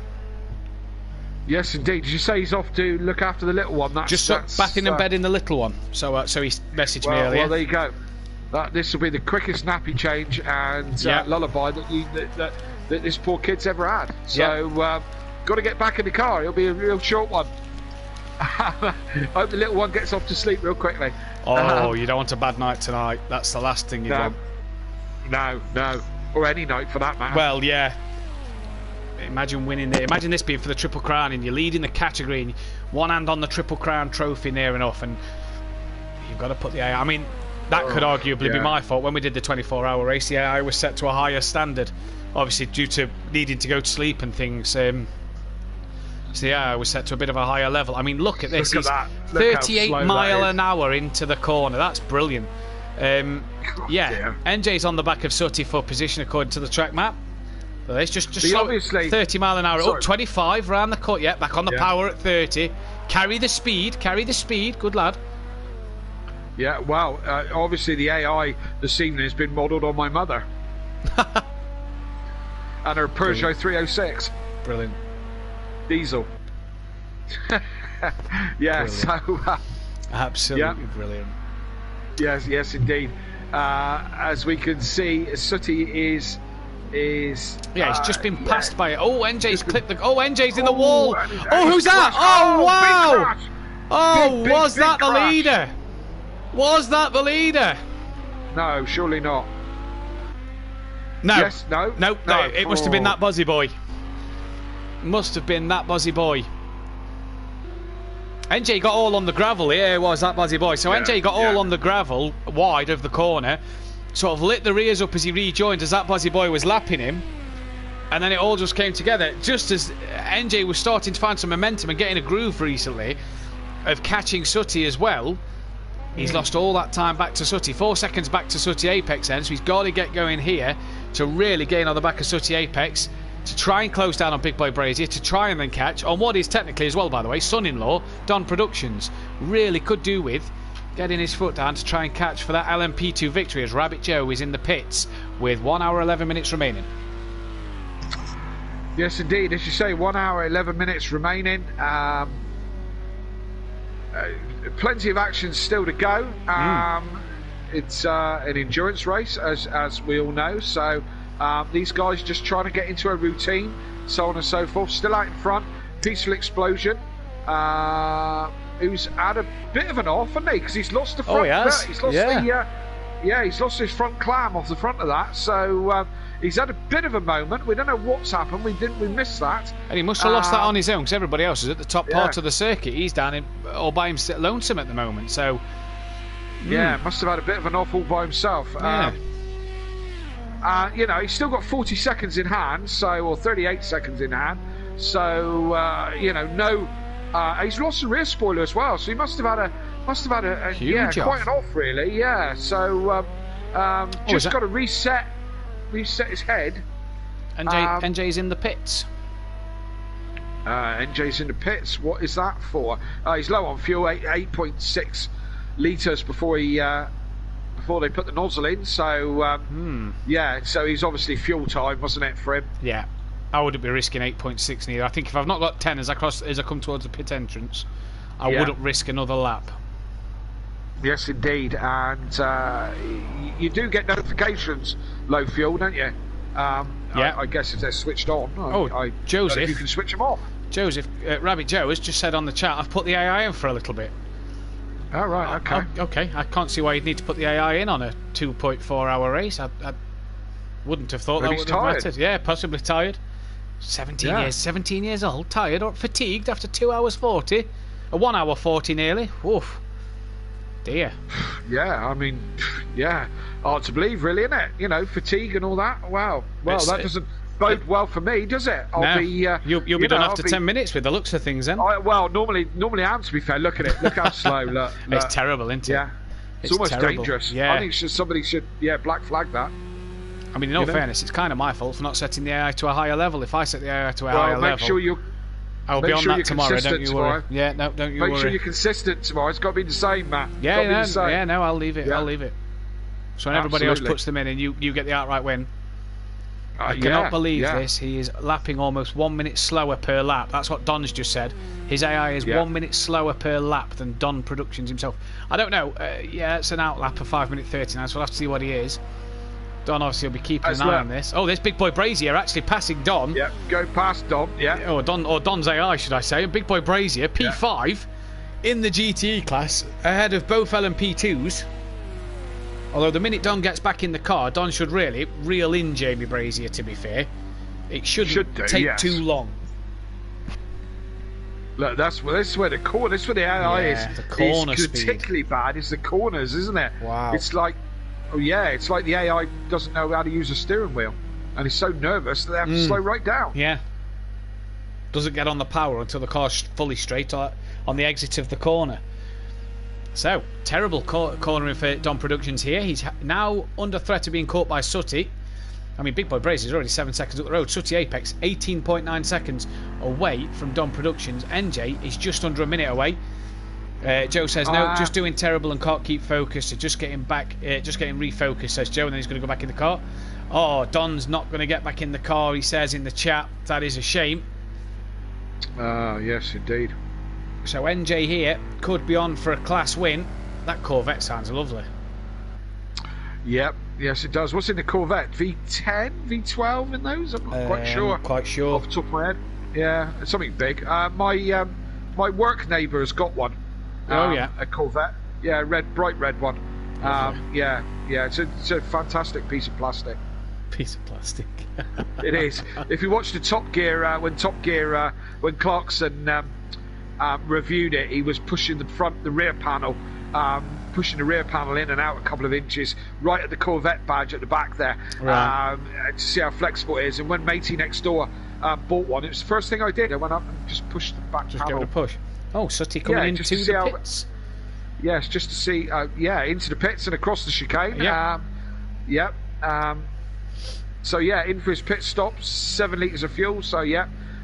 Yes, indeed. Did you say he's off to look after the little one? That's back in bed in the little one. So he messaged me earlier. Well, there you go. This will be the quickest nappy change and lullaby that this poor kid's ever had. So got to get back in the car. It'll be a real short one. Hope the little one gets off to sleep real quickly. Oh, you don't want a bad night tonight. That's the last thing you want. No. Or any night for that matter. Well, yeah. Imagine winning there. Imagine this being for the Triple Crown, and you're leading the category, and one hand on the Triple Crown trophy near enough, and you've got to put the AI. I mean, that could arguably be my fault. When we did the 24-hour race, the AI was set to a higher standard, obviously due to needing to go to sleep and things. So the AI was set to a bit of a higher level. I mean, look at this. He's 38 mile an hour into the corner. That's brilliant. NJ's on the back of Sooty for position according to the track map. So it's just slow, 30 mile an hour. Up 25 round the cut. Yeah, back on the power at 30. Carry the speed. Good lad. Yeah, well, obviously the AI this evening has been modelled on my mother. And her Peugeot 306. Brilliant. Diesel. Brilliant. So... absolutely brilliant. Yes, indeed. As we can see, Sooty is he's just been passed by it. Oh, NJ's clipped the. Oh, NJ's in the wall. Oh, who's that? Oh, wow. Oh, was that the leader? Was that the leader? No, surely not. No. Yes, no. It must have been that Buzzy boy. Must have been that Buzzy boy. NJ got all on the gravel. Here was that Buzzy boy. So NJ got all on the gravel, wide of the corner. Sort of lit the rears up as he rejoined, as that Buzzy boy was lapping him. And then it all just came together. Just as NJ was starting to find some momentum and getting a groove recently of catching Sooty as well, he's lost all that time back to Sooty. 4 seconds back to Sooty Apex then, so he's got to get going here to really gain on the back of Sooty Apex, to try and close down on Big Boy Brazier, to try and then catch on what is technically as well, by the way, son-in-law, Don Productions. Really could do with getting his foot down to try and catch for that LMP2 victory, as Rabbit Joe is in the pits with 1 hour 11 minutes remaining. Yes, indeed. As you say, 1 hour 11 minutes remaining. Plenty of action still to go. It's an endurance race, as we all know. So these guys just trying to get into a routine, so on and so forth. Still out in front, Peaceful Explosion, who's had a bit of an off, hasn't he? Because he's lost the front. Oh, he has. He's lost he's lost his front clam off the front of that. So he's had a bit of a moment. We don't know what's happened. We missed that. And he must have lost that on his own, because everybody else is at the top part of the circuit. He's down all by himself, lonesome at the moment. So must have had a bit of an off all by himself. He's still got 40 seconds in hand, or 38 seconds in hand. So no, he's lost the rear spoiler as well. So he must have had a Huge quite off. an off really. Yeah. So just got to reset his head. NJ's in the pits. NJ's in the pits. What is that for? He's low on fuel, 8.6 litres before they put the nozzle in. So so he's obviously fuel time, wasn't it, for him? Yeah, I wouldn't be risking 8.6 neither. I think if I've not got 10 as I come towards the pit entrance, I wouldn't risk another lap. Yes, indeed. And you do get notifications low fuel, don't you? I guess if they're switched on. Joseph, you can switch them off. Joseph, Rabbit Joe has just said on the chat, I've put the AI in for a little bit. Oh, right, okay. Okay, I can't see why you'd need to put the AI in on a 2.4 hour race. I wouldn't have thought that would have mattered. Yeah, possibly tired. 17 years old, tired or fatigued after 2 hours 40. 1 hour 40 nearly. Oof. Dear. Yeah, I mean, hard to believe, really, isn't it? Fatigue and all that. Wow. Well, that doesn't bode well for me, does it? You'll be done after 10 minutes with the looks of things, then. Normally I am, to be fair. Look at it. Look how slow. Look. It's terrible, isn't it? Yeah. It's almost terrible. dangerous. Yeah. I think somebody should, black flag that. I mean, in all fairness, it's kind of my fault for not setting the AI to a higher level. If I set the AI to a higher level, I'll be on that tomorrow. Don't you worry. Yeah, no, don't you worry. Make sure you're consistent tomorrow. It's got to be the same, Matt. I'll leave it. Yeah. I'll leave it. So when everybody else puts them in and you get the outright win. I cannot believe this. He is lapping almost 1 minute slower per lap. That's what Don's just said. His AI is 1 minute slower per lap than Don Productions himself. I don't know. It's an outlap of 5 minute 39, so we'll have to see what he is. Don obviously will be keeping an eye on this. Oh, there's Big Boy Brazier actually passing Don. Yeah, go past Don. Yeah. Or Don's AI, should I say? Big Boy Brazier, P5 in the GTE class, ahead of both LMP2s. Although the minute Don gets back in the car, Don should really reel in Jamie Brazier. To be fair, it shouldn't take too long. Look, this is where the AI is. The corner is speed. Particularly bad is the corners, isn't it? Wow. It's like the AI doesn't know how to use a steering wheel, and he's so nervous that they have to slow right down. Yeah. Doesn't get on the power until the car's fully straight on the exit of the corner. So, terrible cornering for Don Productions here. He's now under threat of being caught by Sutty. I mean, Big Boy Brazier is already 7 seconds up the road. Sutty Apex, 18.9 seconds away from Don Productions. NJ is just under a minute away. Joe says, no, just doing terrible and can't keep focused. So just getting refocused, says Joe, and then he's going to go back in the car. Oh, Don's not going to get back in the car, he says in the chat. That is a shame. Yes, indeed. So NJ here could be on for a class win. That Corvette sounds lovely. Yep, yes it does. What's in the Corvette? V10, V12 in those? I'm not quite sure. Quite sure. Off the top of my head. Yeah, it's something big. My work neighbour has got one. A Corvette. Yeah, bright red one. It's a fantastic piece of plastic. Piece of plastic. It is. If you watch the Top Gear, when Clarkson reviewed it, he was pushing the rear panel in and out a couple of inches, right at the Corvette badge at the back there, to see how flexible it is. And when Matey next door bought one, it was the first thing I did. I went up and just pushed the back panel. Give it a push. Oh, Sutty coming into the pits. Yes, just to see, into the pits and across the chicane. So in for his pit stop, 7 litres of fuel. So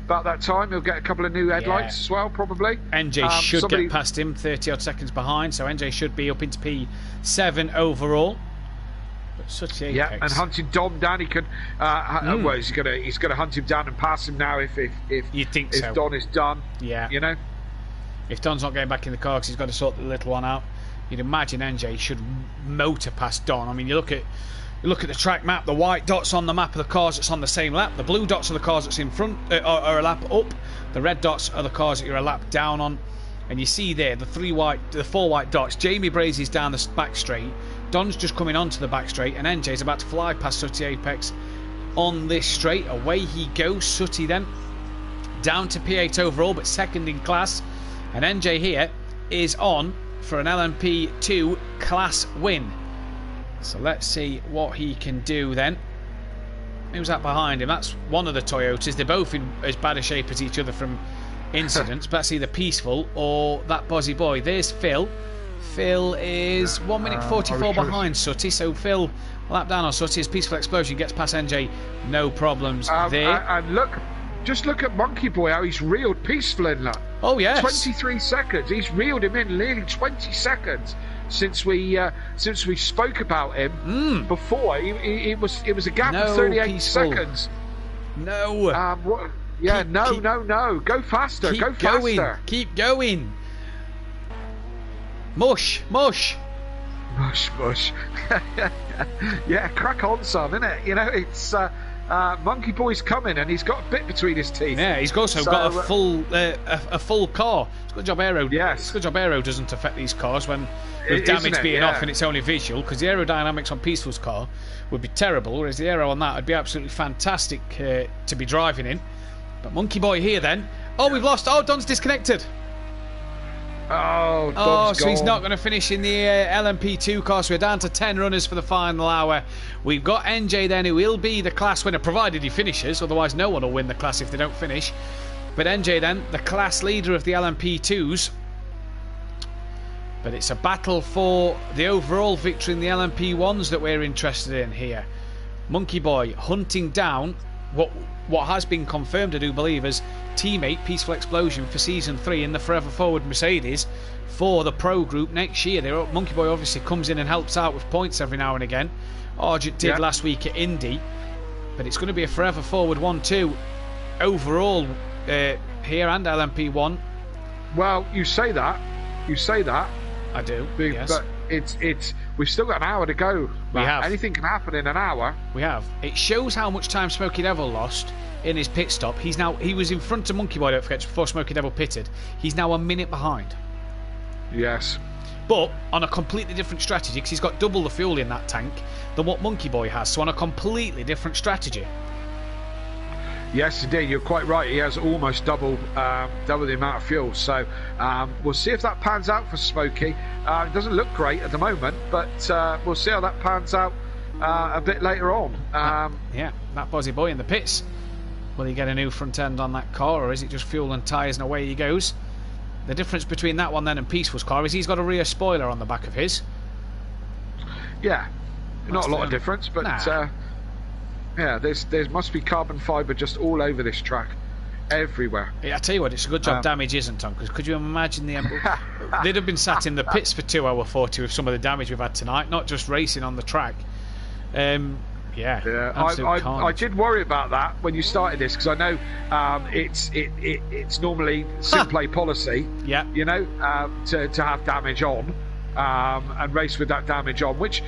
about that time he'll get a couple of new headlights as well, probably. NJ should get past him, 30 odd seconds behind. So NJ should be up into P7 overall. But Sutty Apex. And hunting Dom down, he could. Well, he's gonna hunt him down and pass him now if you think so. If Don is done. Yeah. You know. If Don's not getting back in the car because he's got to sort the little one out, you'd imagine NJ should motor past Don. I mean, you look at the track map, the white dots on the map of the cars that's on the same lap. The blue dots are the cars that's in front, are a lap up. The red dots are the cars that you're a lap down on. And you see there the 4 white dots. Jamie Brazier's down the back straight. Don's just coming onto the back straight, and NJ's about to fly past Sutty Apex on this straight. Away he goes. Sutty then down to P8 overall, but second in class. And NJ here is on for an LMP2 class win. So let's see what he can do then. Who's that behind him? That's one of the Toyotas. They're both in as bad a shape as each other from incidents, but that's either Peaceful or that Bozzy Boy. There's Phil. Phil is 1 minute 44 behind Sutty, so Phil lap down on Sutty as Peaceful Explosion gets past NJ, no problems there. And look, just look at Monkey Boy, how he's reeled Peaceful in, look. Oh, yes. 23 seconds. He's reeled him in nearly 20 seconds since we spoke about him before. It was a gap of 38 Peaceful. seconds. No. No. Go faster. Go going. faster. Keep going. Mush. Mush. Yeah, crack on, son, innit? You know, it's Monkey Boy's coming, and he's got a bit between his teeth. Yeah, he's also got a full car. It's a good job aero. Yes. It's a good job aero doesn't affect these cars when with damage being off and it's only visual, because the aerodynamics on Peaceful's car would be terrible, whereas the aero on that would be absolutely fantastic to be driving in. But Monkey Boy here then. Oh, we've lost. Oh, Don's disconnected. Oh, so he's not going to finish in the LMP2 car, so we're down to 10 runners for the final hour. We've got NJ then, who will be the class winner, provided he finishes, otherwise no one will win the class if they don't finish. But NJ then, the class leader of the LMP2s. But it's a battle for the overall victory in the LMP1s that we're interested in here. Monkey Boy hunting down what has been confirmed, I do believe, as teammate Peaceful Explosion for Season 3 in the Forever Forward Mercedes for the Pro Group next year. Monkey Boy obviously comes in and helps out with points every now and again. Argent did last week at Indy. But it's going to be a Forever Forward 1-2 overall here and LMP1. Well, you say that. I do, yes. But it's we've still got an hour to go. We have. Anything can happen in an hour. We have. It shows how much time Smokey Devil lost in his pit stop. He was in front of Monkey Boy, don't forget, before Smokey Devil pitted. He's now a minute behind. Yes. But on a completely different strategy, because he's got double the fuel in that tank than what Monkey Boy has. So on a completely different strategy. Yes, indeed, you're quite right. He has almost double the amount of fuel. So we'll see if that pans out for Smokey. It doesn't look great at the moment, but we'll see how that pans out a bit later on. That Bozzy Boy in the pits. Will he get a new front end on that car, or is it just fuel and tyres and away he goes? The difference between that one then and Peaceful's car is he's got a rear spoiler on the back of his. Yeah, not a lot of difference, but yeah, there must be carbon fibre just all over this track, everywhere. Yeah, I tell you what, it's a good job damage isn't, Tom, because could you imagine they'd have been sat in the pits for 2 hours 40 with some of the damage we've had tonight, not just racing on the track. I did worry about that when you started this, because I know it's normally Simplay policy, you know, to have damage on. And race with that damage on, which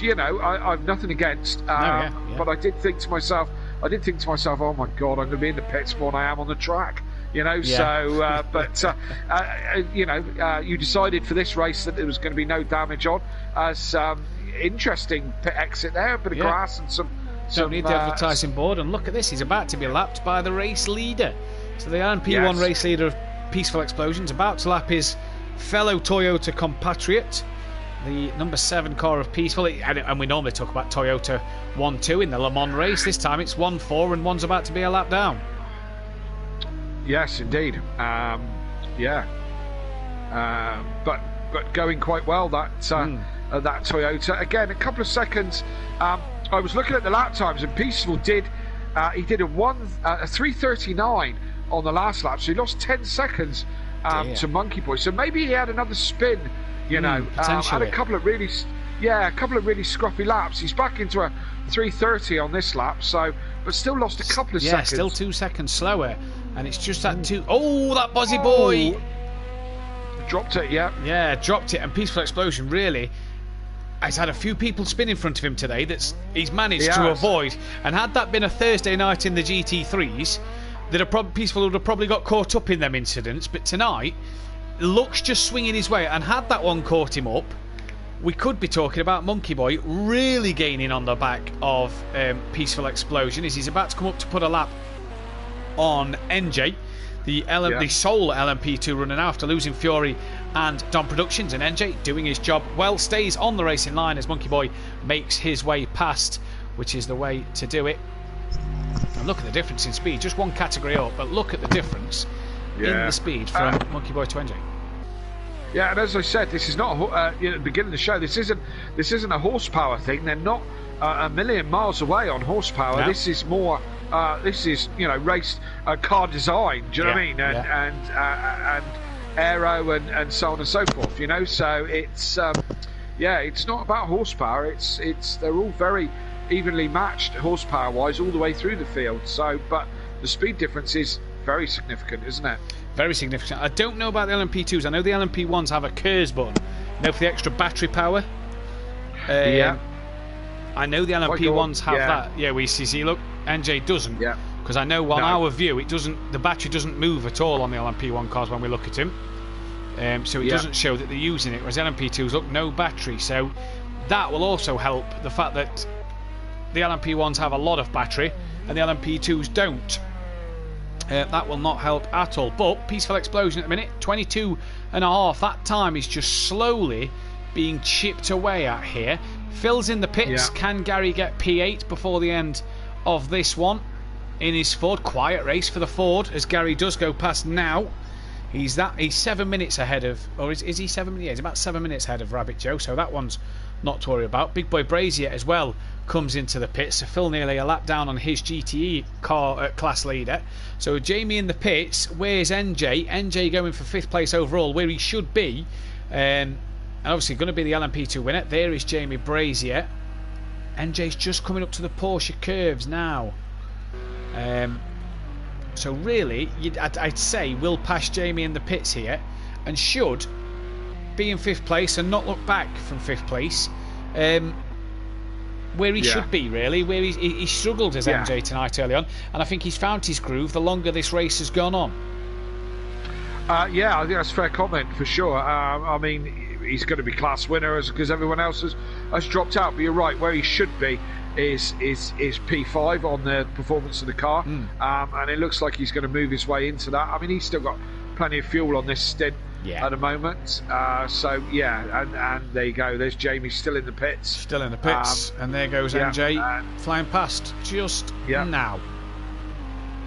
you know I've nothing against. But I did think to myself, oh my God, I'm going to be in the pits more than I am on the track. You know, so you know, you decided for this race that there was going to be no damage on. As interesting pit exit there, a bit of grass and some. Don't need the advertising board, and look at this. He's about to be lapped by the race leader. So the LMP1 race leader of Peaceful Explosion's about to lap his fellow Toyota compatriot, the number 7 car of Peaceful, and we normally talk about Toyota 1-2 in the Le Mans race. This time it's 1-4 and one's about to be a lap down. Yes, indeed. But going quite well, that Toyota. Again, a couple of seconds. I was looking at the lap times, and Peaceful did a 3:39 on the last lap, so he lost 10 seconds to Monkey Boy. So maybe he had another spin, you know. Had a couple of really scruffy laps. He's back into a 3:30 on this lap, but still lost a couple of seconds. Yeah, still 2 seconds slower, and it's just that two. Oh, that Bozzy Boy dropped it. Yeah, dropped it, and Peaceful Explosion really has had a few people spin in front of him today that he's managed to avoid. And had that been a Thursday night in the GT3s, Peaceful would have probably got caught up in them incidents, but tonight Luck's just swinging his way, and had that one caught him up, we could be talking about Monkey Boy really gaining on the back of Peaceful Explosion as he's about to come up to put a lap on NJ, the sole LMP2 running after losing Fury and Don Productions, and NJ doing his job well, stays on the racing line as Monkey Boy makes his way past, which is the way to do it. And look at the difference in speed. Just one category up, but look at the difference in Yeah. the speed from Monkey Boy to NJ. Yeah, and as I said, this is not at the beginning of the show. This isn't a horsepower thing. They're not a million miles away on horsepower. No. This is more. This is race car design. Do you know what I mean? And aero and so on and so forth. So it's it's not about horsepower. It's they're all very evenly matched horsepower wise all the way through the field. So, but the speed difference is very significant, isn't it? Very significant. I don't know about the LMP2s. I know the LMP1s have a KERS button. For the extra battery power. Yeah. I know the LMP1s have that. Yeah, we see. Look, NJ doesn't. Yeah. Because I know on our view, it doesn't. The battery doesn't move at all on the LMP1 cars when we look at him. So it doesn't show that they're using it. Whereas LMP2s, look, no battery. So that will also help the fact that the LMP1s have a lot of battery and the LMP2s don't. That will not help at all. But Peaceful Explosion at the minute, 22.5. That time is just slowly being chipped away at here. Phil's in the pits. Yeah. Can Gary get P8 before the end of this one? In his Ford, quiet race for the Ford as Gary does go past now. He's 7 minutes ahead of, or is he 7 minutes? Yeah, he's about 7 minutes ahead of Rabbit Joe, so that one's not to worry about. Big Boy Brazier as well comes into the pits, so Phil nearly a lap down on his GTE car class leader. So Jamie in the pits. Where's NJ? NJ going for 5th place overall, where he should be, and obviously going to be the LMP2 winner. There is Jamie Brazier. NJ's just coming up to the Porsche curves now. So really, I'd say we'll pass Jamie in the pits here and should be in 5th place and not look back from 5th place, where he should be, really, where he struggled as MJ tonight early on, and I think he's found his groove the longer this race has gone on. I think that's a fair comment for sure. I mean, he's going to be class winner because everyone else has dropped out, but you're right, where he should be is P5 on the performance of the car, and it looks like he's going to move his way into that. I mean, he's still got plenty of fuel on this stint at the moment, and there you go, there's Jamie still in the pits, and there goes NJ flying past just now.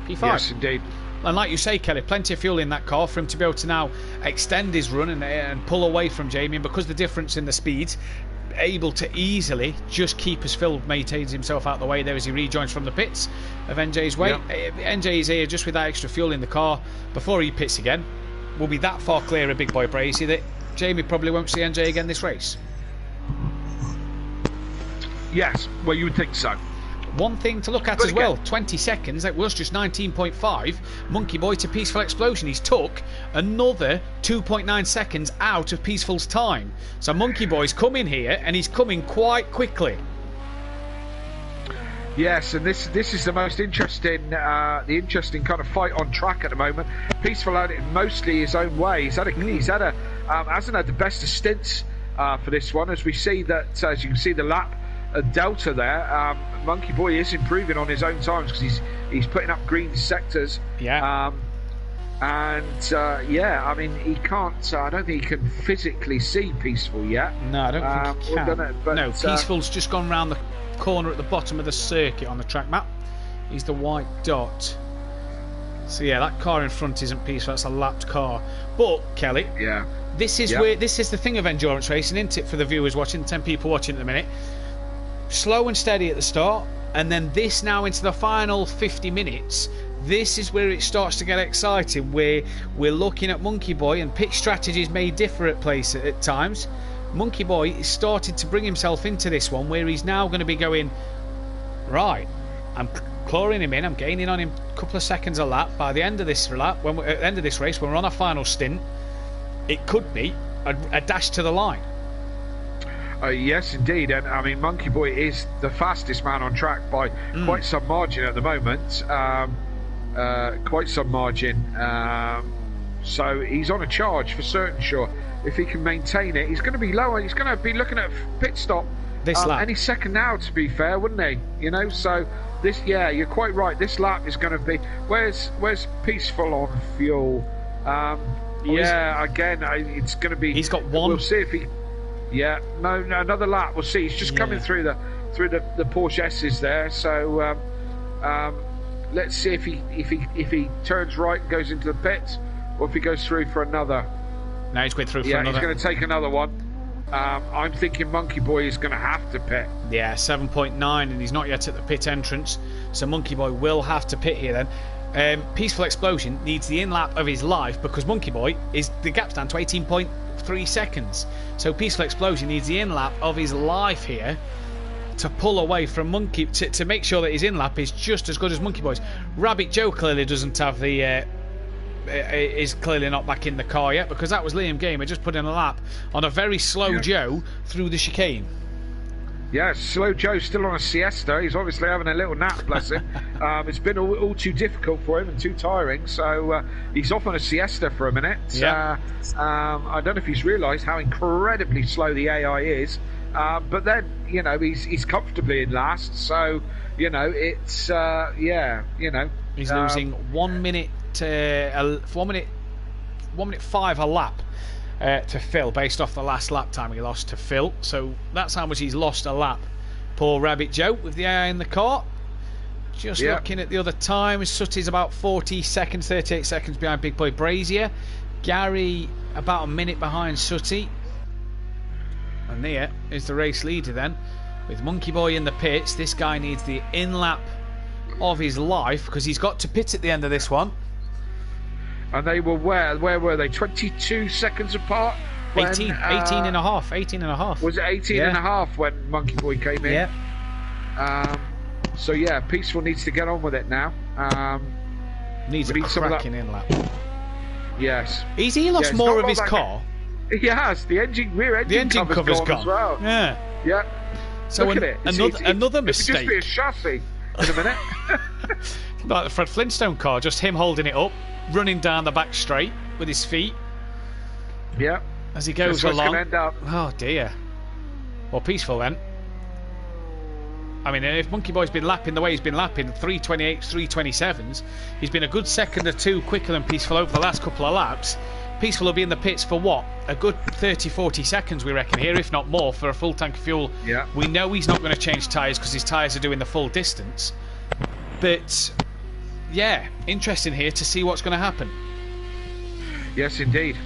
P5. Yes, indeed. And like you say, Kelly, plenty of fuel in that car for him to be able to now extend his run and pull away from Jamie, and because the difference in the speeds, able to easily just keep as Phil maintains himself out of the way there as he rejoins from the pits of NJ's way. NJ is here just with that extra fuel in the car before he pits again. Will be that far clear of Big Boy Brazy that Jamie probably won't see NJ again this race. Yes, well, you would think so. One thing to look at as well, 20 seconds, that was just 19.5. Monkey Boy to Peaceful Explosion. He's took another 2.9 seconds out of Peaceful's time. So Monkey Boy's coming here, and he's coming quite quickly. Yes, and this is the most interesting, kind of fight on track at the moment. Peaceful had it mostly his own way. He's had hasn't had the best of stints for this one, as we see that, as you can see the lap delta there. Monkey Boy is improving on his own times because he's putting up green sectors. I mean, he can't. I don't think he can physically see Peaceful yet. No, I don't think he can. No, Peaceful's just gone round the corner at the bottom of the circuit on the track map. He's the white dot. So yeah, that car in front isn't Peaceful. That's a lapped car. But Kelly, this is the thing of endurance racing, isn't it? For the viewers watching, 10 people watching at the minute. Slow and steady at the start, and then this now into the final 50 minutes. This is where it starts to get exciting, where we're looking at Monkey Boy, and pitch strategies may differ at places at times. Monkey Boy is started to bring himself into this one, where he's now going to be going, right, I'm clawing him in, I'm gaining on him a couple of seconds a lap. By the end of this lap, at the end of this race, when we're on our final stint, it could be a dash to the line. Yes, indeed, and I mean, Monkey Boy is the fastest man on track by quite some margin at the moment. Quite some margin. So he's on a charge for certain, sure. If he can maintain it, he's going to be lower. He's going to be looking at pit stop this lap any second now, to be fair, wouldn't he? You know, so this, you're quite right. This lap is going to be. Where's Peaceful on fuel? Again, it's going to be. He's got one. We'll see if he. Yeah, no, another lap. We'll see. He's just coming through the Porsche S's there. So Let's see if he turns right and goes into the pits, or if he goes through for another. Now he's going through for Yeah, another. he's going to take another one. I'm thinking Monkey Boy is going to have to pit. Yeah, 7.9, and he's not yet at the pit entrance, so Monkey Boy will have to pit here then. Peaceful Explosion needs the in-lap of his life because Monkey Boy is the gap's down to 18.3 seconds. So Peaceful Explosion needs the in-lap of his life here to pull away from Monkey, to make sure that his in-lap is just as good as Monkey Boy's. Rabbit Joe clearly doesn't have the... is clearly not back in the car yet, because that was Liam Gamer just putting a lap on a very slow Joe through the chicane. Yeah, slow Joe's still on a siesta. He's obviously having a little nap, bless him. It's been all too difficult for him and too tiring, so he's off on a siesta for a minute. Yeah. I don't know if he's realised how incredibly slow the AI is, but then, you know, he's comfortably in last, so, you know, it's, He's losing 1 minute, 1 minute 5 a lap. To Phil, based off the last lap time he lost to Phil, so that's how much he's lost a lap. Poor Rabbit Joe with the AI in the car. Just looking at the other times, Sutty's about 40 seconds, 38 seconds behind Big Boy Brazier. Gary about a minute behind Sutty. And there is the race leader then, with Monkey Boy in the pits. This guy needs the in-lap of his life because he's got to pit at the end of this one. And they were where were they? 22 seconds apart? When, 18 and a half. Was it 18 and a half when Monkey Boy came in? Yeah. So yeah, Peaceful needs to get on with it now. Needs a cracking in-lap. Yes. Has he lost more of his car? He has. The rear engine cover's gone as well. Yeah. Yeah. So look at it. Another it mistake. It would just be a chassis in a minute. Like the Fred Flintstone car, just him holding it up, running down the back straight with his feet. Yeah. As he goes That's along. End up. Oh dear. Well, Peaceful then. I mean, if Monkey Boy's been lapping the way he's been lapping, 328s, 327s, he's been a good second or two quicker than Peaceful over the last couple of laps. Peaceful will be in the pits for what? A good 30-40 seconds, we reckon here, if not more, for a full tank of fuel. Yeah. We know he's not going to change tyres because his tyres are doing the full distance. But, yeah, interesting here to see what's going to happen. Yes, indeed.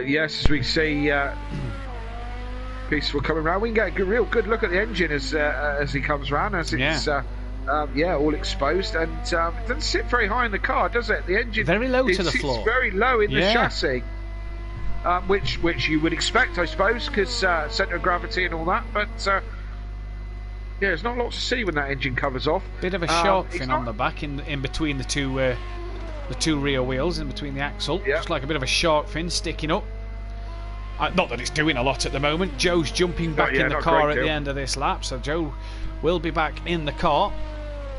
Yes, as we see Peaceful coming round, we can get a real good look at the engine as he comes round, as it's all exposed, and it doesn't sit very high in the car, does it? The engine very low to the floor. It's very low in the chassis, which you would expect, I suppose, because centre of gravity and all that. But yeah, there's not a lot to see when that engine covers off. Bit of a shark fin on the back, in between the two rear wheels, in between the axle, just like a bit of a shark fin sticking up. Not that it's doing a lot at the moment. Joe's jumping back in the car at the end of this lap, so Joe will be back in the car.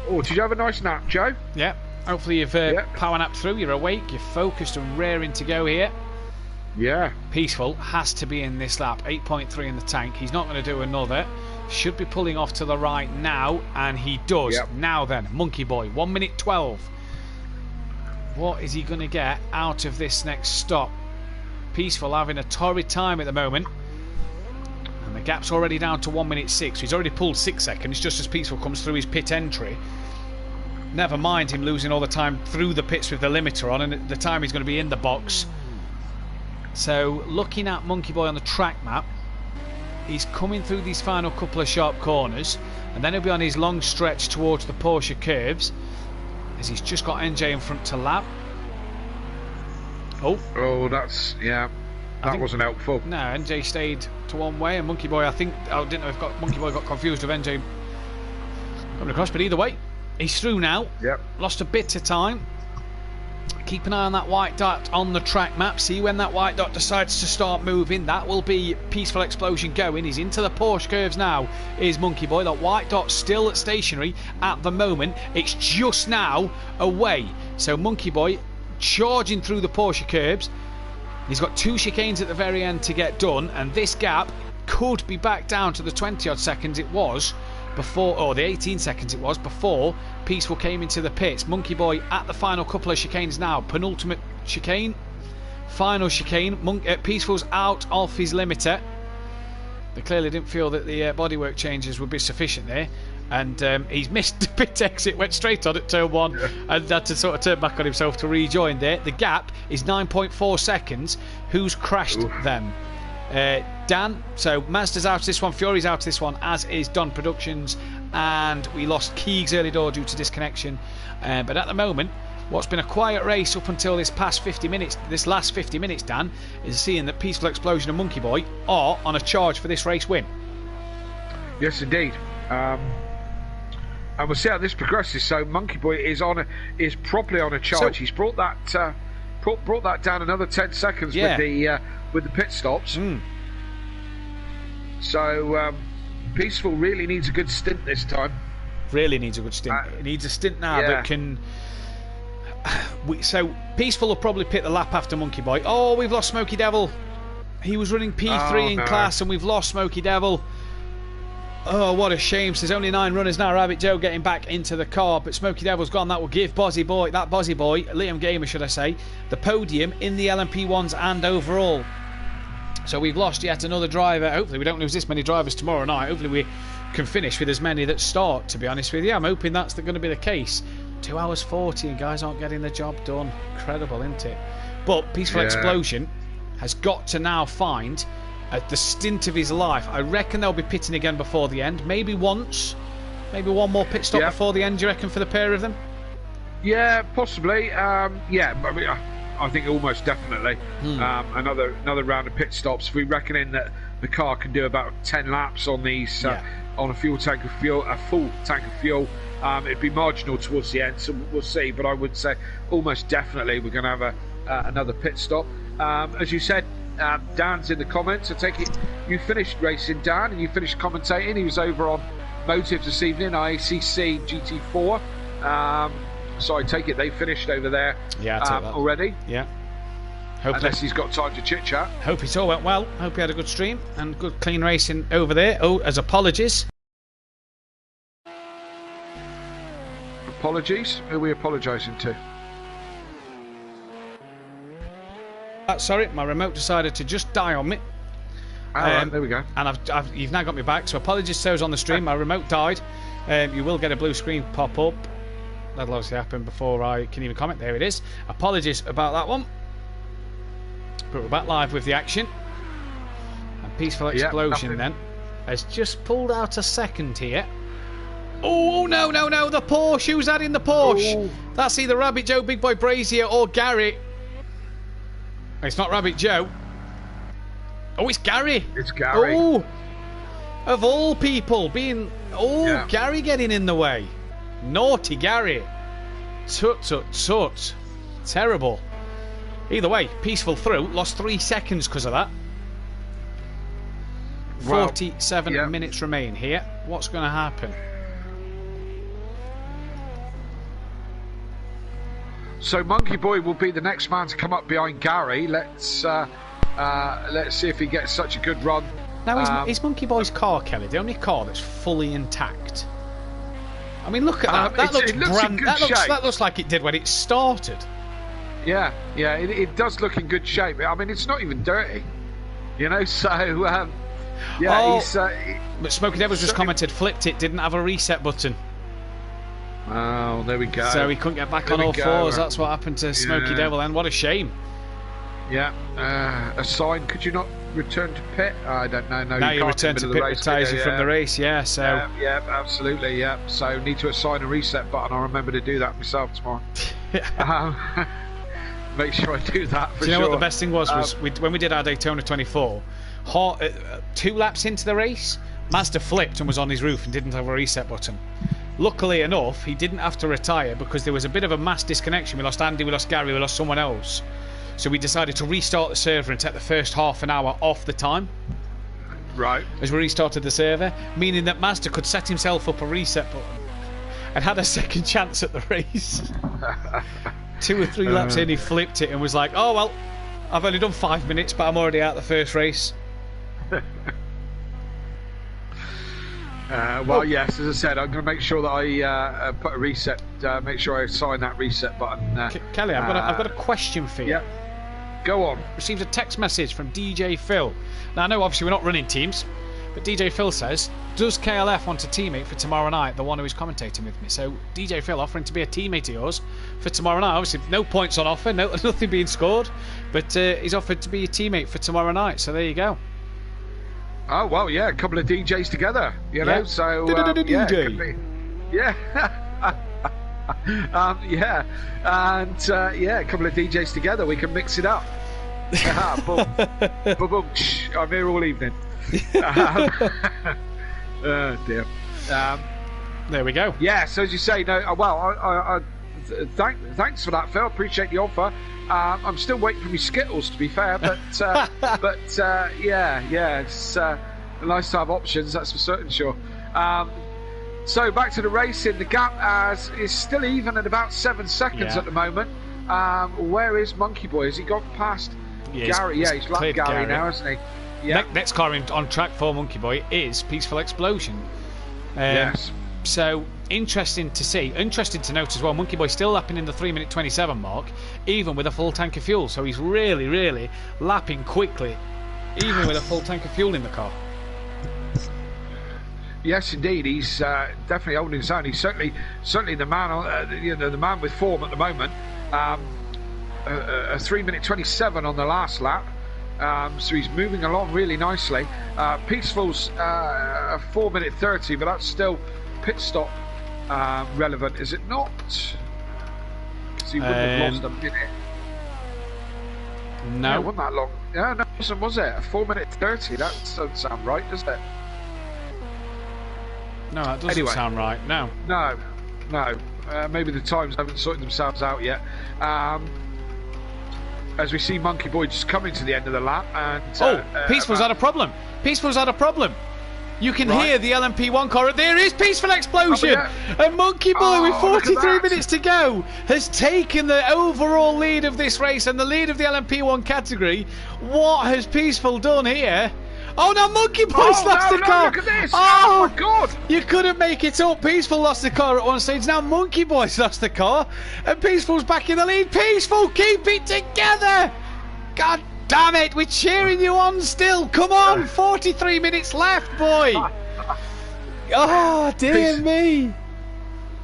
Oh, did you have a nice nap, Joe? Yeah. Hopefully you've power napped through, you're awake, you're focused and raring to go here. Yeah. Peaceful has to be in this lap, 8.3 in the tank. He's not going to do another. Should be pulling off to the right now, and he does. Yep. Now then, Monkey Boy, 1 minute 12. What is he going to get out of this next stop? Peaceful having a torrid time at the moment, and the gap's already down to 1 minute 6. He's already pulled 6 seconds just as Peaceful comes through his pit entry. Never mind him losing all the time through the pits with the limiter on, and the time he's going to be in the box. So looking at Monkey Boy on the track map, he's coming through these final couple of sharp corners, and then he'll be on his long stretch towards the Porsche curves, as he's just got NJ in front to lap. Oh, that's that wasn't helpful. No, NJ stayed to one way, and Monkey Boy, I didn't know if Monkey Boy got confused with NJ coming across, but either way, he's through now. Yep. Lost a bit of time. Keep an eye on that white dot on the track map. See when that white dot decides to start moving. That will be Peaceful Explosion going. He's into the Porsche curves now, is Monkey Boy. That white dot still stationary at the moment. It's just now away. So Monkey Boy charging through the Porsche curbs. He's got 2 chicanes at the very end to get done, and this gap could be back down to the 20 odd seconds it was before, or the 18 seconds it was before Peaceful came into the pits. Monkey Boy at the final couple of chicanes now. Penultimate chicane, final chicane. Peaceful's out of his limiter. They clearly didn't feel that the bodywork changes would be sufficient there. And he's missed the pit exit, went straight on at turn 1 and had to sort of turn back on himself to rejoin there. The gap is 9.4 seconds. Who's crashed them? Dan. So Mazda's out of this one, Fury's out of this one, as is Don Productions, and we lost Keegs early door due to disconnection. But at the moment, what's been a quiet race up until this last 50 minutes, Dan, is seeing that Peaceful Explosion and Monkey Boy are on a charge for this race win. Yes, indeed. And we'll see how this progresses. So Monkey Boy is properly on a charge. He's brought that down another 10 seconds with the pit stops. So Peaceful really needs a good stint this time. Really needs a good stint. It needs a stint now that can. So Peaceful will probably pick the lap after Monkey Boy. Oh, we've lost Smoky Devil. He was running P3 in class, and we've lost Smoky Devil. Oh, what a shame. So there's only 9 runners now. Rabbit Joe getting back into the car, but Smoky Devil's gone. That will give Bozzy Boy, Liam Gamer, should I say, the podium in the LMP1s and overall. So we've lost yet another driver. Hopefully we don't lose this many drivers tomorrow night. Hopefully we can finish with as many that start, to be honest with you. I'm hoping that's going to be the case. 2 hours 40 and guys aren't getting the job done. Incredible, isn't it? But Peaceful Explosion has got to now find the stint of his life. I reckon they'll be pitting again before the end. Maybe once. Maybe one more pit stop before the end, do you reckon, for the pair of them? Yeah, possibly. I mean, I think almost definitely. Another round of pit stops. We're reckoning that the car can do about 10 laps on these on a full tank of fuel. It'd be marginal towards the end, so we'll see. But I would say almost definitely we're going to have another pit stop. As you said, Dan's in the comments. I take it you finished racing, Dan, and you finished commentating. He was over on Motive this evening, IACC GT4. So I take it they finished over there already. Yeah. Unless he's got time to chit chat. Hope it all went well. Hope he had a good stream and good clean racing over there. Oh, as apologies. Apologies? Who are we apologising to? Sorry, my remote decided to just die on me. There we go. And you've now got me back, so apologies to those on the stream. My remote died. You will get a blue screen pop up. That'll obviously happen before I can even comment. There it is. Apologies about that one. But we're back live with the action. And Peaceful Explosion then has just pulled out a second here. Oh, no, the Porsche. Who's that in the Porsche? Ooh. That's either Rabbit Joe, Big Boy Brazier, or Gary. It's not Rabbit Joe. Oh, it's Gary. It's Gary. Oh, of all people being... Oh, Gary getting in the way. Naughty Gary. Tut. Terrible. Either way, Peaceful through. Lost 3 seconds because of that. 47 minutes remain here. What's going to happen? So Monkey Boy will be the next man to come up behind Gary. Let's see if he gets such a good run. Now, is Monkey Boy's car, Kelly, the only car that's fully intact? I mean, look at that. That looks brand. That looks like it did when it started. Yeah, it does look in good shape. I mean, it's not even dirty, you know. So, but Smoky Devil's just commented, flipped it, didn't have a reset button. Oh, there we go. So he couldn't get back on all fours. That's what happened to Smoky Devil, and what a shame. Yeah, a sign. Could you not return to pit? I don't know. No, now you return to pit, retires you from the race. Yeah, so absolutely. Yeah, so need to assign a reset button. I'll remember to do that myself tomorrow. Make sure I do that for sure. Do you know what the best thing was when we did our Daytona 24, 2 laps into the race, Mazda flipped and was on his roof and didn't have a reset button. Luckily enough, he didn't have to retire because there was a bit of a mass disconnection. We lost Andy, we lost Gary, we lost someone else. So we decided to restart the server and take the first half an hour off the time. Right. As we restarted the server, meaning that Mazda could set himself up a reset button and had a second chance at the race. 2 or 3 laps in, he flipped it and was like, oh, well, I've only done 5 minutes, but I'm already out the first race. Yes, as I said, I'm going to make sure that I put a reset, make sure I assign that reset button. Kelly, I've got a question for you. Yeah. Go on. Received a text message from DJ Phil. Now, I know obviously we're not running teams, But DJ Phil says, does KLF want a teammate for tomorrow night? The one who is commentating with me. So DJ Phil offering to be a teammate of yours for tomorrow night. Obviously, no points on offer, nothing being scored, but he's offered to be a teammate for tomorrow night. So there you go. Oh well, yeah, a couple of DJs together, you know. Yeah. So DJ. yeah, yeah, and a couple of DJs together, we can mix it up. Boom, boom, boom. I'm here all evening. Oh dear. There we go. Yeah, so as you say, no. Well, thanks for that, Phil. Appreciate the offer. I'm still waiting for my Skittles, to be fair, but yeah, it's nice to have options. That's for certain, sure. So back to the racing. The gap is still even at about 7 seconds at the moment. Where is Monkey Boy? Has he gone past Gary? He's lapped Gary now, hasn't he? Yeah. Next car on track for Monkey Boy is Peaceful Explosion. Yes. So interesting to see. Interesting to note as well, Monkey Boy still lapping in the 3:27 mark, even with a full tank of fuel. So he's really, really lapping quickly, even with a full tank of fuel in the car. Yes, indeed. He's definitely holding his own. He's certainly the man, the man with form at the moment. A 3:27 on the last lap. So he's moving along really nicely. Peaceful's 4:30, but that's still pit stop relevant, is it not? Because he wouldn't have lost a minute. No, yeah, it wasn't that long. Yeah, no, it wasn't, was it? 4:30. That doesn't sound right, does it? No, that doesn't sound right. No. Maybe the times haven't sorted themselves out yet. As we see Monkey Boy just coming to the end of the lap, and Peaceful's had a problem. You can hear the LMP1 car. There is Peaceful Explosion, and Monkey Boy with 43 minutes to go has taken the overall lead of this race and the lead of the LMP1 category. What has Peaceful done here? Oh no, Monkey Boy's lost the car. Look at this. Oh my God. You couldn't make it up. Peaceful lost the car at one stage. Now Monkey Boy's lost the car, and Peaceful's back in the lead. Peaceful, keep it together. God damn it, we're cheering you on still. Come on, 43 minutes left, boy. Oh dear me.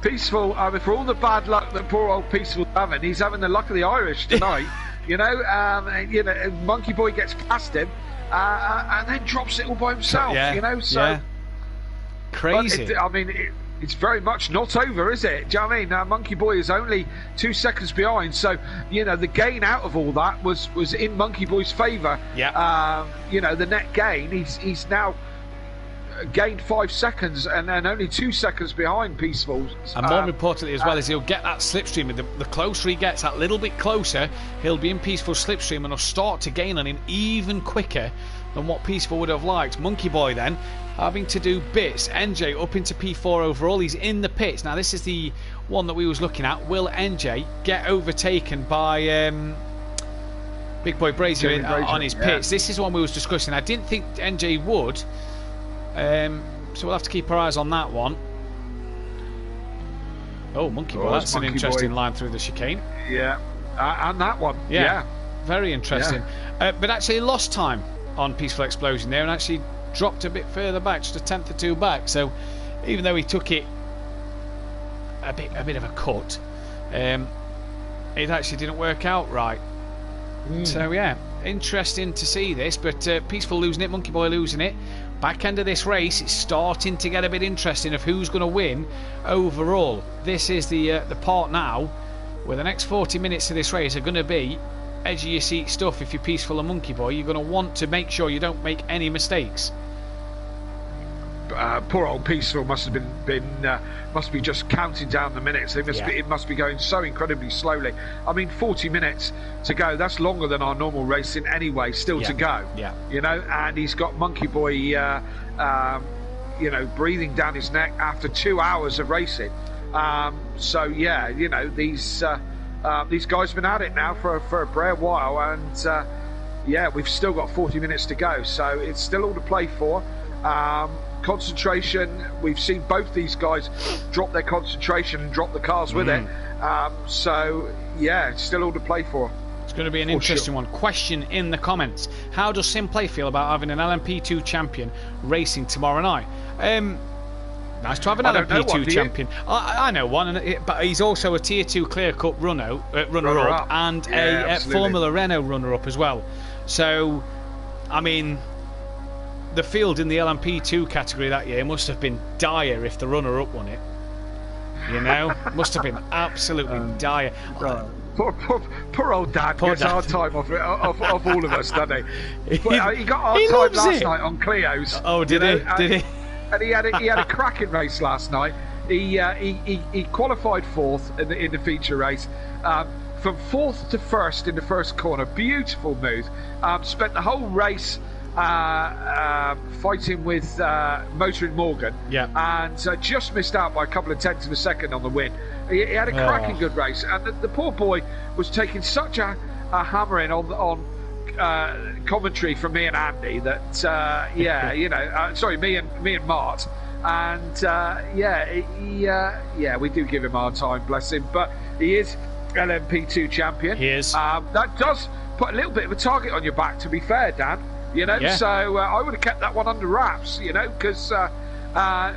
Peaceful, for all the bad luck that poor old Peaceful's having, he's having the luck of the Irish tonight. Monkey Boy gets past him. And then drops it all by himself, crazy. It's very much not over, is it? Do you know what I mean? Monkey Boy is only 2 seconds behind, so the gain out of all that was in Monkey Boy's favour. Yeah. The net gain. He's now gained 5 seconds and only 2 seconds behind Peaceful. And more importantly as well is he'll get that slipstream. The closer he gets, that little bit closer, he'll be in Peaceful's slipstream and he'll start to gain on him even quicker than what Peaceful would have liked. Monkey Boy then having to do bits. NJ up into P4 overall. He's in the pits. Now this is the one that we was looking at. Will NJ get overtaken by Big Boy Brazier on his pits? This is the one we was discussing. I didn't think NJ would. So we'll have to keep our eyes on that one. Oh, Monkey Boy, that's an interesting line through the chicane. Yeah, and that one. Yeah. Very interesting. Yeah. But actually lost time on Peaceful Explosion there and actually dropped a bit further back, just a tenth or two back. So even though he took it a bit of a cut, it actually didn't work out right. So yeah, interesting to see this, but Peaceful losing it, Monkey Boy losing it. Back end of this race, it's starting to get a bit interesting of who's going to win overall. This is the part now where the next 40 minutes of this race are going to be edge of your seat stuff. If you're Peaceful and Monkey Boy, you're going to want to make sure you don't make any mistakes. Poor old Peaceful must be just counting down the minutes. It must be going so incredibly slowly. 40 minutes to go. That's longer than our normal racing anyway. Still to go. Yeah. And he's got Monkey Boy, breathing down his neck after 2 hours of racing. These guys have been at it now for a fair while, and we've still got 40 minutes to go. So it's still all to play for. Concentration, we've seen both these guys drop their concentration and drop the cars with it, it's still all to play for. It's going to be an interesting one. Question in the comments: how does Simplay feel about having an LMP2 champion racing tomorrow night? Nice to have an LMP2 champion. I know one, but he's also a Tier 2 Clear Cup runner-up and a Formula Renault runner-up as well. So, I mean, the field in the LMP2 category that year must have been dire if the runner-up won it. You know, must have been absolutely dire. Poor old Dad gets our time off all of us, doesn't he? He got our time last night on Clio's. Oh, did he? Did he? And he had a cracking race last night. He qualified fourth in the feature race. From fourth to first in the first corner, beautiful move. Spent the whole race fighting with Motoring Morgan, and just missed out by a couple of tenths of a second on the win. He had a cracking good race, and the poor boy was taking such a hammering on commentary from me and Andy that sorry, me and Mart, and we do give him our time, bless him, but he is LMP2 champion. He is. That does put a little bit of a target on your back, to be fair, Dan. You know, so I would have kept that one under wraps, you know, because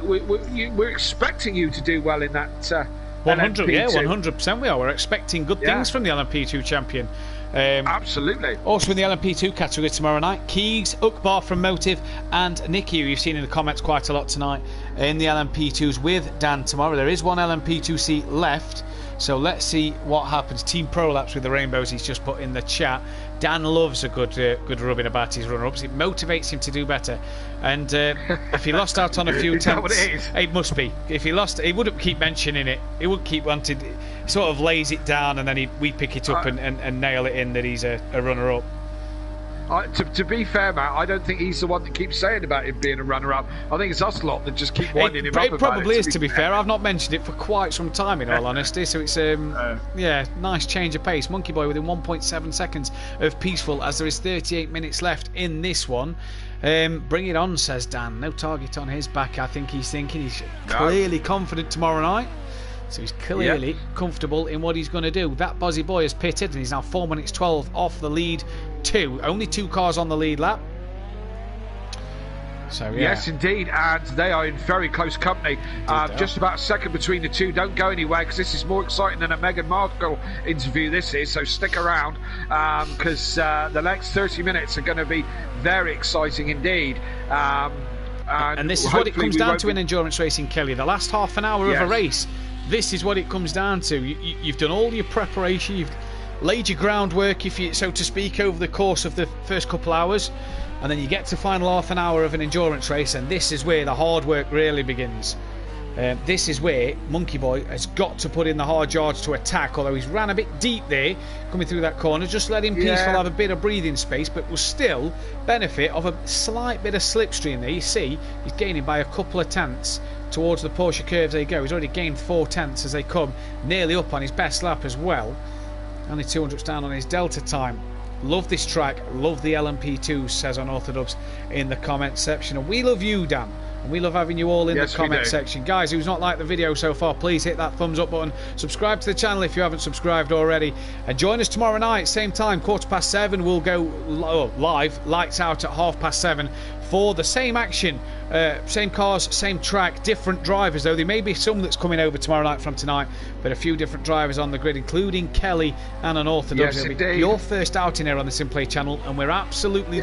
we're expecting you to do well in that 100, LMP2. yeah, 100% we are. We're expecting good things from the LMP2 champion. Absolutely. Also in the LMP2 category tomorrow night, Keegs, Ukbar from Motive, and Nicky, who you've seen in the comments quite a lot tonight, in the LMP2s with Dan tomorrow. There is one LMP2 seat left, so let's see what happens. Team Prolapse with the rainbows he's just put in the chat. Dan loves a good rubbing about his runner-ups. It motivates him to do better. And if he lost out on a few Is that attempts, what it is? it must be. If he lost, he wouldn't keep mentioning it. He wouldn't keep wanting. Sort of lays it down, and then we pick it up and nail it in that he's a runner-up. To be fair, Matt, I don't think he's the one that keeps saying about him being a runner-up. I think it's us lot that just keep winding him up about it. It probably is, to be fair. I've not mentioned it for quite some time, in all honesty. So it's nice change of pace. Monkey Boy within 1.7 seconds of Peaceful, as there is 38 minutes left in this one. Bring it on, says Dan. No target on his back. I think he's thinking he's clearly confident tomorrow night. So he's clearly comfortable in what he's going to do. That Bozzy Boy has pitted, and he's now 4 minutes 12 off the lead. Only two cars on the lead lap. So yes, indeed, and they are in very close company. Just about a second between the two. Don't go anywhere, because this is more exciting than a Meghan Markle interview. This is, so stick around, because the next 30 minutes are going to be very exciting indeed. And this is what it comes down to in endurance racing, Kelly. The last half an hour of a race. This is what it comes down to. You've done all your preparation. You've laid your groundwork, if you so to speak, over the course of the first couple hours, and then you get to the final half an hour of an endurance race, and this is where the hard work really begins. This is where Monkey Boy has got to put in the hard yards to attack, although he's ran a bit deep there coming through that corner. Just let him Peaceful have a bit of breathing space, but will still benefit of a slight bit of slipstream there. You see he's gaining by a couple of tenths towards the Porsche curves they go. He's already gained 4 tenths as they come nearly up on his best lap as well. Only 200s down on his delta time. Love this track, love the LMP2, says Unorthodox in the comment section. And we love you, Dan, and we love having you all in the comment section. Guys, who's not liked the video so far, please hit that thumbs up button. Subscribe to the channel if you haven't subscribed already. And join us tomorrow night, same time, 7:15. We'll go live, lights out at 7:30 for the same action. Same cars, same track, different drivers, though. There may be some that's coming over tomorrow night from tonight, but a few different drivers on the grid, including Kelly and Unorthodox. Yes, It'll be your first outing here on the Simplay channel, and we're absolutely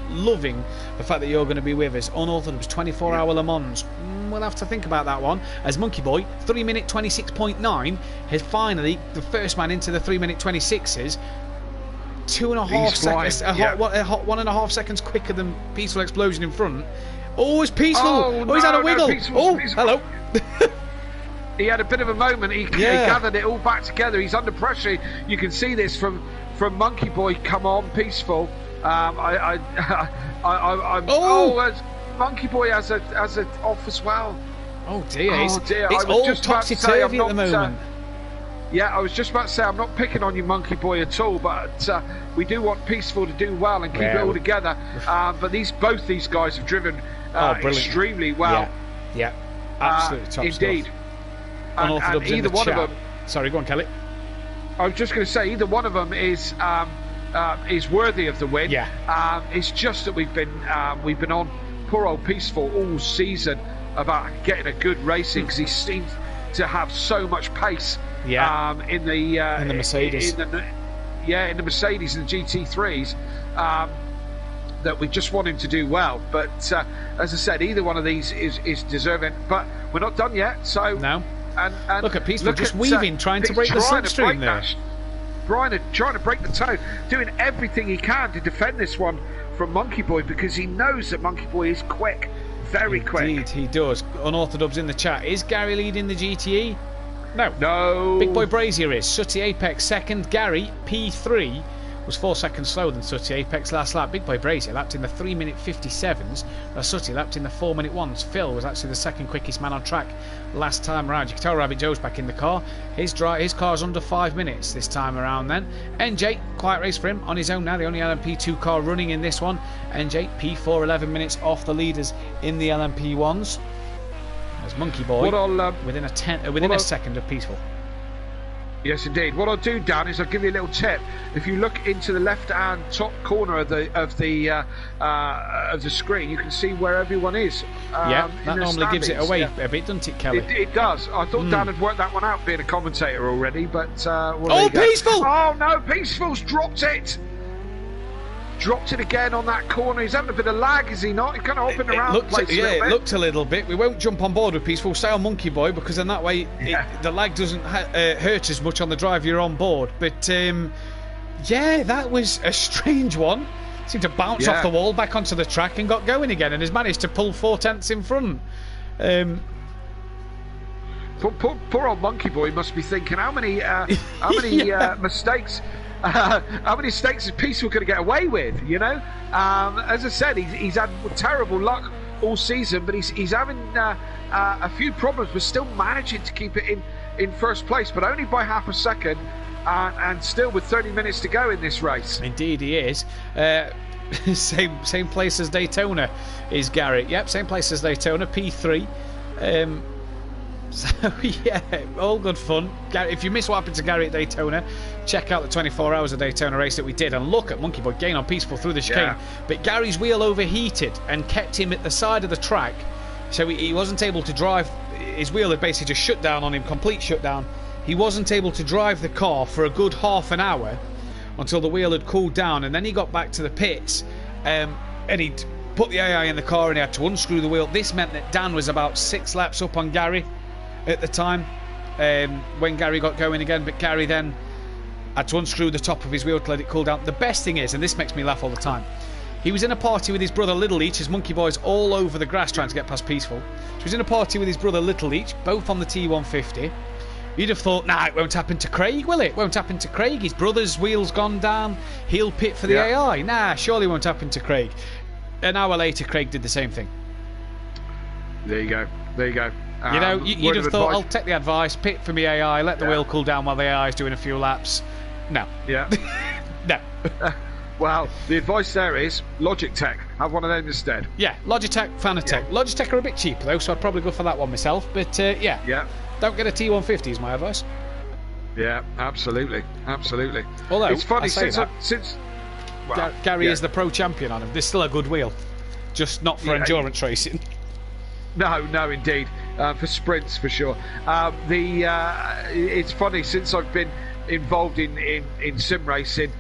loving the fact that you're going to be with us. Unorthodox 24-hour Le Mans. We'll have to think about that one, as Monkey Boy, 3-minute 26.9, is finally the first man into the 3-minute 26s. 2.5 seconds, 1.5 seconds quicker than Peaceful Explosion in front. Oh, it's Peaceful. Oh, he's had a wiggle. Peaceful. Hello. He had a bit of a moment. He gathered it all back together. He's under pressure. You can see this from Monkey Boy. Come on, Peaceful. Monkey Boy has a off as well. Oh dear. It's all topsy-turvy at the moment. I was just about to say, I'm not picking on you, Monkey Boy, at all, but we do want Peaceful to do well and keep it all together. But both these guys have driven extremely well. Yeah, absolutely top indeed. Stuff. And either one of them... Sorry, go on, Kelly. I was just going to say, either one of them is is worthy of the win. Yeah. It's just that we've been on poor old Peaceful all season about getting a good racing because he seems to have so much pace. Yeah. In the Mercedes. in the Mercedes and the GT3s. That we just want him to do well, but as I said, either one of these is deserving. But we're not done yet, so no. And look at Peaceful just weaving, trying to break the slipstream there. Brian trying to break the toe, doing everything he can to defend this one from Monkey Boy because he knows that Monkey Boy is quick, very quick. Indeed, he does. Unorthodox in the chat. Is Gary leading the GTE? No. Big Boy Brazier is. Sooty Apex second. Gary P3 was 4 seconds slower than Sooty Apex last lap. Big Boy Brazier lapped in the 3-minute 57s. Sooty lapped in the 4-minute 1s. Phil was actually the second quickest man on track last time around. You can tell Rabbit Joe's back in the car. His car's under 5 minutes this time around then. NJ, quiet race for him on his own now. The only LMP2 car running in this one. NJ P4, 11 minutes off the leaders in the LMP1s. As Monkey Boy within a second of Peaceful. Yes, indeed. What I'll do, Dan, is I'll give you a little tip. If you look into the left-hand top corner of the screen, you can see where everyone is. That normally gives it away a bit, doesn't it, Kelly? It does. I thought Dan had worked that one out, being a commentator already, but Peaceful! Oh no, Peaceful's dropped it. Dropped it again on that corner. He's having a bit of lag, is he not? He kind of hopping around the place. It looked a little bit. We won't jump on board with Peaceful. Stay on Monkey Boy because then that way the lag doesn't hurt as much on the drive you're on board. But that was a strange one. Seemed to bounce off the wall back onto the track and got going again, and has managed to pull 4/10 in front. Poor old Monkey Boy must be thinking, how many mistakes. How many mistakes is Peaceful going to get away with? You know, as I said, he's had terrible luck all season, but he's having a few problems, but still managing to keep it in first place, but only by half a second, and still with 30 minutes to go in this race. Indeed, he is. Same place as Daytona is Garrett. Yep, same place as Daytona. P3. So yeah, all good fun. If you miss what happened to Gary at Daytona, check out the 24 hours of Daytona race that we did and look at Monkey Boy gain on Peaceful through the chicane. But Gary's wheel overheated and kept him at the side of the track, so he wasn't able to drive. His wheel had basically just shut down on him, complete shutdown. He wasn't able to drive the car for a good half an hour until the wheel had cooled down, and then he got back to the pits and he'd put the AI in the car and he had to unscrew the wheel. This meant that Dan was about 6 laps up on Gary at the time when Gary got going again, but Gary then had to unscrew the top of his wheel to let it cool down. The best thing is, and this makes me laugh all the time, he was in a party with his brother Little Leach, as Monkey Boy's all over the grass trying to get past Peaceful. So he was in a party with his brother Little Leach, both on the T150. You'd have thought, nah, it won't happen to Craig, will it? Won't happen to Craig. His brother's wheel's gone down. He'll pit for the AI. Nah, surely won't happen to Craig. An hour later, Craig did the same thing. There you go. You know, you'd have thought, I'll take the advice, pit for me AI, let the wheel cool down while the AI is doing a few laps. No. Yeah. No. Well, the advice there is Logitech. Have one of them instead. Yeah, Logitech, Fanatec. Yeah. Logitech are a bit cheaper though, so I'd probably go for that one myself. But yeah. Don't get a T150 is my advice. Yeah, absolutely. Although it's funny Gary is the pro champion on him. There's still a good wheel, just not for endurance racing. No, indeed. For sprints, for sure. It's funny, since I've been involved in sim racing,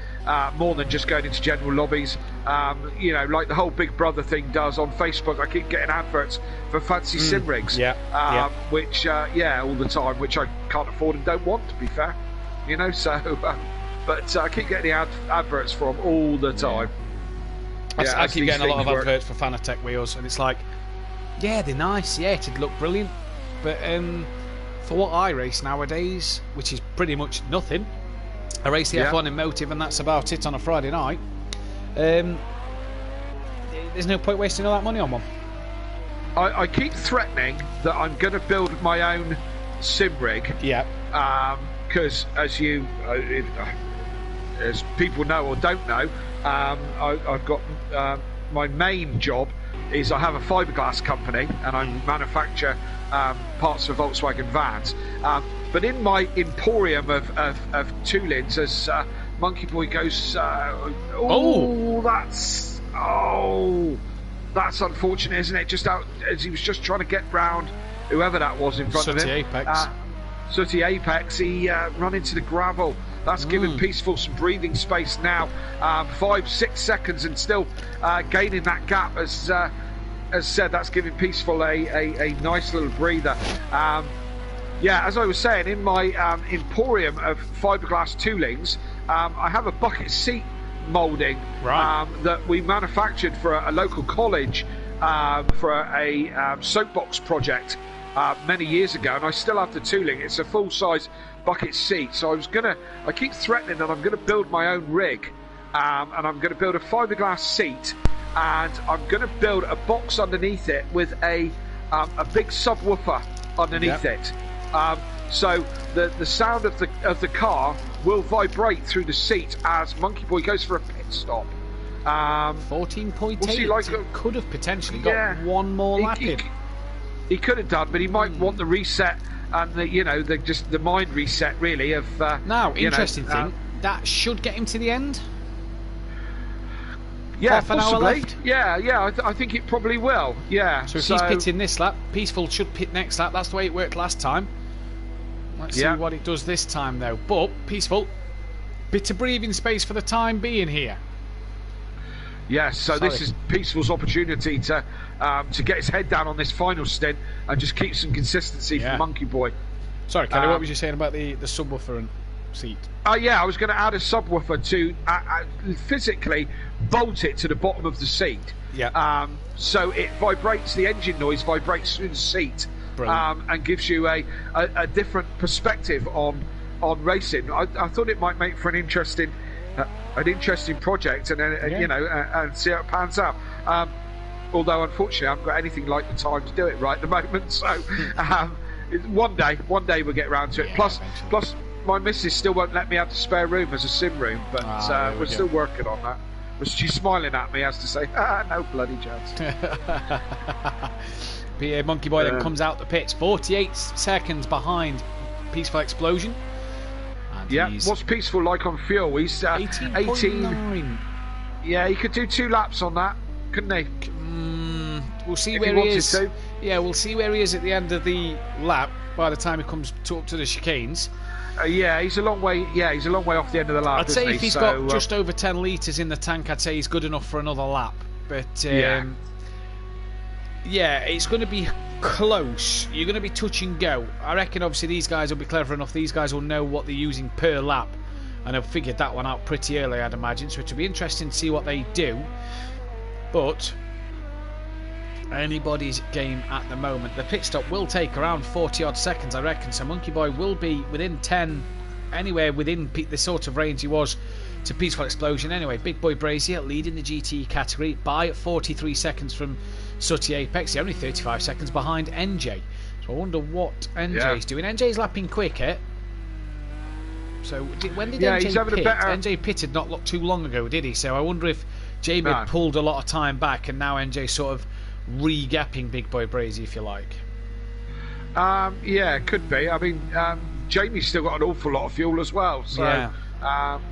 more than just going into general lobbies, like the whole Big Brother thing does on Facebook, I keep getting adverts for fancy sim rigs. Which, all the time, which I can't afford and don't want, to be fair. But I keep getting the adverts for them all the time. I keep getting a lot of adverts for Fanatec wheels, and it's like, yeah, they're nice, yeah, it'd look brilliant, but for what I race nowadays, which is pretty much nothing, I race the F1 in Motive and that's about it on a Friday night, there's no point wasting all that money on one. I keep threatening that I'm going to build my own sim rig, because as people know or don't know, I've got my main job is I have a fiberglass company and I manufacture parts for Volkswagen vans. But in my emporium of toolings, as Monkey Boy goes. That's unfortunate, isn't it? Just out as he was just trying to get round whoever that was in front of him. Apex. Sooty Apex. He run into the gravel. That's giving Peaceful some breathing space now. 5-6 seconds and still gaining that gap. As said, that's giving Peaceful a nice little breather. As I was saying, in my emporium of fiberglass toolings, I have a bucket seat moulding that we manufactured for a local college for a soapbox project many years ago, and I still have the tooling. It's a full-size bucket seat, so I keep threatening that I'm going to build my own rig, and I'm going to build a fiberglass seat, and I'm going to build a box underneath it with a big subwoofer underneath it. So the sound of the car will vibrate through the seat as Monkey Boy goes for a pit stop. 14.8. Could have potentially got one more lap in. He could have done, but he might want the reset and the mind reset really of. Now, interesting thing, that should get him to the end. Yeah, half an hour left. Yeah, I think it probably will. Yeah. So if he's pitting this lap, Peaceful should pit next lap. That's the way it worked last time. Let's see what it does this time, though. But Peaceful, bit of breathing space for the time being here. Yes, so this is Peaceful's opportunity to get his head down on this final stint and just keep some consistency for Monkey Boy. Sorry, Kelly, what was you saying about the subwoofer and seat? I was going to add a subwoofer to physically bolt it to the bottom of the seat. Yeah. So it vibrates, the engine noise vibrates through the seat, and gives you a different perspective on racing. I thought it might make for an interesting project, and and see how it pans out. Although unfortunately, I haven't got anything like the time to do it right at the moment. So one day we'll get around to it. Plus, my missus still won't let me have the spare room as a sim room, but we're still working on that. But she's smiling at me as to say, no bloody chance. PA Monkey Boy then comes out the pits, 48 seconds behind Peaceful Explosion. And what's Peaceful like on fuel? He's 18. Yeah, he could do 2 laps on that, couldn't he? We'll see where he is. Yeah, we'll see where he is at the end of the lap by the time he comes up to the chicanes. He's a long way. Yeah, he's a long way off the end of the lap. I'd say if he's got just over 10 litres in the tank, I'd say he's good enough for another lap. But it's going to be close. You're going to be touch and go. I reckon obviously these guys will be clever enough. These guys will know what they're using per lap, and have figured that one out pretty early, I'd imagine. So it'll be interesting to see what they do. But anybody's game at the moment. The pit stop will take around 40 odd seconds, I reckon. So Monkey Boy will be within 10, anywhere within the sort of range he was to Peaceful Explosion. Anyway, Big Boy Brazier leading the GT category by 43 seconds from Sooty Apex. He's only 35 seconds behind NJ. So I wonder what NJ's doing. NJ's lapping quick, eh? So when did NJ pit? NJ pitted not too long ago, did he? So I wonder if Jamie had pulled a lot of time back, and now NJ sort of re-gapping Big Boy Brazy, if you like. It could be. I mean, Jamie's still got an awful lot of fuel as well. So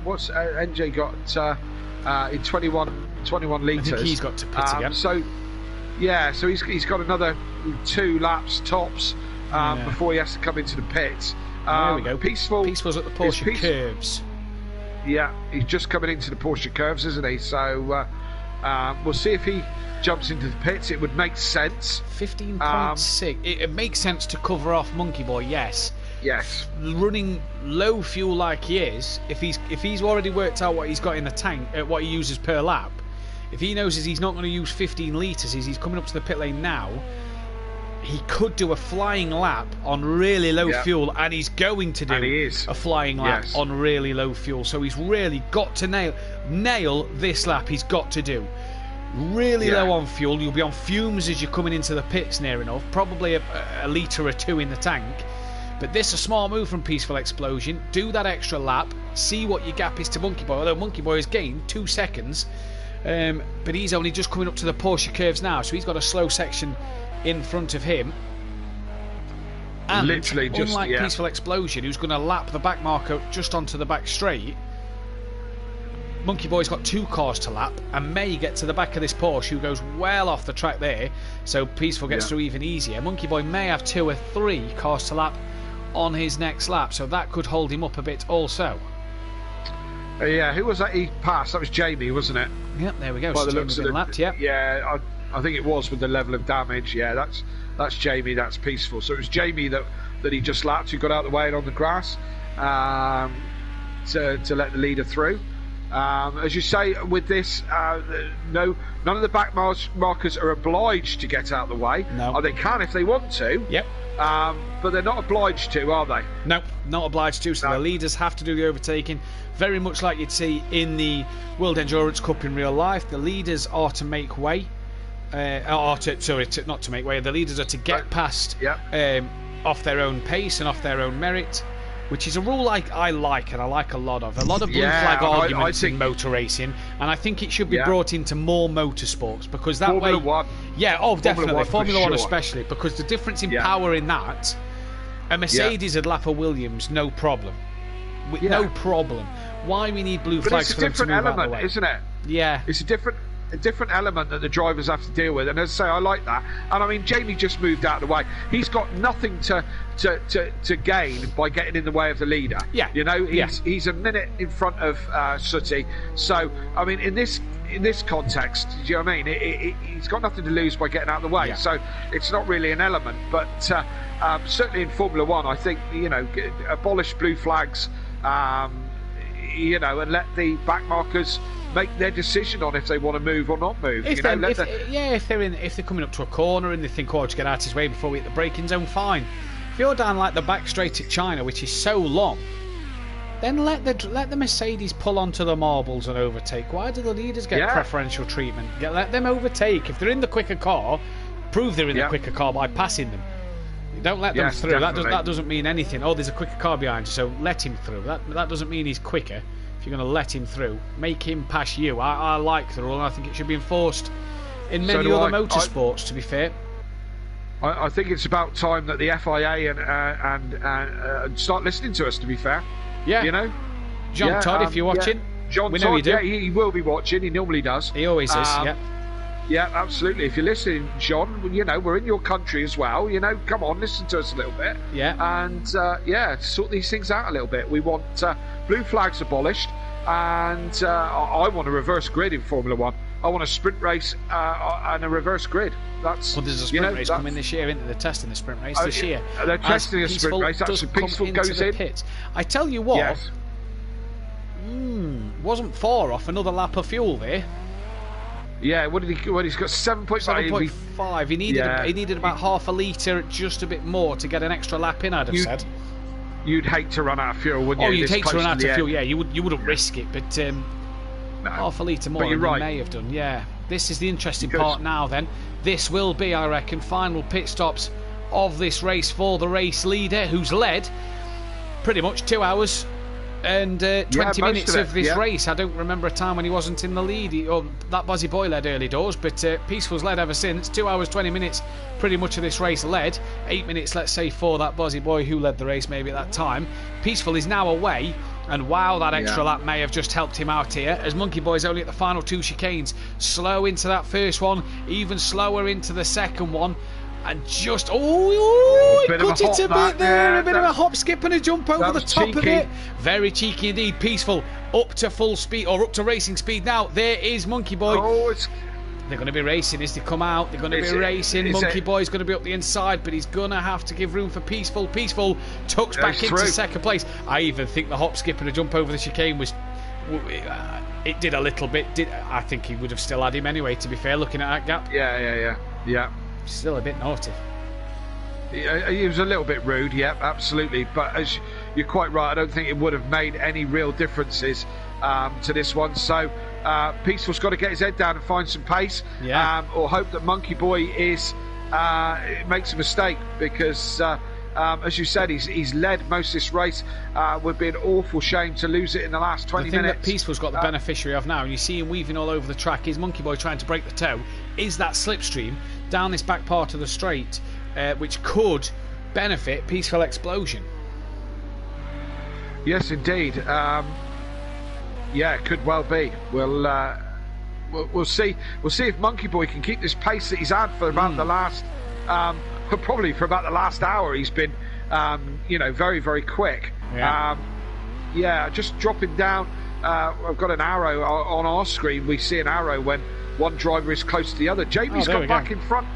what's NJ got in 21 litres? I think he's got to pit again. So he's got another 2 laps tops before he has to come into the pits. There we go. Peaceful's at the Porsche curves. Yeah, he's just coming into the Porsche curves, isn't he? So we'll see if he jumps into the pits. It would make sense. 15.6. It makes sense to cover off Monkey Boy, yes. Running low fuel like he is, if he's already worked out what he's got in the tank, what he uses per lap, if he knows he's not going to use 15 litres as he's coming up to the pit lane now, he could do a flying lap on really low fuel, and he's going to do a flying lap on really low fuel. So he's really got to nail this lap. He's got to do really low on fuel. You'll be on fumes as you're coming into the pits near enough, probably a litre or 2 in the tank. But this is a smart move from Peaceful Explosion. Do that extra lap, see what your gap is to Monkey Boy, although Monkey Boy has gained 2 seconds, but he's only just coming up to the Porsche curves now, so he's got a slow section in front of him. And literally just unlike Peaceful Explosion, who's going to lap the back marker just onto the back straight, Monkey Boy's got 2 cars to lap and may get to the back of this Porsche, who goes well off the track there, so Peaceful gets through even easier. Monkey Boy may have 2 or 3 cars to lap on his next lap, so that could hold him up a bit also. Yeah, who was that he passed? That was Jamie, wasn't it? Yep, there we go. By So the Jamie's looks of been lapped, yep. Yeah, I think it was with the level of damage. Yeah, that's Jamie, that's Peaceful. So it was Jamie that he just lapped, who got out of the way and on the grass to let the leader through. As you say, with this, none of the back markers are obliged to get out of the way. No. They can if they want to. Yep. But they're not obliged to, are they? No, not obliged to. So No. the leaders have to do the overtaking, very much like you'd see in the World Endurance Cup in real life. The leaders are to make way, not to make way. The leaders are to get past off their own pace and off their own merit, which is a rule I like, and I like a lot of. A lot of blue flag arguments in motor racing, and I think it should be brought into more motorsports, because that Formula way... One. Yeah, definitely. Formula One sure. especially, because the difference in power in that, a Mercedes would lap a Williams, no problem. No problem. Why we need blue flags for them to move out of the way. It's a different element, isn't it? Yeah. It's a different element that the drivers have to deal with, and as I say, I like that. And I mean, Jamie just moved out of the way. He's got nothing to gain by getting in the way of the leader. Yeah, you know, he's a minute in front of Sooty. So I mean, in this context, do you know what I mean? He's got nothing to lose by getting out of the way. Yeah. So it's not really an element. But certainly in Formula One, I think, you know, abolish blue flags. You know, and let the back markers make their decision on if they want to move or not move. If they're coming up to a corner and they think, oh, to get out of his way before we hit the braking zone, fine. If you're down like the back straight at China, which is so long, then let the Mercedes pull onto the marbles and overtake. Why do the leaders get preferential treatment? Let them overtake. If they're in the quicker car, prove they're in the quicker car by passing them. Don't let them through. That doesn't mean anything. Oh, there's a quicker car behind you, so let him through. That doesn't mean he's quicker. If you're going to let him through, make him pass you. I like the rule, and I think it should be enforced in many other motorsports, to be fair. I think it's about time that the FIA and start listening to us, to be fair. Yeah. You know? John Todd, if you're watching, John we know Todd, you do. Yeah, he will be watching. He normally does. He always is, yeah. Yeah, absolutely. If you're listening, John, you know, we're in your country as well. You know, come on, listen to us a little bit. Yeah. And, sort these things out a little bit. We want blue flags abolished, and I want a reverse grid in Formula One. I want a sprint race and a reverse grid. There's a sprint race coming this year, isn't there? They're testing the sprint race this year. They're testing a sprint race. That's Peaceful goes in. Pits. I tell you what, yes. Wasn't far off another lap of fuel there. Yeah, what did he? He's got 7.5. 7.5. He needed about half a litre, just a bit more, to get an extra lap in. I'd have said. You'd hate to run out of fuel, wouldn't you? Oh, you'd hate to run out of fuel. Yeah, you wouldn't risk it, but no. half a litre more than you may have done. Yeah, this is the interesting part now. Then this will be, I reckon, final pit stops of this race for the race leader, who's led pretty much 2 hours and 20 minutes of this race. I don't remember a time when he wasn't in the lead. That Buzzy Boy led early doors, but Peaceful's led ever since. 2 hours 20 minutes pretty much of this race led. 8 minutes, let's say, for that Buzzy Boy who led the race maybe at that time. Peaceful is now away, and wow, that extra lap may have just helped him out here, as Monkey Boy's only at the final 2 chicanes. Slow into that first one, even slower into the second one. And just, cut it a bit there, a bit of a hop, skip and a jump over the top of it. Very cheeky indeed. Peaceful up to full speed, or up to racing speed now. There is Monkey Boy. They're going to be racing as they come out. They're going to be racing. Monkey Boy's going to be up the inside, but he's going to have to give room for Peaceful. Peaceful tucks back into second place. I even think the hop, skip and a jump over the chicane was... it did a little bit. I think he would have still had him anyway, to be fair, looking at that gap. Yeah. Still a bit naughty. He was a little bit rude, absolutely. But as you're quite right, I don't think it would have made any real differences to this one. So Peaceful's got to get his head down and find some pace, or hope that Monkey Boy makes a mistake, because as you said, he's led most of this race. Would be an awful shame to lose it in the last 20 minutes. The thing that Peaceful's got the beneficiary of now, and you see him weaving all over the track, is Monkey Boy trying to break the toe, is that slipstream down this back part of the straight, which could benefit Peaceful Explosion. Yes, indeed. Yeah, it could well be. We'll see. We'll see if Monkey Boy can keep this pace that he's had for about the last, probably for about the last hour. He's been, very, very quick. Yeah. Just dropping down. I've got an arrow on our screen. We see an arrow when one driver is close to the other. Jamie's got back in front.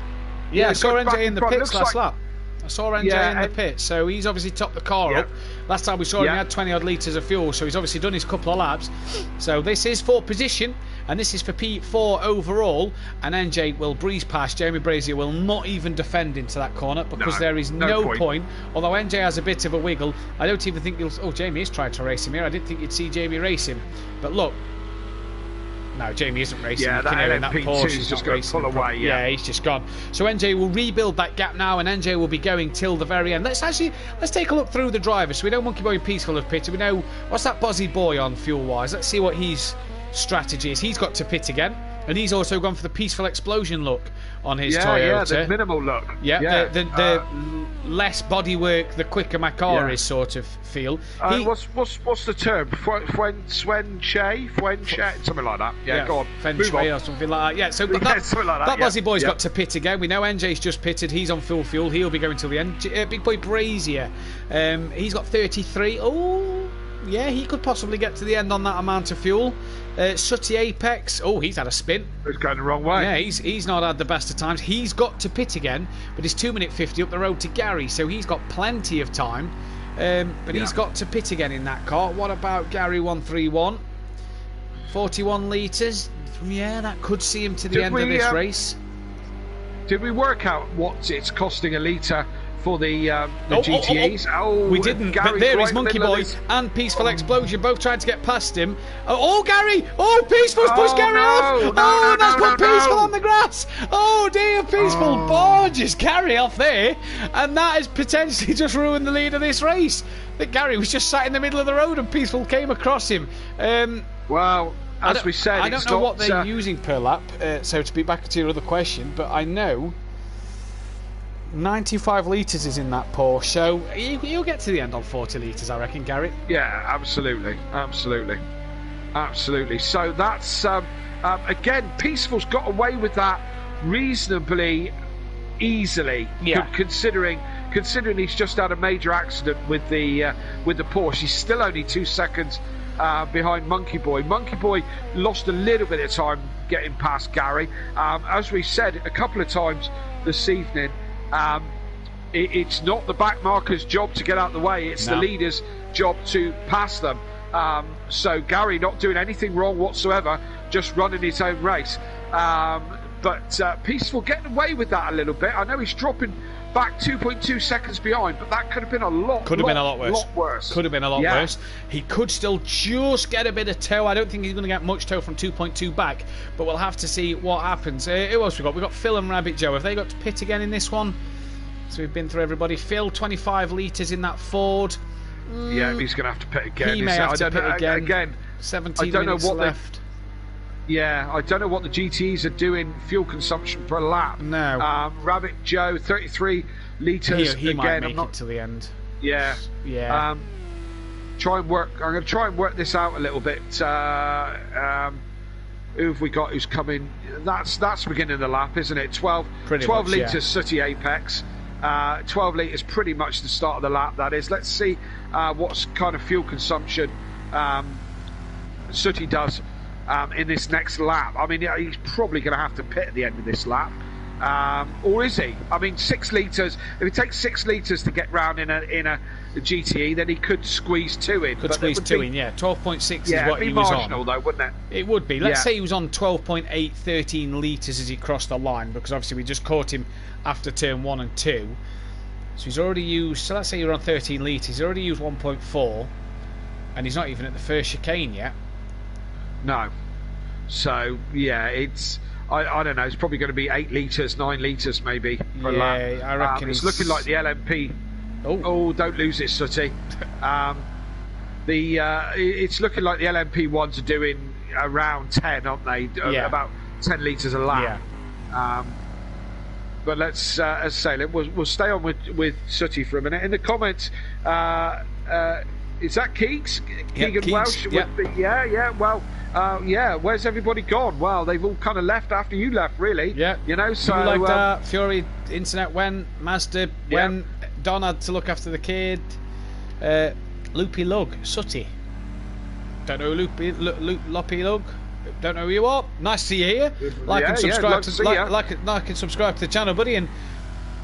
Yeah, I saw got back NJ in the front. pits last lap. I saw NJ in the pits, so he's obviously topped the car up. Last time we saw him, he had 20 odd litres of fuel, so he's obviously done his couple of laps. So this is for position, and this is for P4 overall. And NJ will breeze past. Jamie Brazier will not even defend into that corner because there is no point. Although NJ has a bit of a wiggle, I don't even think he'll. Oh, Jamie is trying to race him here. I didn't think you'd see Jamie race him, but look. No, Jamie isn't racing. Yeah, that LMP2 is just going to pull away. Yeah, he's just gone. So NJ will rebuild that gap now, and NJ will be going till the very end. Let's take a look through the drivers. So we know Monkey Boy and Peaceful have pitted. We know what's that Bozzy Boy on fuel-wise. Let's see what his strategy is. He's got to pit again, and he's also gone for the Peaceful Explosion look on his Toyota. Yeah, the minimal look. Yeah, the less bodywork, the quicker my car is, sort of feel. What's the term? Fuenche, something like that. Yeah, go on. Fenche or something like that. Yeah, so something like that. Bozzy Boy's got to pit again. We know NJ's just pitted. He's on full fuel. He'll be going till the end. Big Boy Brazier, he's got 33. Oh, yeah, he could possibly get to the end on that amount of fuel. Sooty Apex, he's had a spin. It's going the wrong way. Yeah, he's not had the best of times. He's got to pit again, but he's 2 minute 50 up the road to Gary, so he's got plenty of time. But he's got to pit again in that car. What about Gary 131? 41 litres. Yeah, that could see him to the end of this race. Did we work out what it's costing a litre for the GTEs? We didn't, Gary's but there right is in the Monkey middle Boy of this. and Peaceful Explosion both trying to get past him. Gary! Peaceful's pushed Gary off! That's put Peaceful on the grass! Oh dear, Peaceful barges Gary off there, and that has potentially just ruined the lead of this race. I think Gary was just sat in the middle of the road and Peaceful came across him. Well, as we said, I don't know what they're using per lap, so to be back to your other question, but I know 95 litres is in that Porsche, so you'll get to the end on 40 litres, I reckon, Gary. Yeah, absolutely. So that's again, Peaceful's got away with that reasonably easily, considering he's just had a major accident with the Porsche. He's still only 2 seconds behind Monkey Boy. Monkey Boy lost a little bit of time getting past Gary. As we said a couple of times this evening, it's not the back marker's job to get out of the way, it's the leader's job to pass them. So Gary not doing anything wrong whatsoever, just running his own race. But Peaceful getting away with that a little bit. I know he's dropping back 2.2 seconds behind, but that could have been a lot worse. Could have been a lot worse. He could still just get a bit of tow. I don't think he's going to get much tow from 2.2 back, but we'll have to see what happens. Who else we got? We've got Phil and Rabbit Joe. Have they got to pit again in this one? So we've been through everybody. Phil, 25 litres in that Ford. Yeah, he's going to have to pit again. He may have to pit again. 17 minutes left. I don't know what the GTEs are doing fuel consumption per lap. No. Rabbit Joe, 33 litres. He might make it to the end. Yeah. Yeah. I'm going to try and work this out a little bit. Who have we got who's coming? That's beginning of the lap, isn't it? 12 litres Sooty Apex. 12 litres pretty much the start of the lap, that is. Let's see what kind of fuel consumption Sooty does in this next lap. I mean, he's probably going to have to pit at the end of this lap. Or is he? I mean, 6 litres. If it takes 6 litres to get round in a GTE, then he could squeeze 2 in. 12.6 is what he was on. It'd be marginal, though, wouldn't it? It would be. Let's say he was on 12.8, 13 litres as he crossed the line, because obviously we just caught him after turn 1 and 2. So he's already used, so let's say you're on 13 litres, he's already used 1.4, and he's not even at the first chicane yet. No. So, yeah, it's... I don't know, it's probably going to be 8 litres, 9 litres maybe per lap. Yeah, I reckon it's looking like the LMP... Oh, don't lose it, Sooty. It's looking like the LMP ones are doing around 10, aren't they? About 10 litres a lap. Yeah. But let's, as I say, we'll stay on with Sooty for a minute. In the comments, is that Keegs? Yeah, Keegan Keegs, Welsh yeah. would be, yeah. Well, yeah. Where's everybody gone? Well, they've all kind of left after you left, really. Yeah. You know, so You like that. Fury internet went. Mazda went. Don had to look after the kid. Loopy Lug, Sooty. Don't know Loopy Lug. Don't know who you are. Nice to see you here. Like and subscribe love to see ya. like and subscribe to the channel, buddy. And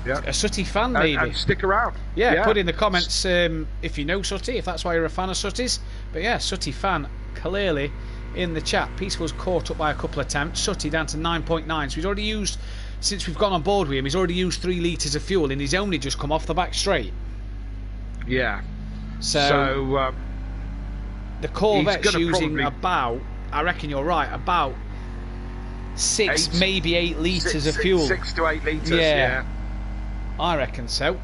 a Sooty fan, maybe. and stick around. Yeah, put in the comments if you know Sooty, if that's why you're a fan of Sooty's. But yeah, Sooty fan clearly in the chat. Peaceful's caught up by a couple of attempts. Sooty down to 9.9. So he's already used, since we've gone on board with him, he's already used 3 litres of fuel, and he's only just come off the back straight. Yeah. So the Corvette's using probably, about, I reckon you're right, about 6, maybe 8 litres of fuel. 6 to 8 litres, yeah. I reckon so.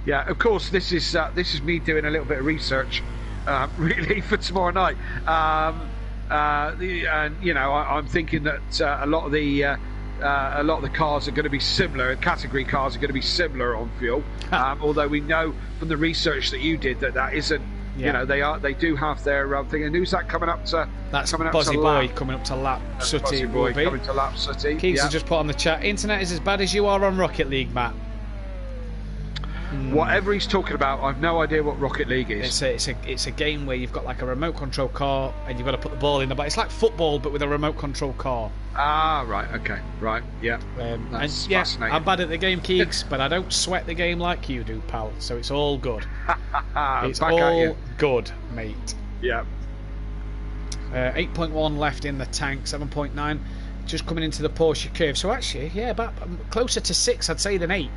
Yeah, of course, this is me doing a little bit of research, really, for tomorrow night. And you know, I'm thinking that a lot of the cars are going to be similar. Category cars are going to be similar on fuel. Although we know from the research that you did that isn't. You know, they do have their thing. And who's that coming up to? That's coming up Bozzy to Boy lap. coming up to lap. Sooty Bozzy Boy will be. coming to lap Sooty. Keeks has just put on the chat. Internet is as bad as you are on Rocket League, Matt. Whatever he's talking about, I've no idea what Rocket League is. It's a game where you've got like a remote control car and you've got to put the ball in the ball. It's like football but with a remote control car. Ah, right, okay, right, yeah. That's fascinating. I'm bad at the game, Keeks, but I don't sweat the game like you do, pal. So it's all good. It's Back at you. all good, mate. Yeah. 8.1 left in the tank, 7.9 just coming into the Porsche curve. So actually, yeah, about closer to 6, I'd say, than 8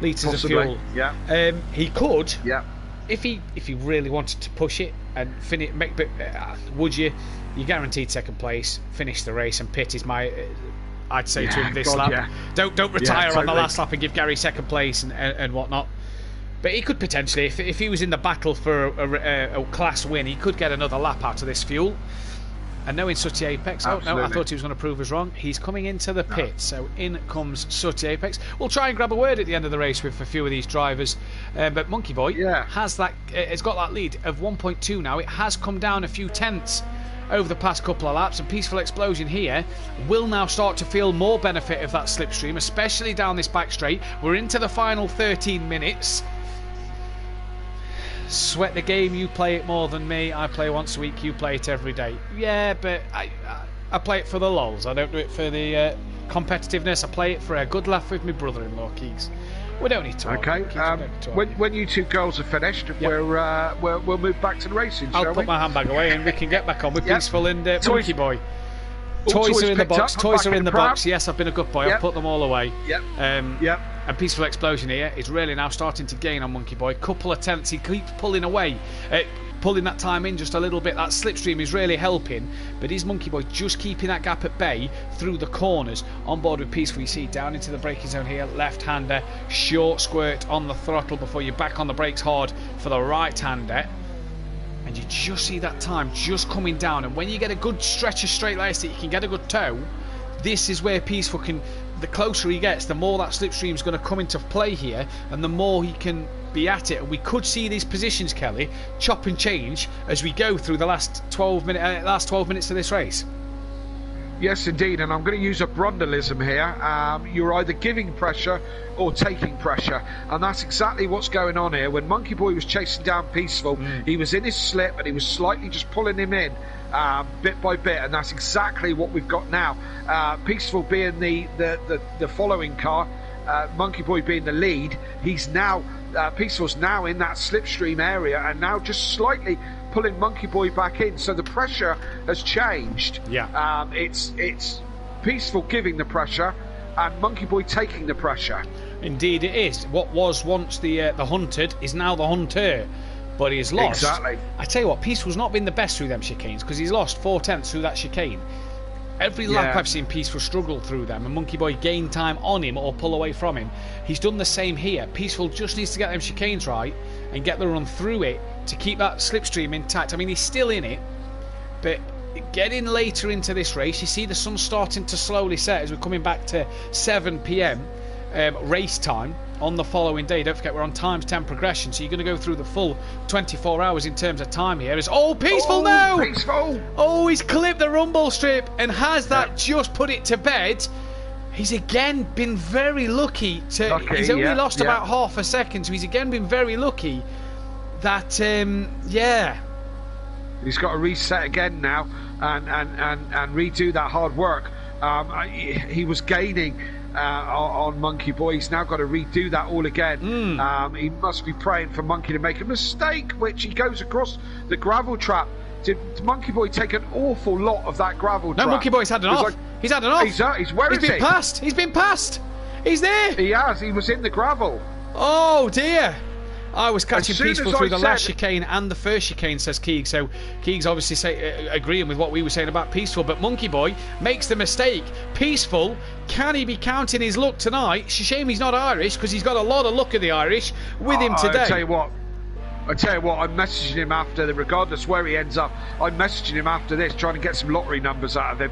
litres Possibly. of fuel. Yeah. He could. Yeah. If he really wanted to push it and finish, would you? You're guaranteed second place. Finish the race and pit is my. I'd say to him this lap. Yeah. Don't retire on the totally. last lap and give Gary second place and whatnot. But he could potentially, if he was in the battle for a class win, he could get another lap out of this fuel. And knowing Sooty Apex, Absolutely. oh no, I thought he was going to prove us wrong. He's coming into the pit, so in comes Sooty Apex. We'll try and grab a word at the end of the race with a few of these drivers. But Monkey Boy has that. It's got that lead of 1.2 now. It has come down a few tenths over the past couple of laps, and Peaceful Explosion here will now start to feel more benefit of that slipstream, especially down this back straight. We're into the final 13 minutes. Sweat the game, you play it more than me. I play once a week, you play it every day. Yeah, but I play it for the lols. I don't do it for the competitiveness. I play it for a good laugh with my brother-in-law, Keeks. We don't need to argue. Okay. Keeks, we don't need to argue. When you two girls are finished, we'll move back to the racing. I'll shall put we? my handbag away and we can get back on with Yep. Peaceful and Toys- Monkey Boy. All Toys are in the picked box. up, Toys back are in the pram. box. Yes, I've been a good boy. Yep. I've put them all away. Yep. Yep. And Peaceful Explosion here is really now starting to gain on Monkey Boy. Couple of tenths. He keeps pulling away. Pulling that time in just a little bit. That slipstream is really helping, but is Monkey Boy just keeping that gap at bay through the corners? On board with Peaceful, you see down into the braking zone here, left-hander, short squirt on the throttle before you back on the brakes hard for the right-hander, and you just see that time just coming down. And when you get a good stretch of straight lines that you can get a good toe, this is where Peaceful can, the closer he gets, the more that slipstream is going to come into play here, and the more he can be at it. And we could see these positions, Kelly, chop and change as we go through the last 12 minutes of this race. Yes, indeed, and I'm going to use a Brundleism here. You're either giving pressure or taking pressure, and that's exactly what's going on here. When Monkey Boy was chasing down Peaceful, he was in his slip and he was slightly just pulling him in bit by bit, and that's exactly what we've got now. Peaceful being the following car, Monkey Boy being the lead. He's now Peaceful's now in that slipstream area and now just slightly pulling Monkey Boy back in, so the pressure has changed. It's Peaceful giving the pressure and Monkey Boy taking the pressure. Indeed it is. What was once the hunted is now the hunter, but he's lost. Exactly. I tell you what, Peaceful's not been the best through them chicanes, because he's lost 4 tenths through that chicane. Every lap I've seen Peaceful struggle through them and Monkey Boy gain time on him or pull away from him. He's done the same here. Peaceful just needs to get them chicanes right and get the run through it to keep that slipstream intact. I mean, he's still in it, but getting later into this race, you see the sun starting to slowly set as we're coming back to 7 p.m. Race time. on the following day. Don't forget, we're on times 10 progression, so you're going to go through the full 24 hours in terms of time here. It's Peaceful now! Peaceful! Oh, he's clipped the rumble strip and has that just put it to bed. He's again been very lucky to. He's only lost about half a second, so he's again been very lucky that, He's got to reset again now and redo that hard work. He was gaining on Monkey Boy. He's now got to redo that all again. He must be praying for Monkey to make a mistake, which he goes across the gravel trap. Did Monkey Boy take an awful lot of that gravel trap? No, Monkey Boy's had enough. He's had enough. He's been passed. He's been passed. He's there. He has. He was in the gravel. Oh dear. I was catching Peaceful through the last said... chicane and the first chicane, says Keeg. So Keeg's obviously agreeing with what we were saying about Peaceful, but Monkey Boy makes the mistake. Peaceful, can he be counting his luck tonight? It's a shame he's not Irish, because he's got a lot of luck of the Irish with him today. I tell you what, I'm messaging him after, regardless where he ends up, I'm messaging him after this, trying to get some lottery numbers out of him,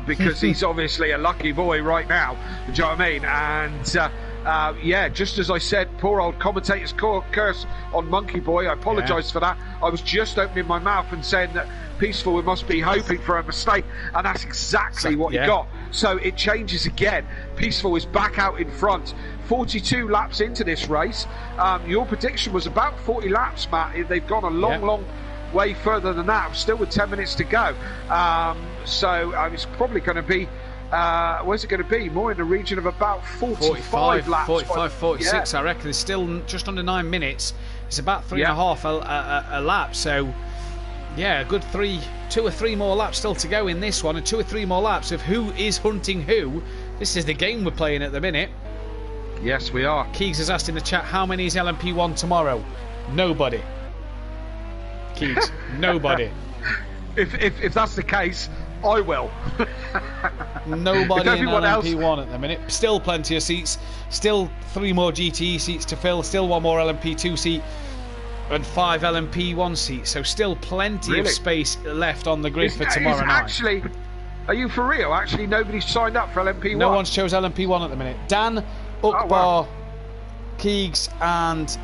because he's obviously a lucky boy right now. Do you know what I mean? And just as I said, poor old commentator's curse on Monkey Boy. I apologise for that. I was just opening my mouth and saying that Peaceful must be hoping for a mistake, and that's exactly what he got. So it changes again. Peaceful is back out in front. 42 laps into this race. Your prediction was about 40 laps, Matt. They've gone a long way further than that, still with 10 minutes to go. It's probably going to be, where's it going to be? More in the region of about 45 laps. 45, 46, I reckon. It's still just under 9 minutes. It's about 3.5 a lap. So, a good 2 or 3 more laps still to go in this one, and 2 or 3 more laps of who is hunting who. This is the game we're playing at the minute. Yes, we are. Keegs has asked in the chat, how many is LMP1 tomorrow? Nobody. Keegs, nobody. If that's the case, I will. Nobody in LMP1 at the minute. Still plenty of seats. Still 3 more GTE seats to fill. Still 1 more LMP2 seat. And 5 LMP1 seats. So still plenty of space left on the grid for tomorrow night. Actually, are you for real? Actually, nobody's signed up for LMP1. No one's chose LMP1 at the minute. Dan, Ukbar, Keegs and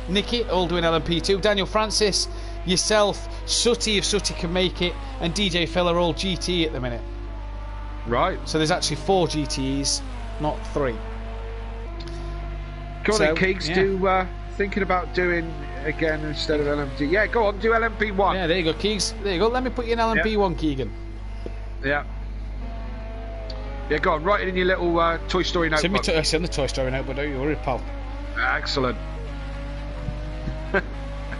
Nicky all doing LMP2. Daniel Francis, yourself, Sutty, if Sutty can make it, and DJ Phil are all GTE at the minute. Right. So there's actually 4 GTEs, not 3. Go on then, Keegs, thinking about doing again instead of LMP. Yeah, go on, do LMP1. Yeah, there you go, Keegs. There you go. Let me put you in LMP1, Keegan. Yeah. Yeah, go on, write it in your little Toy Story notebook. It's in the Toy Story notebook, don't you worry, pal. Excellent.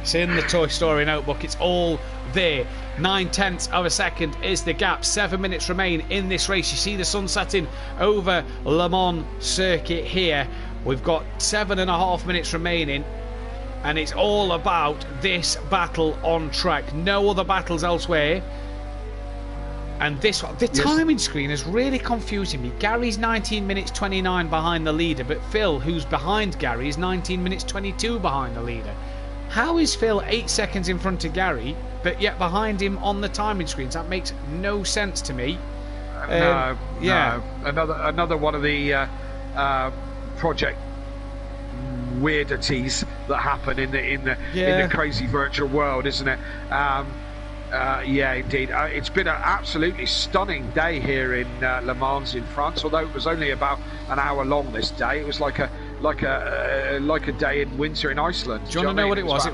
It's in the Toy Story notebook. It's all there. 9/10 of a second is the gap. 7 minutes remain in this race. You see the sun setting over Le Mans circuit here. We've got 7.5 minutes remaining, and it's all about this battle on track. No other battles elsewhere. And the timing screen is really confusing me. Gary's 19 minutes 29 behind the leader, but Phil, who's behind Gary, is 19 minutes 22 behind the leader. How is Phil 8 seconds in front of Gary, but yet behind him on the timing screens? That makes no sense to me. No. Another one of the project weirdities that happen in the crazy virtual world, isn't it? Yeah, indeed. It's been an absolutely stunning day here in Le Mans in France. Although it was only about an hour long this day, it was like a day in winter in Iceland. Do you want to know what it was?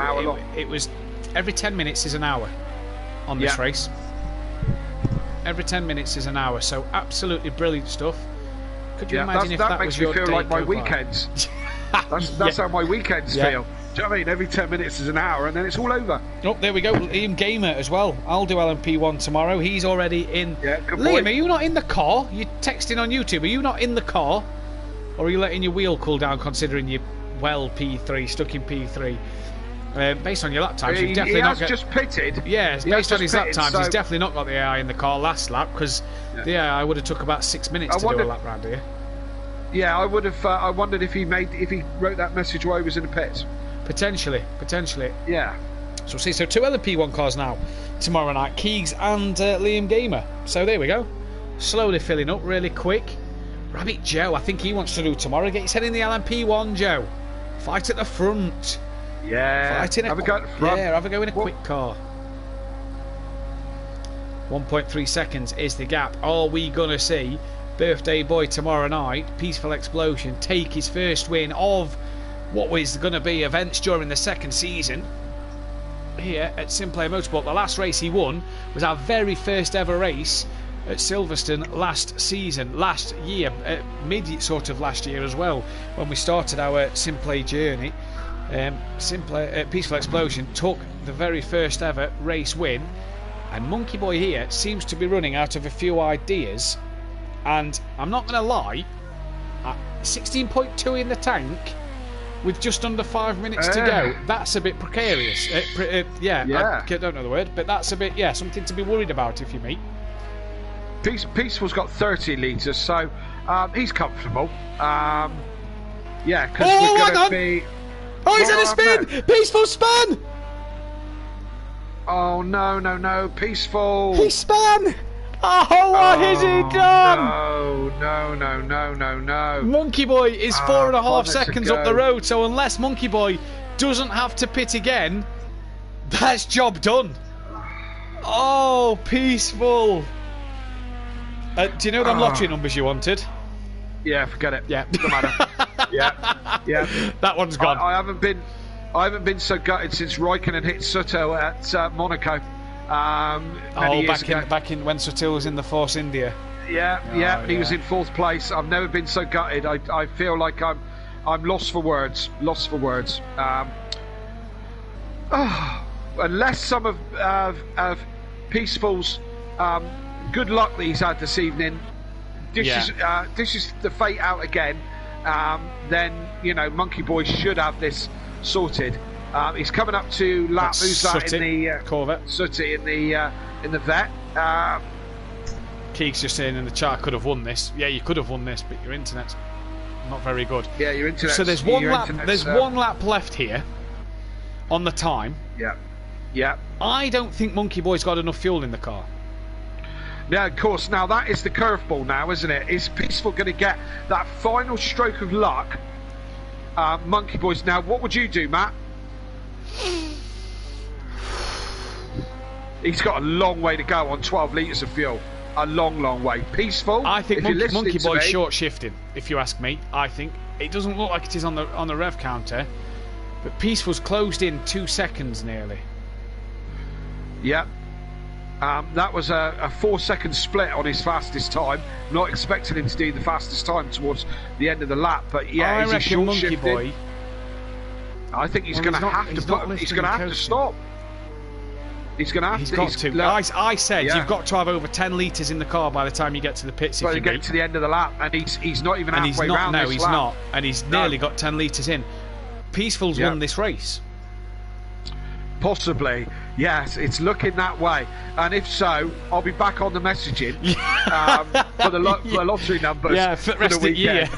It was every 10 minutes is an hour on this race. Every 10 minutes is an hour. So absolutely brilliant stuff. Could you imagine if that was your day? That makes me feel like my weekends. That's how my weekends feel. Do you know what I mean? Every 10 minutes is an hour, and then it's all over. Oh, there we go. Liam Gamer as well. I'll do LMP1 tomorrow. He's already in. Yeah, good Liam, boy. are you not in the car? You're texting on YouTube. Are you not in the car? Or are you letting your wheel cool down considering you're P3, stuck in P3? Based on your lap times, you've definitely not just pitted. Yeah, based on his lap times, he's definitely not got the AI in the car last lap, because the AI would have took about 6 minutes to do a lap round here. Yeah, I would have. I wondered if he wrote that message while he was in the pits. Potentially. Yeah. So we'll see. So 2 LMP1 cars now tomorrow night. Keegs and Liam Gamer. So there we go. Slowly filling up, really quick. Rabbit Joe, I think he wants to do tomorrow. Get his head in the LMP1, Joe. Fight at the front. Yeah. Fight in Have a go at the front. Yeah, have a go in a quick car. 1.3 seconds is the gap. Are we going to see Birthday Boy tomorrow night, Peaceful Explosion, take his first win of what was going to be events during the second season here at Simplay Motorsport? The last race he won was our very first ever race at Silverstone last year, mid sort of last year as well, when we started our Simplay journey. Peaceful Explosion took the very first ever race win, and Monkey Boy here seems to be running out of a few ideas, and I'm not going to lie, 16.2 in the tank with just under 5 minutes to go, that's a bit precarious. I don't know the word, but that's a bit, something to be worried about if you meet. Peaceful's got 30 litres, so he's comfortable. Because we're going to be... Oh, he's in a spin! No. Peaceful spun! Oh, no, Peaceful! He spun! Oh, what has he done? No. Monkey Boy is 4.5 seconds ago. up the road, so unless Monkey Boy doesn't have to pit again, that's job done. Oh, Peaceful. Do you know them lottery numbers you wanted? Yeah, forget it. Yeah. Doesn't matter. yeah. That one's gone. I haven't been so gutted since Raikkonen hit Soto at Monaco. Back in when Sotil was in the Force India. He was in 4th place. I've never been so gutted. I feel like I'm lost for words. Unless some of Peaceful's good luck that he's had this evening dishes the fate out again, then Monkey Boy should have this sorted. He's coming up to lap. Who's that in the Corvette? Sooty in the vet. Keegs just saying in the chat, could have won this. Yeah, you could have won this, but your internet's not very good. Yeah, your internet. So there's one lap. There's one lap left here on the time. Yeah. I don't think Monkey Boy's got enough fuel in the car. Yeah, of course. Now that is the curveball now, isn't it? Is Peaceful going to get that final stroke of luck? Monkey Boys. Now, what would you do, Matt? He's got a long way to go on 12 litres of fuel. A long way. Peaceful. I think Monkey Boy's short shifting, if you ask me. I think it doesn't look like it is on the rev counter, but Peaceful's closed in 2 seconds nearly. Yep. That was a 4-second split on his fastest time. Not expecting him to do the fastest time towards the end of the lap, but I reckon Monkey Boy. I think he's going to have to stop. He's going to have to stop. He's going to have to. He's got to. I said you've got to have over 10 litres in the car by the time you get to the pits. By the get to the end of the lap, and he's not even halfway round. No, he's not, and he's nearly got 10 litres in. Peaceful's won this race. Possibly, yes, it's looking that way. And if so, I'll be back on the messaging for the lottery numbers for the weekend.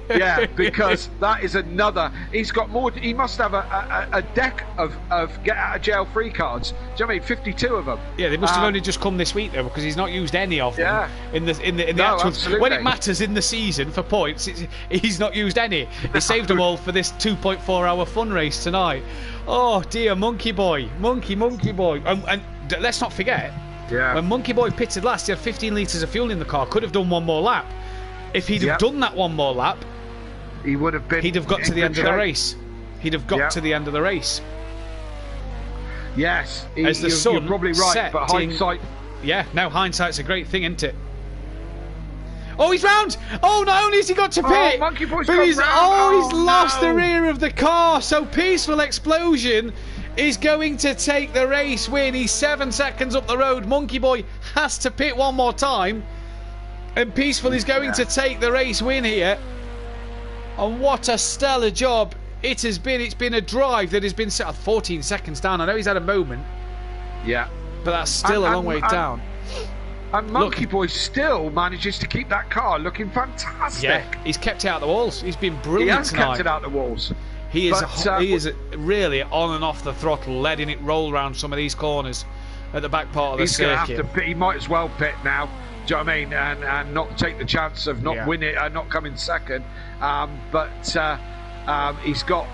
Yeah, because that is another. He's got more. He must have a deck of get out of jail free cards. Do you know what I mean? 52 of them. Yeah, they must have only just come this week though, because he's not used any of them in the actual. Absolutely. When it matters in the season for points, he's not used any. He saved them all for this 2.4-hour fun race tonight. Oh dear, Monkey Boy, Monkey Boy, and let's not forget, when Monkey Boy pitted last, he had 15 litres of fuel in the car. Could have done one more lap. If he'd have done that one more lap, he would have been. He'd have got to the end of the race. He'd have got to the end of the race. Yes, as the sun you're probably right, but hindsight. Yeah, no, hindsight's a great thing, isn't it? Oh, he's round! Oh, not only has he got to pit, Monkey Boy's but he's lost the no. rear of the car. So Peaceful Explosion is going to take the race win. He's 7 seconds up the road. Monkey Boy has to pit one more time, and Peaceful is going to take the race win here. And what a stellar job it has been. It's been a drive that has been set 14 seconds down. I know he's had a moment. Yeah. But that's still a long way down. And Monkey Boy still manages to keep that car looking fantastic. Yeah, he's kept it out the walls. He's been brilliant He has tonight. kept it out the walls. He is really on and off the throttle, letting it roll around some of these corners at the back part of the circuit. He might as well pit now. Do you know what I mean? And not take the chance of not winning, not coming second. But he's got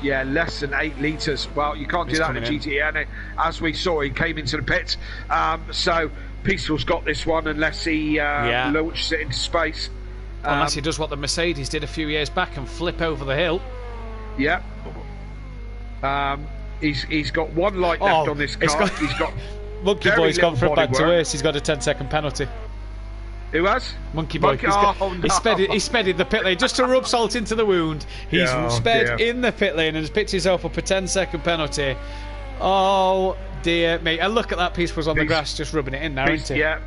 less than 8 litres. Well, you can't do that in a GTE. And as we saw, he came into the pits. So Peaceful's got this one unless he launches it into space. Unless he does what the Mercedes did a few years back and flip over the hill. Yeah. He's got one light left on this car. He's got Monkey Boy's gone from bad to worse. He's got a 10-second penalty. Who has? Monkey Boy. He sped in the pit lane just to rub salt into the wound. He's sped in the pit lane and has picked himself up a 10-second penalty. Oh dear me! And look at that. Peaceful's on the grass, just rubbing it in there, isn't he? Yeah,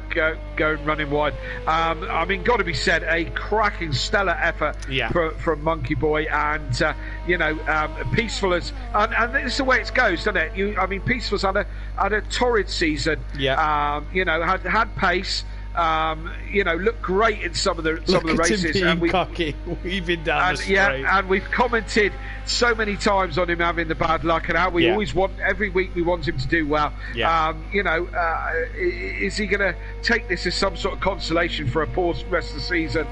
going running wide. I mean, got to be said, a cracking, stellar effort from Monkey Boy, and Peaceful as and this is the way it goes, doesn't it? I mean, Peaceful's had a torrid season. Yeah. Had pace. Looked great in some of the races. Him being cocky, weaving down the straight. And we've commented so many times on him having the bad luck, and how we always want, every week we want him to do well. Yeah. Is he going to take this as some sort of consolation for a poor rest of the season?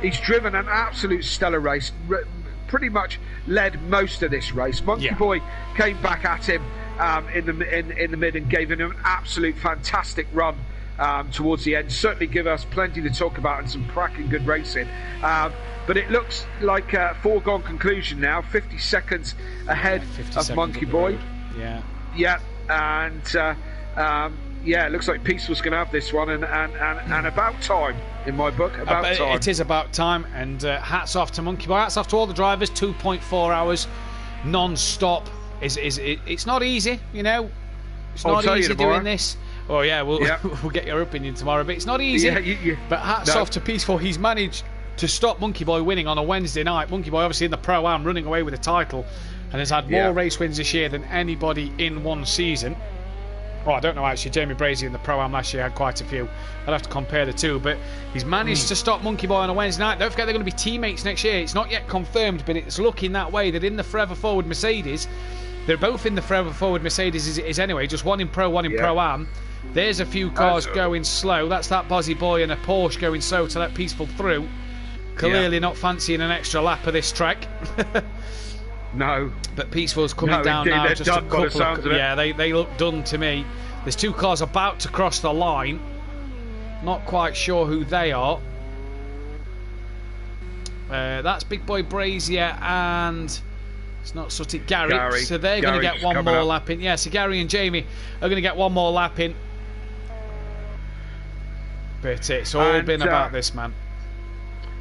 He's driven an absolute stellar race. Pretty much led most of this race. Monkey Boy came back at him in the mid and gave him an absolute fantastic run. Towards the end, certainly give us plenty to talk about and some cracking good racing. But it looks like a foregone conclusion now. 50 seconds ahead of Monkey Boy. Yeah, and it looks like Peaceful's going to have this one, and about time in my book. About time. It is about time, and hats off to Monkey Boy. Hats off to all the drivers. 2.4 hours non-stop. It's not easy, It's not easy doing this. Oh yeah, we'll get your opinion tomorrow, but it's not easy. But hats off to Peaceful. He's managed to stop Monkey Boy winning on a Wednesday night. Monkey Boy obviously in the Pro-Am running away with the title, and has had more race wins this year than anybody in one season. Well, I don't know actually. Jamie Brazier in the Pro-Am last year had quite a few. I'd have to compare the two, but he's managed to stop Monkey Boy on a Wednesday night. Don't forget they're going to be teammates next year. It's not yet confirmed, but it's looking that way. That in the Forever Forward Mercedes, they're both in the Forever Forward Mercedes as it is anyway. Just one in Pro, one in Pro-Am. There's a few cars going slow. That's that Bozzy Boy and a Porsche going slow to let Peaceful through. Clearly not fancying an extra lap of this track. No. But Peaceful's coming down now. Just a couple of they look done to me. There's 2 cars about to cross the line. Not quite sure who they are. That's Big Boy Brazier and it's not Sutty, Gary. So they're going to get one more lap in. Yeah, so Gary and Jamie are going to get one more lap in. But it's all been about this man.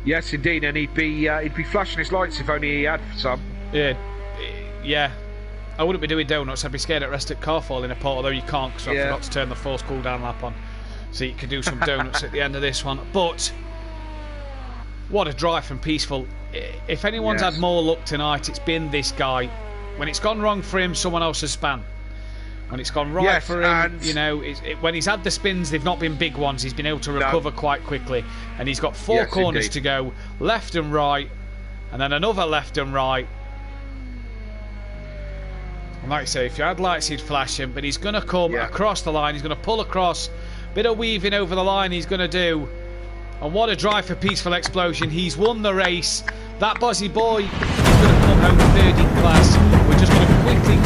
Yes, indeed, and he'd be flashing his lights if only he had some. Yeah. I wouldn't be doing donuts. I'd be scared at rest at car falling apart, although you can't because I forgot to turn the force cool down lap on. So you could do some donuts at the end of this one. But what a drive from Peaceful. If anyone's had more luck tonight, it's been this guy. When it's gone wrong for him, someone else has span. When it's gone right for him, when he's had the spins, they've not been big ones. He's been able to recover quite quickly. And he's got 4 corners to go, left and right, and then another left and right. And like I say, if you had lights, he'd flash him. But he's going to come across the line. He's going to pull across. Bit of weaving over the line he's going to do. And what a drive for Peaceful Explosion. He's won the race. That Bozzy Boy is going to come home 3rd in class. We're just going to quickly...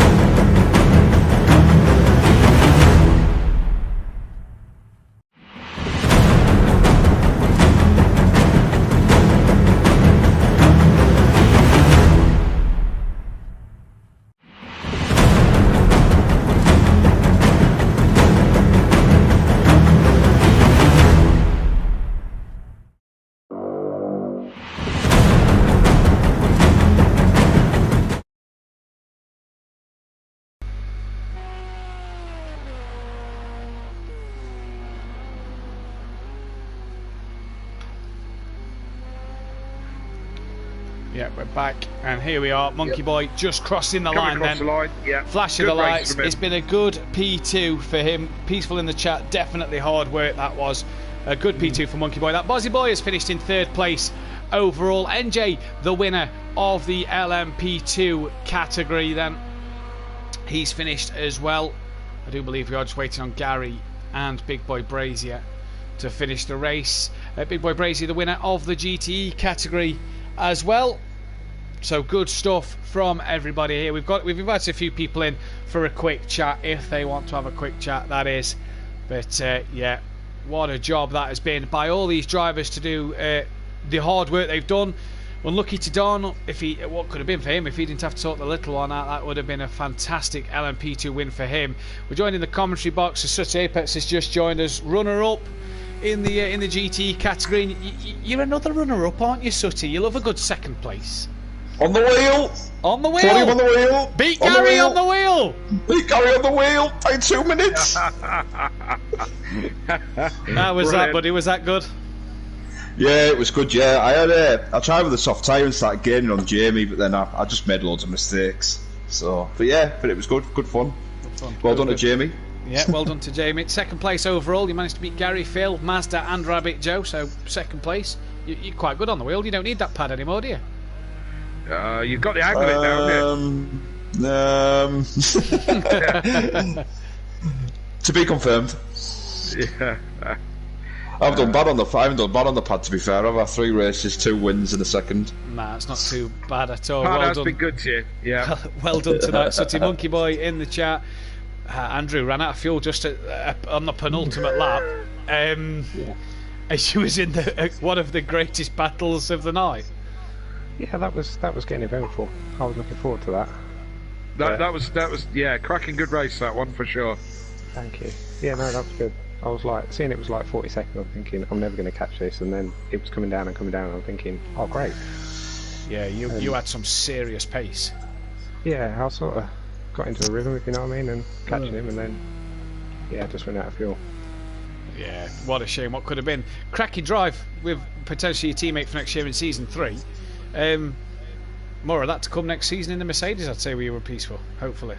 Yeah, we're back, and here we are. Monkey Boy just crossing the line then. Flash of the lights. It's been a good P2 for him. Peaceful in the chat. Definitely hard work that was. A good P2 for Monkey Boy. That Bozzy Boy has finished in 3rd place overall. NJ, the winner of the LMP2 category then. He's finished as well. I do believe we are just waiting on Gary and Big Boy Brazier to finish the race. Big Boy Brazy, the winner of the GTE category as well. So good stuff from everybody here. We've invited a few people in for a quick chat if they want to have a quick chat, that is. But yeah, what a job that has been by all these drivers to do the hard work they've done. Unlucky to Don, what could have been for him if he didn't have to sort the little one out. That would have been a fantastic LMP2 win for him. We're joined in the commentary box. So Sutty Apex has just joined us, runner-up in the GTE category. You're another runner-up, aren't you, Sutty? You love a good second place. On the wheel! On the wheel! Put him on the wheel! Beat Gary on the wheel! Beat Gary on the wheel! Take 2 minutes! How was that, buddy? Was that good? Yeah, it was good, yeah. I tried with a soft tyre and started gaining on Jamie, but then I just made loads of mistakes. So, but it was good fun. Well done to Jamie. Yeah, well done to Jamie. Second place overall. You managed to beat Gary, Phil, Mazda and Rabbit Joe, so second place. You're quite good on the wheel. You don't need that pad anymore, do you? You've got the hang of it now, haven't you? To be confirmed. Yeah. I haven't done bad on the pad, to be fair. I've had 3 races, 2 wins in a second. Nah, it's not too bad at all. Pad Well has done. been good to you. Yeah. Well done tonight, Sutty Monkey Boy in the chat. Andrew ran out of fuel just on the penultimate lap. As she was in one of the greatest battles of the night. Yeah, that was getting eventful. I was looking forward to that. That was cracking good race, that one for sure. Thank you. Yeah, no, that was good. I was like, seeing it was like 40 seconds, I'm thinking, I'm never going to catch this, and then it was coming down, and I'm thinking, oh great. Yeah, you had some serious pace. Yeah, I sort of got into a rhythm, if you know what I mean, and catching him, and then, yeah, just ran out of fuel. Yeah, what a shame. What could have been. Cracking drive with potentially your teammate for next year in Season 3. More of that to come next season in the Mercedes, I'd say we were peaceful, hopefully.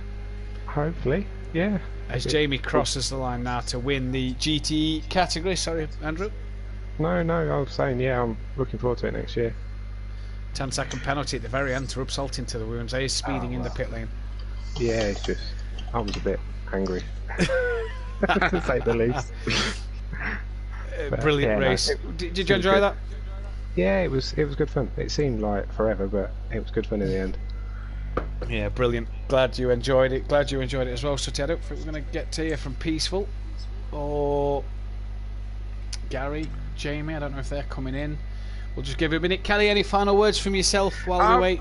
Hopefully, yeah. As Jamie crosses the line now to win the GTE category. Sorry, Andrew. No, I was saying, yeah, I'm looking forward to it next year. 10-second penalty at the very end to rub salt into the wounds. He's speeding in the pit lane. Yeah, it's just, I was a bit angry, to say the least. Brilliant yeah, race. No, Did you enjoy that? Yeah, it was good fun. It seemed like forever, but it was good fun in the end. Yeah, brilliant. Glad you enjoyed it. Glad you enjoyed it as well, Sutty. I don't think we're going to get to hear from Peaceful or Gary, Jamie. I don't know if they're coming in. We'll just give it a minute. Kelly, any final words from yourself while we wait?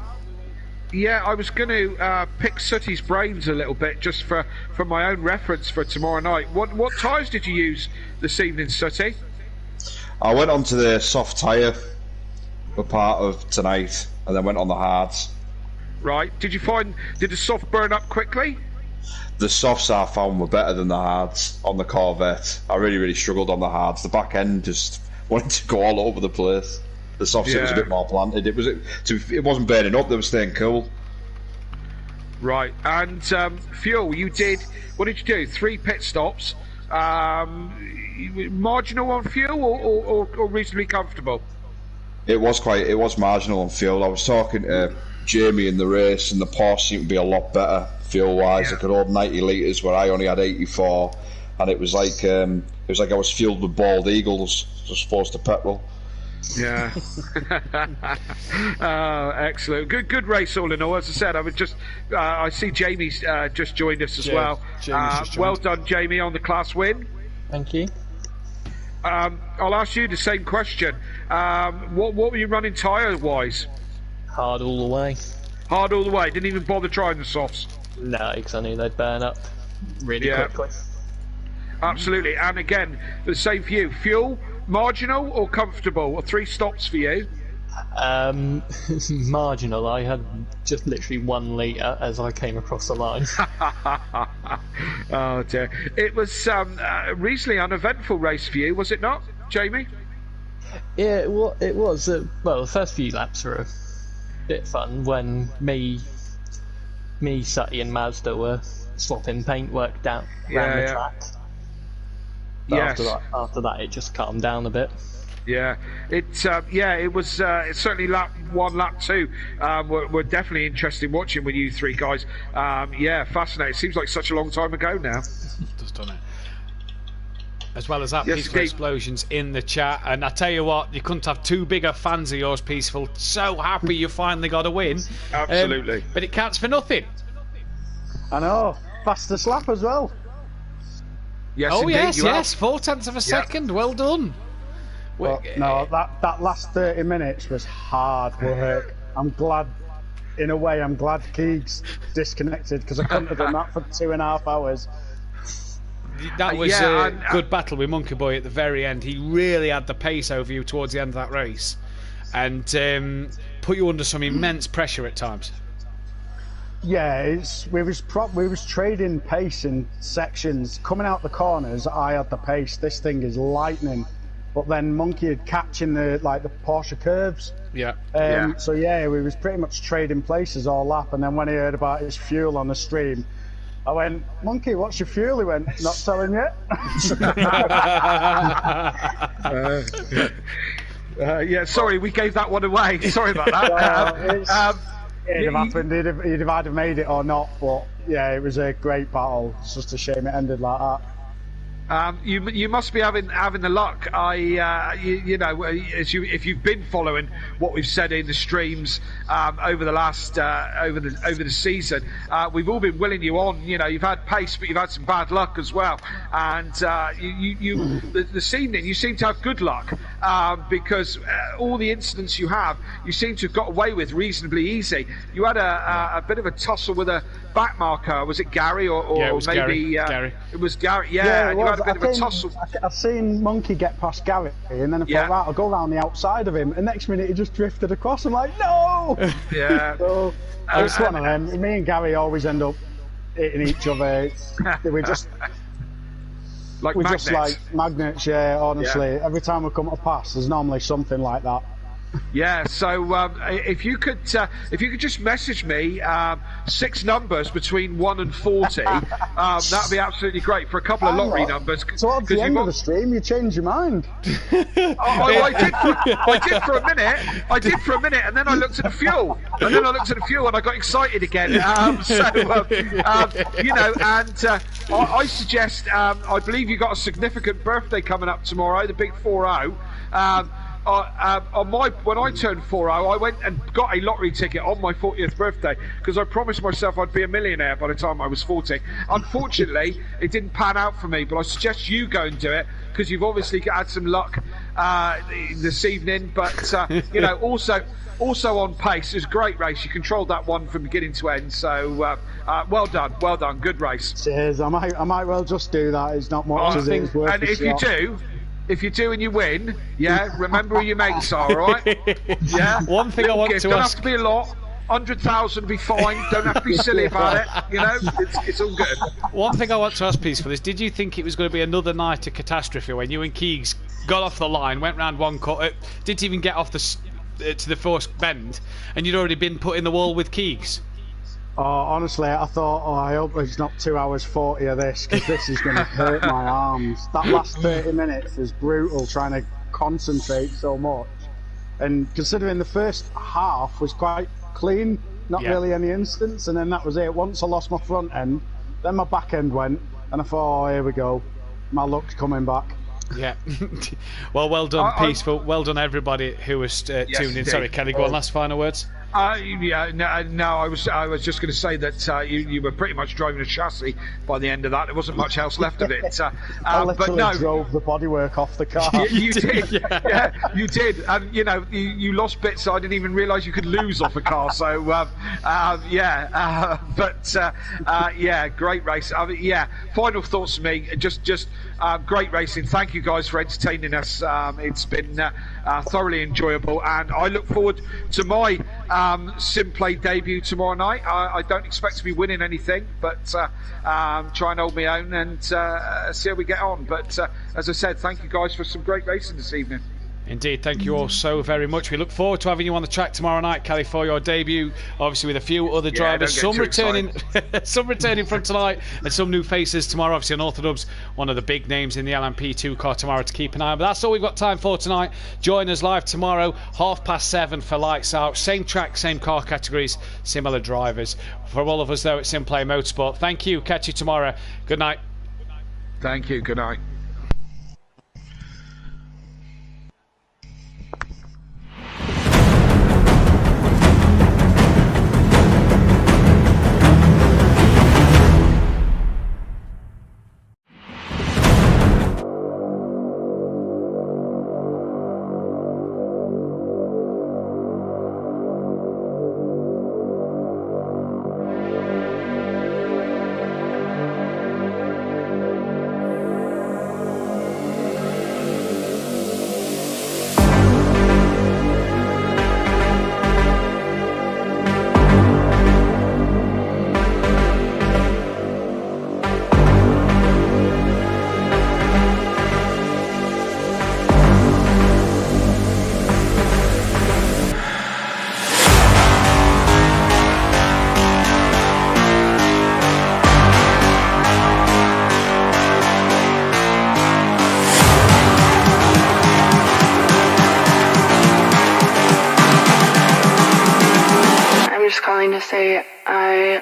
Yeah, I was going to pick Sutty's brains a little bit just for my own reference for tomorrow night. What tyres did you use this evening, Sutty? I went onto the soft tyre for part of tonight, and then went on the hards. Right. Did the soft burn up quickly? The softs I found were better than the hards on the Corvette. I really struggled on the hards. The back end just wanted to go all over the place. The softs, it was a bit more planted. It wasn't burning up. They were staying cool. Right. And fuel. What did you do? 3 pit stops. Marginal on fuel or reasonably comfortable? It was marginal on fuel. I was talking to Jamie in the race, and the Porsche seemed to be a lot better fuel-wise. Yeah. I could hold 90 litres where I only had 84, and it was like I was fueled with bald eagles, just forced to petrol. Yeah. Oh, excellent. Good race all in all. As I said, I see Jamie's just joined us as well. Well done, Jamie, on the class win. Thank you. I'll ask you the same question. What were you running tyre-wise? Hard all the way. Hard all the way. Didn't even bother trying the softs. No, because I knew they'd burn up really quickly. Absolutely. And again, the same for you. Fuel, marginal or comfortable? Or 3 stops for you? Marginal. I had just literally 1 litre as I came across the line. Oh dear. It was a reasonably uneventful race for you, was it not, Jamie? Yeah, it was. Well, the first few laps were a bit fun when me, Sutty and Mazda were swapping paintwork down around the track. But after that, it just calmed down a bit. Yeah, it was it's certainly lap 1, lap 2 we're definitely interested in watching with you 3 guys. Fascinating. It seems like such a long time ago now. Just done it. As well as that, Yes, Peaceful Keith. Explosions in the chat. And I tell you what, you couldn't have two bigger fans of yours, Peaceful. So happy you finally got a win. Absolutely. But it counts for nothing. I know. Fastest lap as well. Yes, Oh, indeed, yes, you have. 0.4 of a second. Well done. But no, that last 30 minutes was hard work. I'm glad, in a way, Keegs disconnected because I couldn't have done that for 2.5 hours. That was Yeah, a good battle with Monkey Boy at the very end. He really had the pace over you towards the end of that race and put you under some immense pressure at times. Yeah, we was trading pace in sections. Coming out the corners, I had the pace. This thing is lightning. But then Monkey had catching the Porsche curves. Yeah. So yeah, we was pretty much trading places all lap. And then when he heard about his fuel on the stream, I went, Monkey, what's your fuel? He went, not selling yet. Yeah, sorry, we gave that one away. Sorry about that. It'd have happened. He'd have either made it or not. But yeah, it was a great battle. It's just a shame it ended like that. You must be having the luck. You know, if you've been following what we've said in the streams over the last over the season, we've all been willing you on. You know, you've had pace, but you've had some bad luck as well. And this evening you seem to have good luck because all the incidents you have, you seem to have got away with reasonably easy. You had a bit of a tussle with a back marker. Was it Gary or yeah, it was maybe Gary. It was Gary. Yeah, and you had a bit of a tussle. I've seen Monkey get past Gary, and then I thought, right, I'll go around the outside of him. And next minute, he just drifted across. I'm like, no! Yeah. So, it's one of them. Me and Gary always end up hitting each other. We just like magnets, yeah, honestly. Yeah. Every time we come to pass, there's normally something like that. Yeah, so if you could just message me 6 numbers between 1 and 40, that'd be absolutely great for a couple of lottery numbers. Towards the end of the stream, you change your mind. I did for a minute. I did for a minute, and then I looked at the fuel, and I got excited again. You know, and I suggest. I believe you got a significant birthday coming up tomorrow, the big 40. When I turned 40, I went and got a lottery ticket on my 40th birthday because I promised myself I'd be a millionaire by the time I was 40. Unfortunately, it didn't pan out for me, but I suggest you go and do it because you've obviously had some luck this evening. But you know, also on pace, it was a great race. You controlled that one from beginning to end. So well done, good race. Cheers. I might well just do that. It's not much as it's worth. And if you do and you win, yeah, remember who your mates are, all right? Yeah. One thing I want to ask. Don't have to be a lot. 100,000 will be fine. Don't have to be silly about it. You know, it's all good. One thing I want to ask Peaceful is, did you think it was going to be another night of catastrophe when you and Keegs got off the line, went round one cut, didn't even get off to the first bend, and you'd already been put in the wall with Keegs? Oh, honestly, I thought, I hope it's not 2 hours 40 of this, because this is going to hurt my arms. That last 30 minutes was brutal, trying to concentrate so much. And considering the first half was quite clean, not really any incidents, and then that was it. Once I lost my front end, then my back end went, and I thought, oh, here we go. My luck's coming back. Yeah. Well done, Peaceful. Well done, everybody who was tuned in. Sorry, Kelly, go on, last final words. No, I was just going to say that you were pretty much driving a chassis by the end of that. There wasn't much else left of it. I literally drove the bodywork off the car. You did, yeah, you did. And you know, you lost bits I didn't even realise you could lose off a car. So great race. Final thoughts from me. Just great racing. Thank you guys for entertaining us. It's been thoroughly enjoyable, and I look forward to my Simplay debut tomorrow night. I don't expect to be winning anything, but try and hold my own and see how we get on. But as I said, thank you guys for some great racing this evening. Indeed, thank you all so very much. We look forward to having you on the track tomorrow night, Kelly, for your debut. Obviously, with a few other drivers, some returning from tonight, and some new faces tomorrow. Obviously, Unorthodox, one of the big names in the LMP2 car tomorrow to keep an eye on. But that's all we've got time for tonight. Join us live tomorrow, 7:30 for lights out. Same track, same car categories, similar drivers. For all of us though at Simplay Motorsport, thank you. Catch you tomorrow. Good night. Thank you. Good night. calling to say I